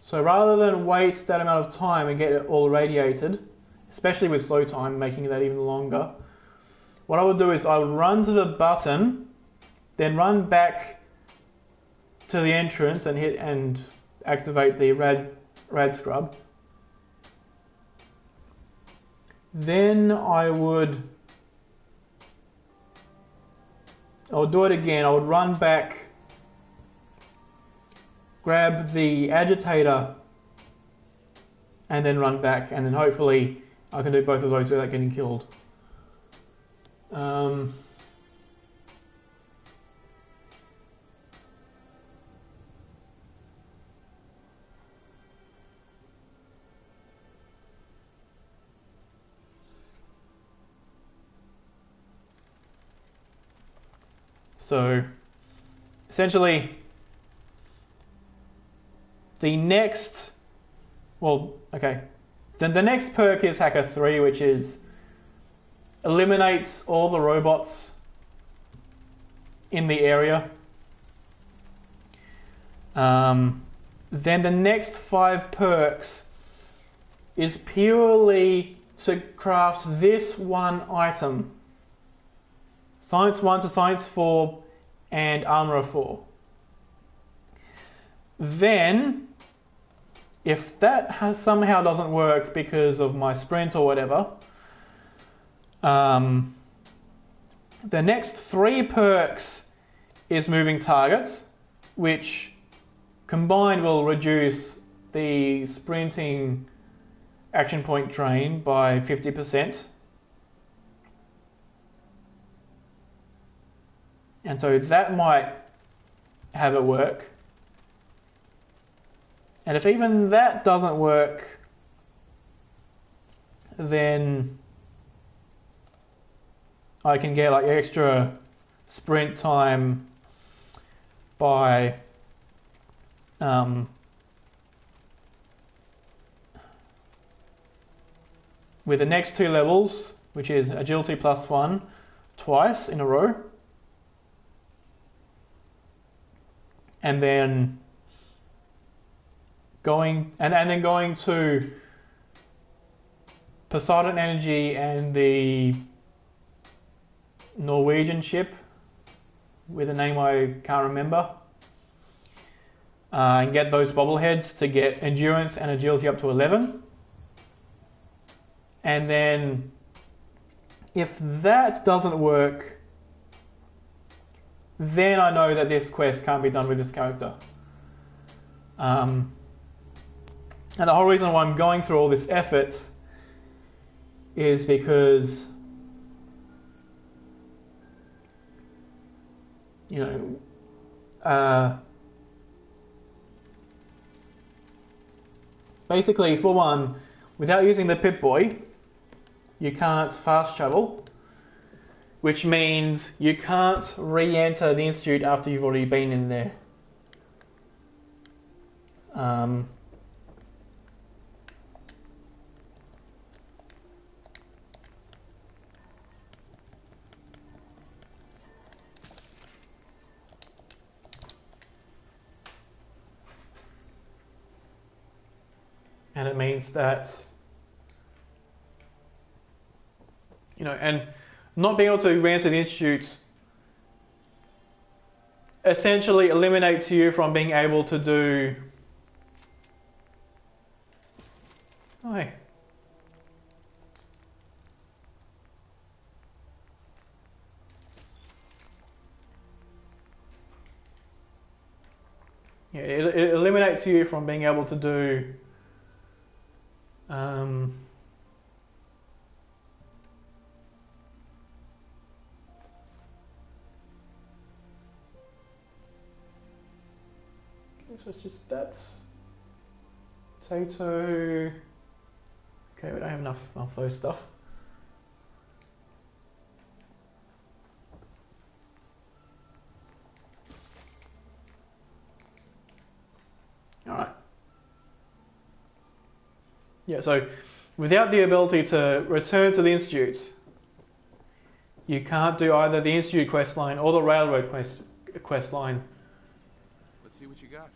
So rather than wait that amount of time and get it all irradiated, especially with slow time, making that even longer, what I would do is I would run to the button, then run back to the entrance and hit and activate the rad scrub. Then I would do it again. I would run back, grab the agitator, and then run back, and then hopefully I can do both of those without getting killed. So essentially, the next perk is Hacker 3, which is eliminates all the robots in the area. Then the next 5 perks is purely to craft this one item. Science 1 to Science 4 and Armourer 4. Then, if that somehow doesn't work because of my sprint or whatever, the next 3 perks is Moving Targets, which combined will reduce the sprinting action point drain by 50%. And so that might have it work. And if even that doesn't work, then I can get like extra sprint time by with the next 2 levels, which is Agility +1 twice in a row. And then going to Poseidon Energy and the Norwegian ship with a name I can't remember, and get those bobbleheads to get endurance and agility up to 11, and then if that doesn't work, then I know that this quest can't be done with this character. And the whole reason why I'm going through all this effort is because, you know, basically, for one, without using the Pip-Boy, you can't fast travel, which means you can't re-enter the Institute after you've already been in there. And it means that, you know, and not being able to re-enter the Institute essentially eliminates you from being able to do... Oh, hey. Yeah, it eliminates you from being able to do so it's just that's potato. Okay, we don't have enough of those stuff. Alright. Yeah, so without the ability to return to the Institute, you can't do either the Institute quest line or the Railroad quest line. Let's see what you got.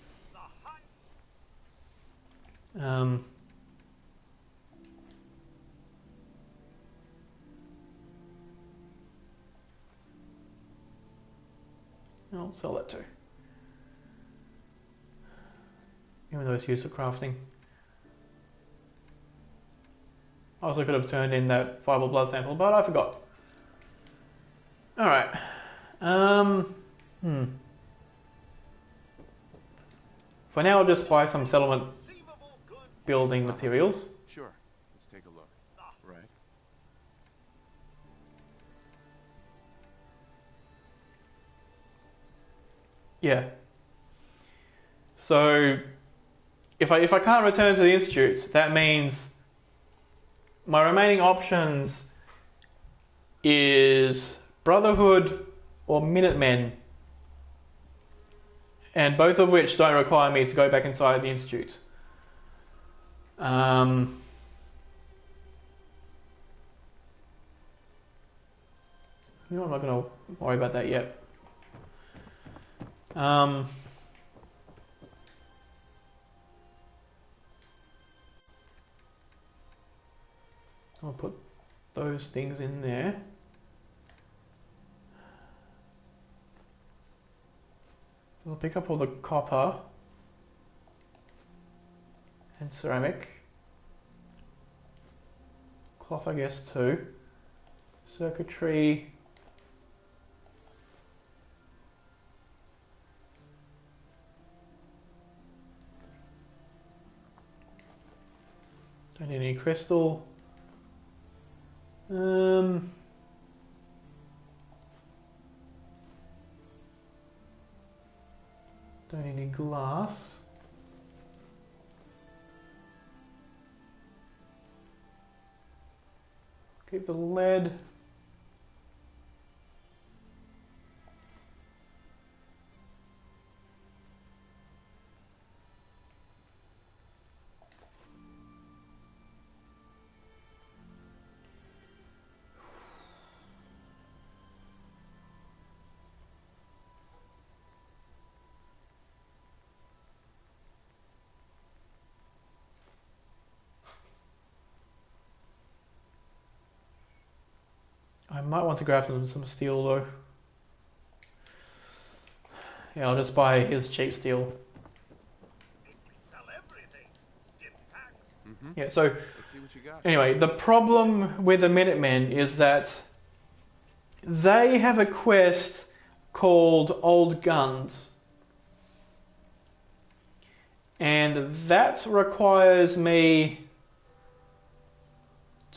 I'll sell that too. Even though it's used for crafting. I also could have turned in that fireball blood sample, but I forgot. Alright. For now, I'll just buy some settlement building materials. Sure. Let's take a look. Right. Yeah. So, if I can't return to the Institute, that means my remaining options is Brotherhood or Minutemen, and both of which don't require me to go back inside the Institute. You know, I'm not going to worry about that yet. I'll put those things in there. I'll pick up all the copper and ceramic. Cloth, I guess, too. Circuitry. Don't need any crystal. Don't need any glass. Keep the lead. I might want to grab some steel though. Yeah, I'll just buy his cheap steel. We sell everything. Skip packs, Yeah, so Let's see what you got. anyway, the problem with the Minutemen is that they have a quest called Old Guns. And that requires me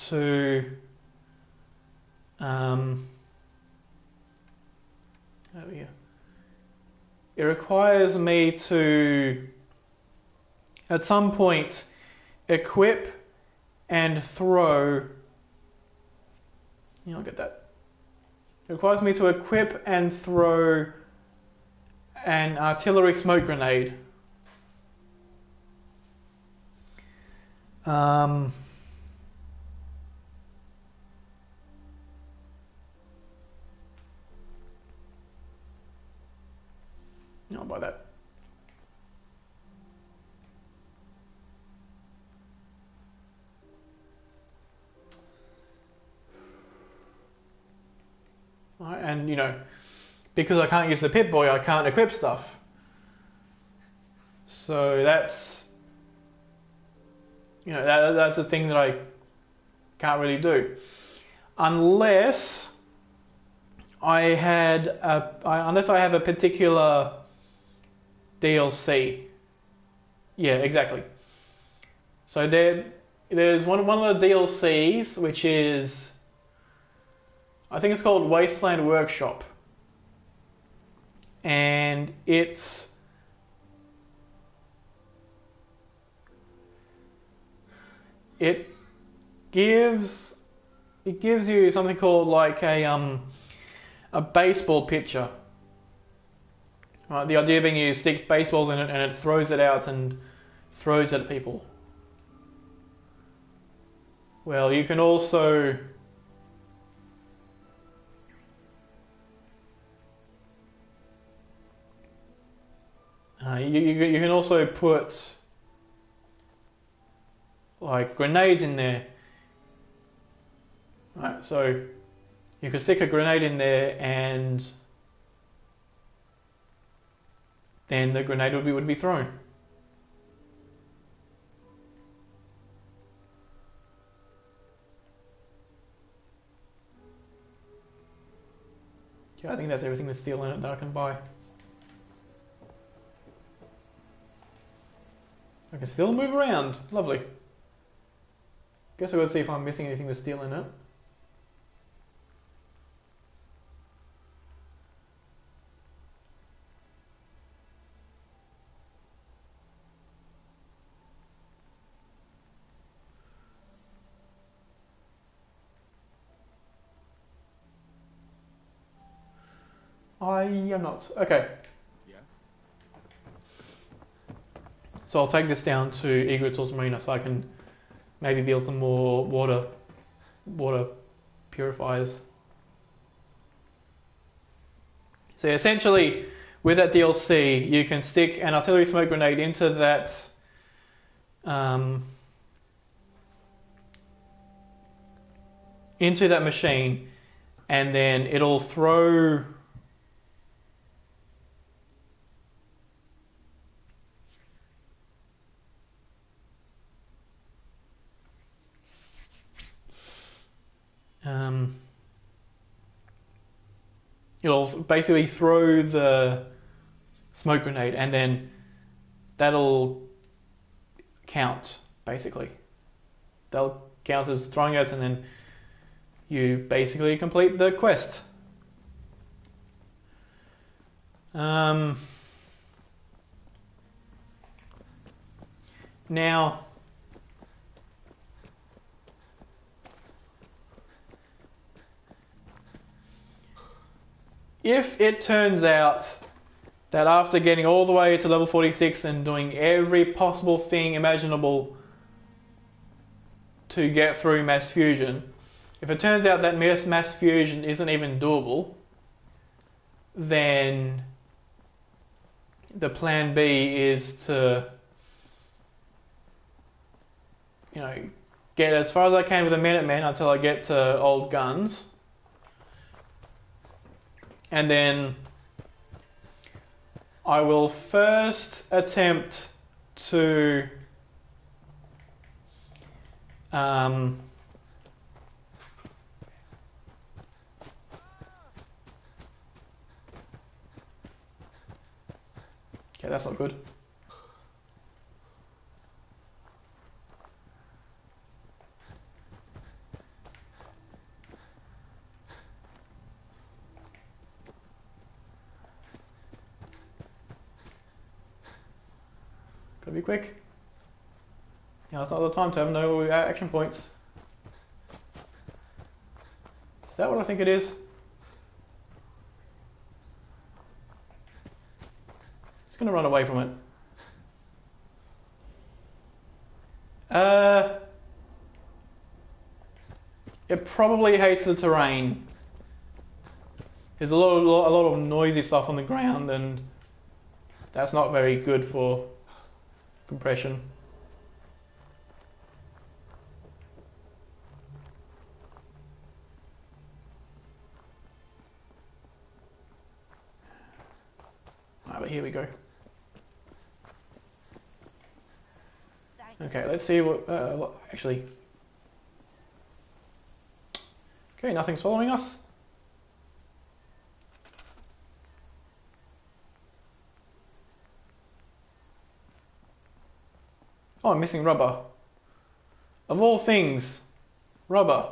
to over here. It requires me to at some point equip and throw. I'll get that. It requires me to equip and throw an artillery smoke grenade. I'll buy that. Right, and because I can't use the Pip-Boy, I can't equip stuff. So that's that's a thing that I can't really do unless I have a particular DLC. Yeah, exactly. So there's one of the DLCs which is, I think it's called Wasteland Workshop, and it gives you something called like a baseball pitcher. Right, the idea being you stick baseballs in it and it throws it out and throws at people. Well, you can also you can also put like grenades in there. Right, so you could stick a grenade in there and then the grenade would be thrown. Yeah, I think that's everything that's steel in it that I can buy. I can still move around. Lovely. Guess I've got to see if I'm missing anything with steel in it. I am not. Okay. Yeah. So I'll take this down to Egret's Marina so I can maybe build some more water purifiers. So essentially, with that DLC, you can stick an artillery smoke grenade into that machine, and then it'll throw it'll basically throw the smoke grenade, and then that'll count, basically. That'll count as throwing it, and then you basically complete the quest. Now, if it turns out that after getting all the way to level 46 and doing every possible thing imaginable to get through mass fusion, if it turns out that mass fusion isn't even doable, then the plan B is to, get as far as I can with the Minutemen until I get to Old Guns. And then I will first attempt to Um, okay, that's not good. Gotta be quick. Now it's not the time to have no action points. Is that what I think it is? Just gonna run away from it. It probably hates the terrain. There's a lot of noisy stuff on the ground, and that's not very good for compression. Alright, but here we go. Okay, let's see what actually. Okay, nothing's following us. Oh, I'm missing rubber. Of all things, rubber.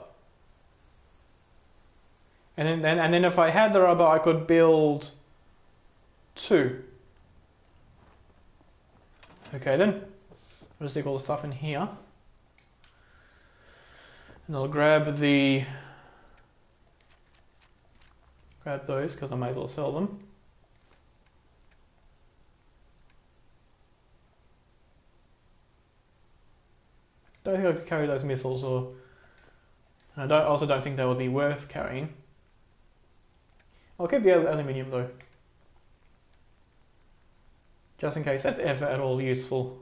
And then if I had the rubber, I could build 2. Okay then. I'll just take all the stuff in here. And I'll grab those because I might as well sell them. Don't think I could carry those missiles, or I also don't think they would be worth carrying. I'll keep the aluminium though, just in case that's ever at all useful.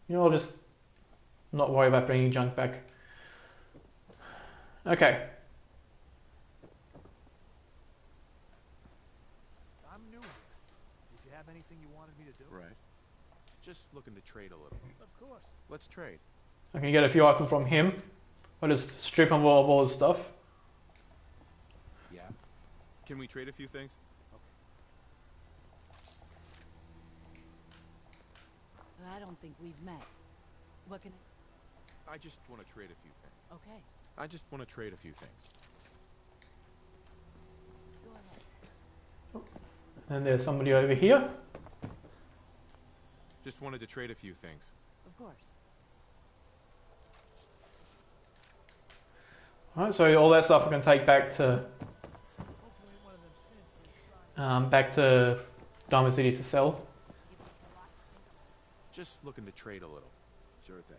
You know, I'll just not worry about bringing junk back. Okay. I'm new here. Did you have anything you wanted me to do? Right. Just looking to trade a little. Of course. Let's trade. I can get a few items from him. I'll just strip him of all his stuff. Yeah. Can we trade a few things? I don't think we've met. What can I just want to trade a few things. Okay. I just want to trade a few things. Go ahead. And there's somebody over here. Just wanted to trade a few things. Of course. Alright, so all that stuff I can take back to Diamond City to sell. Just looking to trade a little. Sure thing.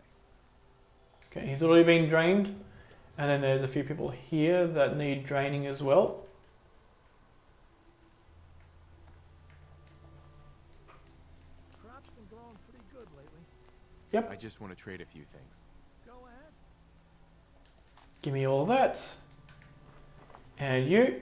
Okay, he's already been drained. And then there's a few people here that need draining as well. Crop's been growing pretty good lately. Yep. I just want to trade a few things. Go ahead. Give me all that. And you.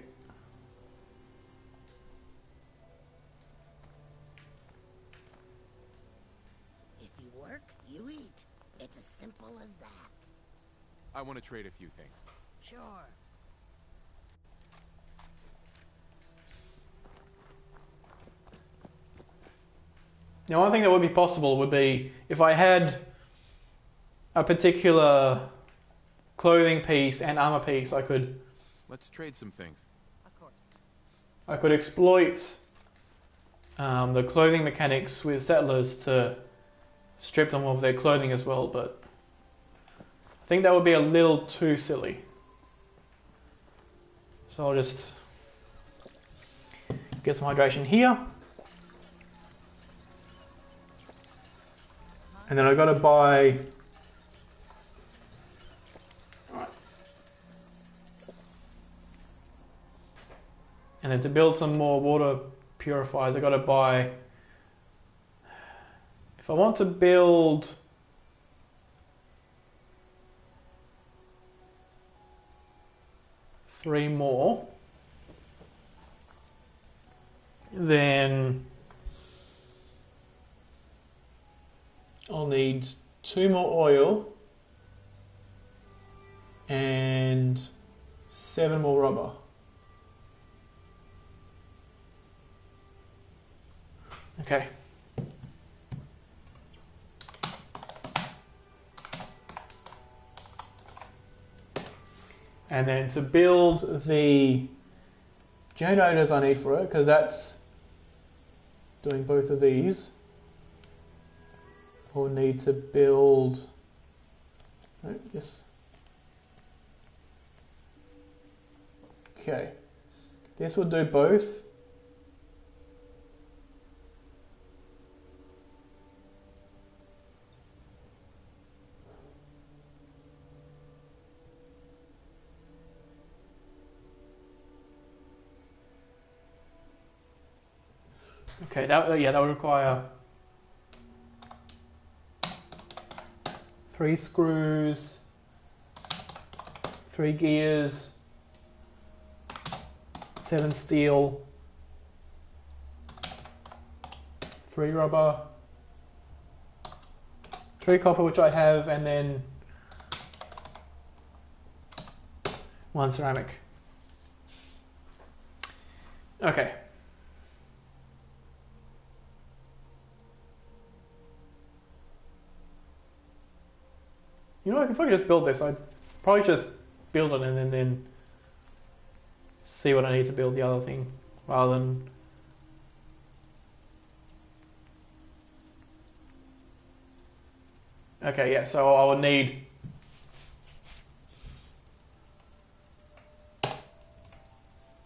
If you work, you eat. It's as simple as that. I want to trade a few things. Sure. Now, one thing that would be possible would be if I had a particular clothing piece and armor piece, Let's trade some things. Of course. I could exploit the clothing mechanics with settlers to strip them of their clothing as well, but I think that would be a little too silly. So I'll just get some hydration here. And then I've got to buy... And then to build some more water purifiers, I've got to buy... If I want to build... three more, then I'll need 2 more oil and 7 more rubber. Okay. And then to build the generators I need for it, because that's doing both of these, we'll need to build this. Okay, this will do both. Okay, that would require 3 screws, 3 gears, 7 steel, 3 rubber, 3 copper, which I have, and then 1 ceramic. Okay. You know, if I could just build this, I'd probably just build it and then see what I need to build the other thing, rather than... Okay, yeah, so I would need...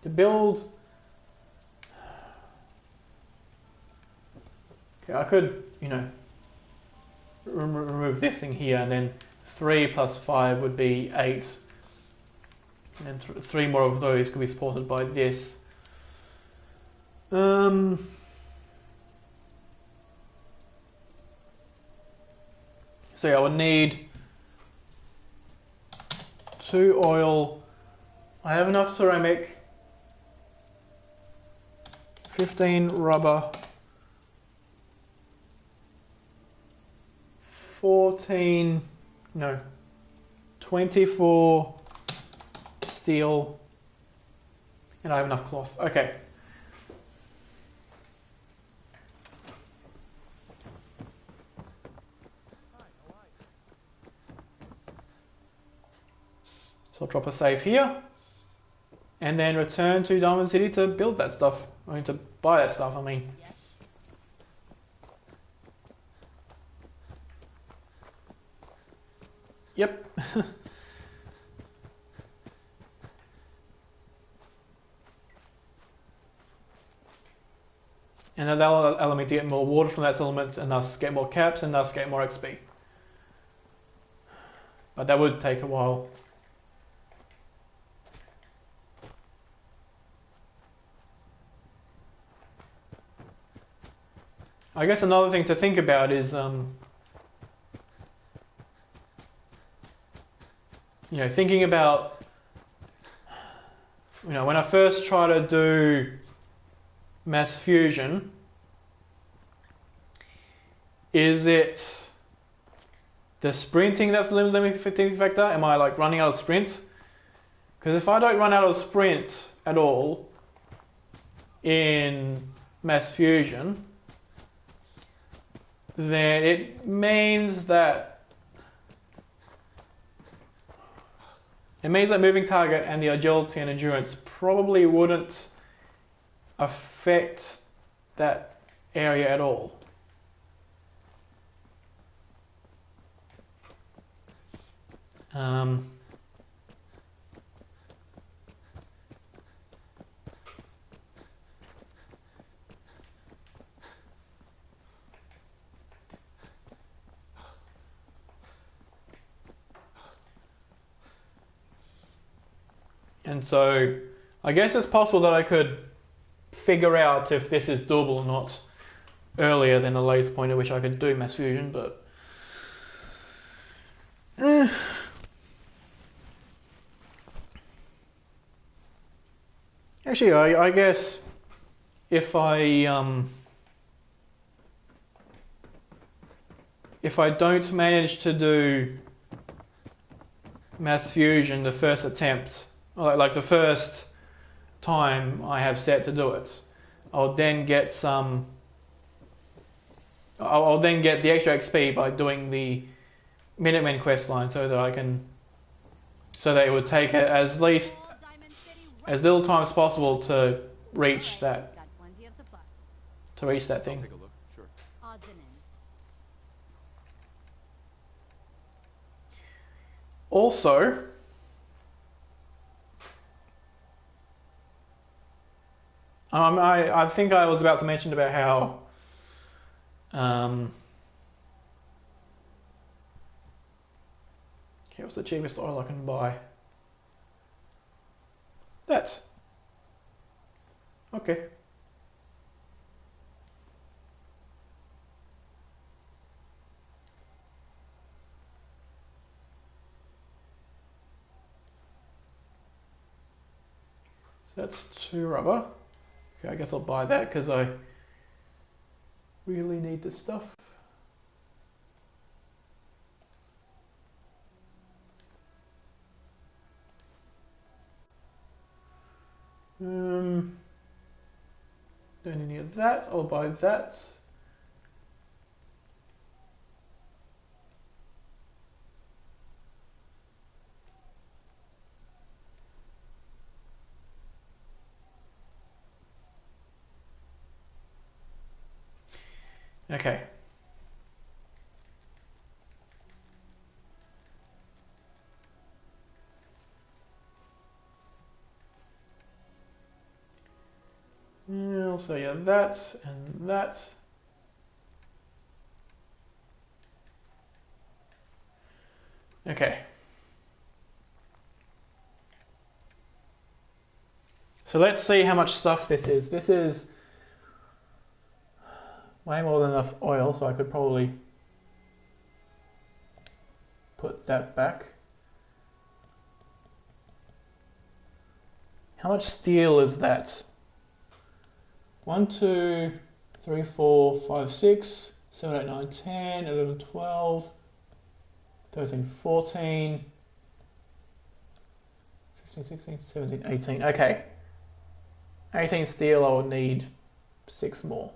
to build... Okay, I could, you know, remove this thing here, and then 3 plus 5 would be 8, and then 3 more of those could be supported by this. So yeah, I would need 2 oil. I have enough ceramic, 15 rubber, 24 steel, and I have enough cloth. Okay. So I'll drop a save here, and then return to Diamond City to build that stuff. I mean, to buy that stuff, I mean. Yes. Yep. And that'll allow me to get more water from that settlement, and thus get more caps, and thus get more XP. But that would take a while. I guess another thing to think about is, you know, thinking about, you know, when I first try to do mass fusion, is it the sprinting that's the limiting factor? Am I like running out of sprint? Because if I don't run out of sprint at all in mass fusion, then it means that moving target and the agility and endurance probably wouldn't affect that area at all. And so I guess it's possible that I could figure out if this is doable or not earlier than the latest point at which I could do mass fusion, but actually I guess if I if I don't manage to do mass fusion the first attempt, or like the first time I have set to do it, I'll then get some. I'll then get the extra XP by doing the Minutemen quest line, so that I can, so that it would take as little time as possible to reach that. To reach that thing. I'll take a look. Sure. Also, I think I was about to mention about how okay, what's the cheapest oil I can buy? That. Okay. So that's 2 rubber. Okay, I guess I'll buy that because I really need this stuff. Don't need any of that. I'll buy that. Okay. Also, yeah, that and that. Okay. So let's see how much stuff this is. This is way more than enough oil, so I could probably put that back. How much steel is that? 1, 2, 3, 4, 5, 6, 7, 8, 9, 10, 11, 12, 13, 14, 15, 16, 17, 18. Okay. 18 steel, I will need 6 more.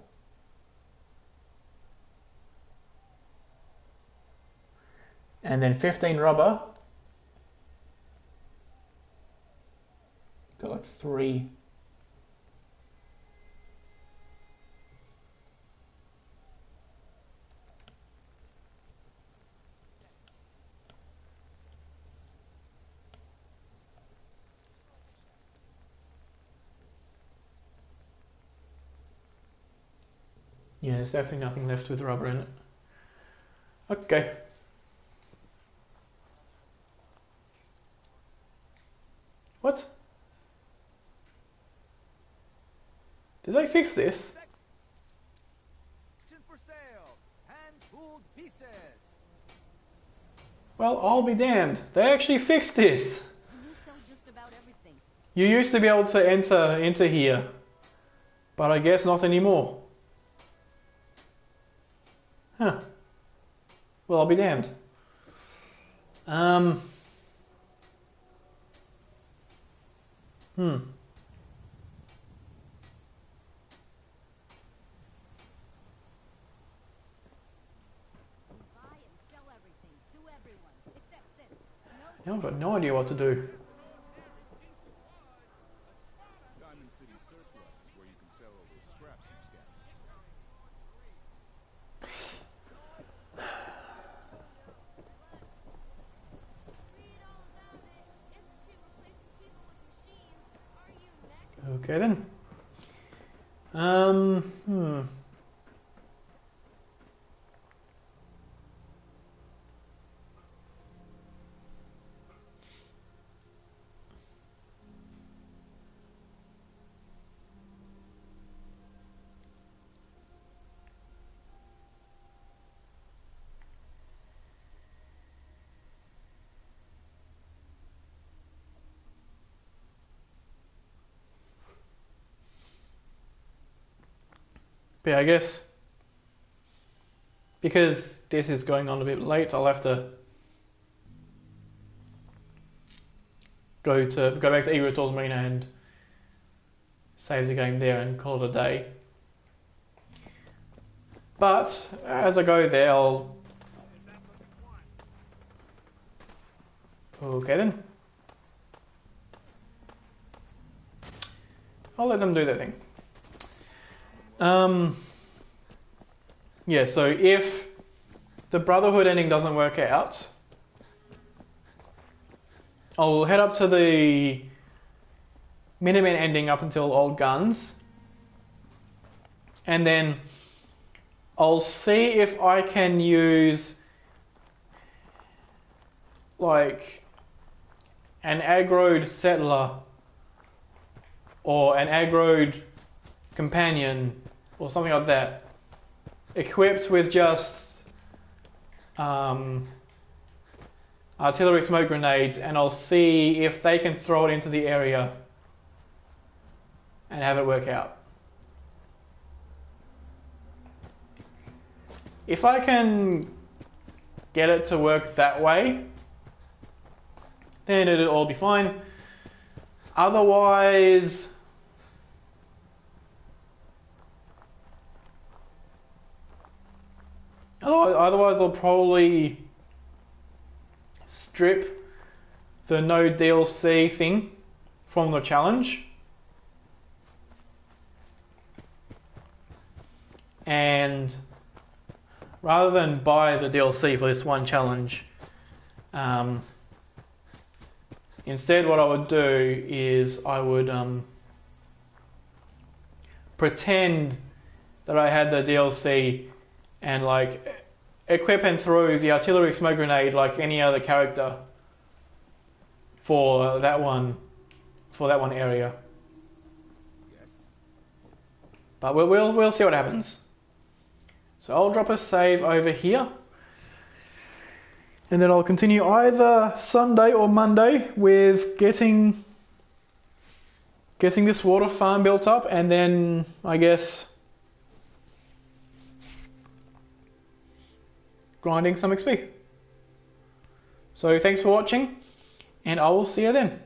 And then 15 rubber. Got like 3. Yeah, there's definitely nothing left with rubber in it. Okay. What? Did they fix this? For sale. Hand-tooled pieces. Well, I'll be damned. They actually fixed this. You used to be able to enter into here, but I guess not anymore. Huh. Well, I'll be damned. Now I've got no idea what to do. Diamond City Surplus is where you can sell all those scraps you scavenged. Okay then. But yeah, I guess because this is going on a bit late, I'll have to go back to Egrotor's Marina and save the game there and call it a day. But as I go there, I'll... Okay then. I'll let them do their thing. Yeah, so if the Brotherhood ending doesn't work out, I'll head up to the Minigun ending up until Old Guns, and then I'll see if I can use like an aggroed settler or an aggroed companion or something like that, equipped with just artillery smoke grenades, and I'll see if they can throw it into the area and have it work out. If I can get it to work that way, then it'll all be fine. Otherwise, I'll probably strip the no DLC thing from the challenge, and rather than buy the DLC for this one challenge, instead what I would do is I would pretend that I had the DLC and like equip and throw the artillery smoke grenade like any other character for that one area. Yes. But we'll see what happens. So I'll drop a save over here, and then I'll continue either Sunday or Monday with getting this water farm built up, and then I guess grinding some XP. So thanks for watching, and I will see you then.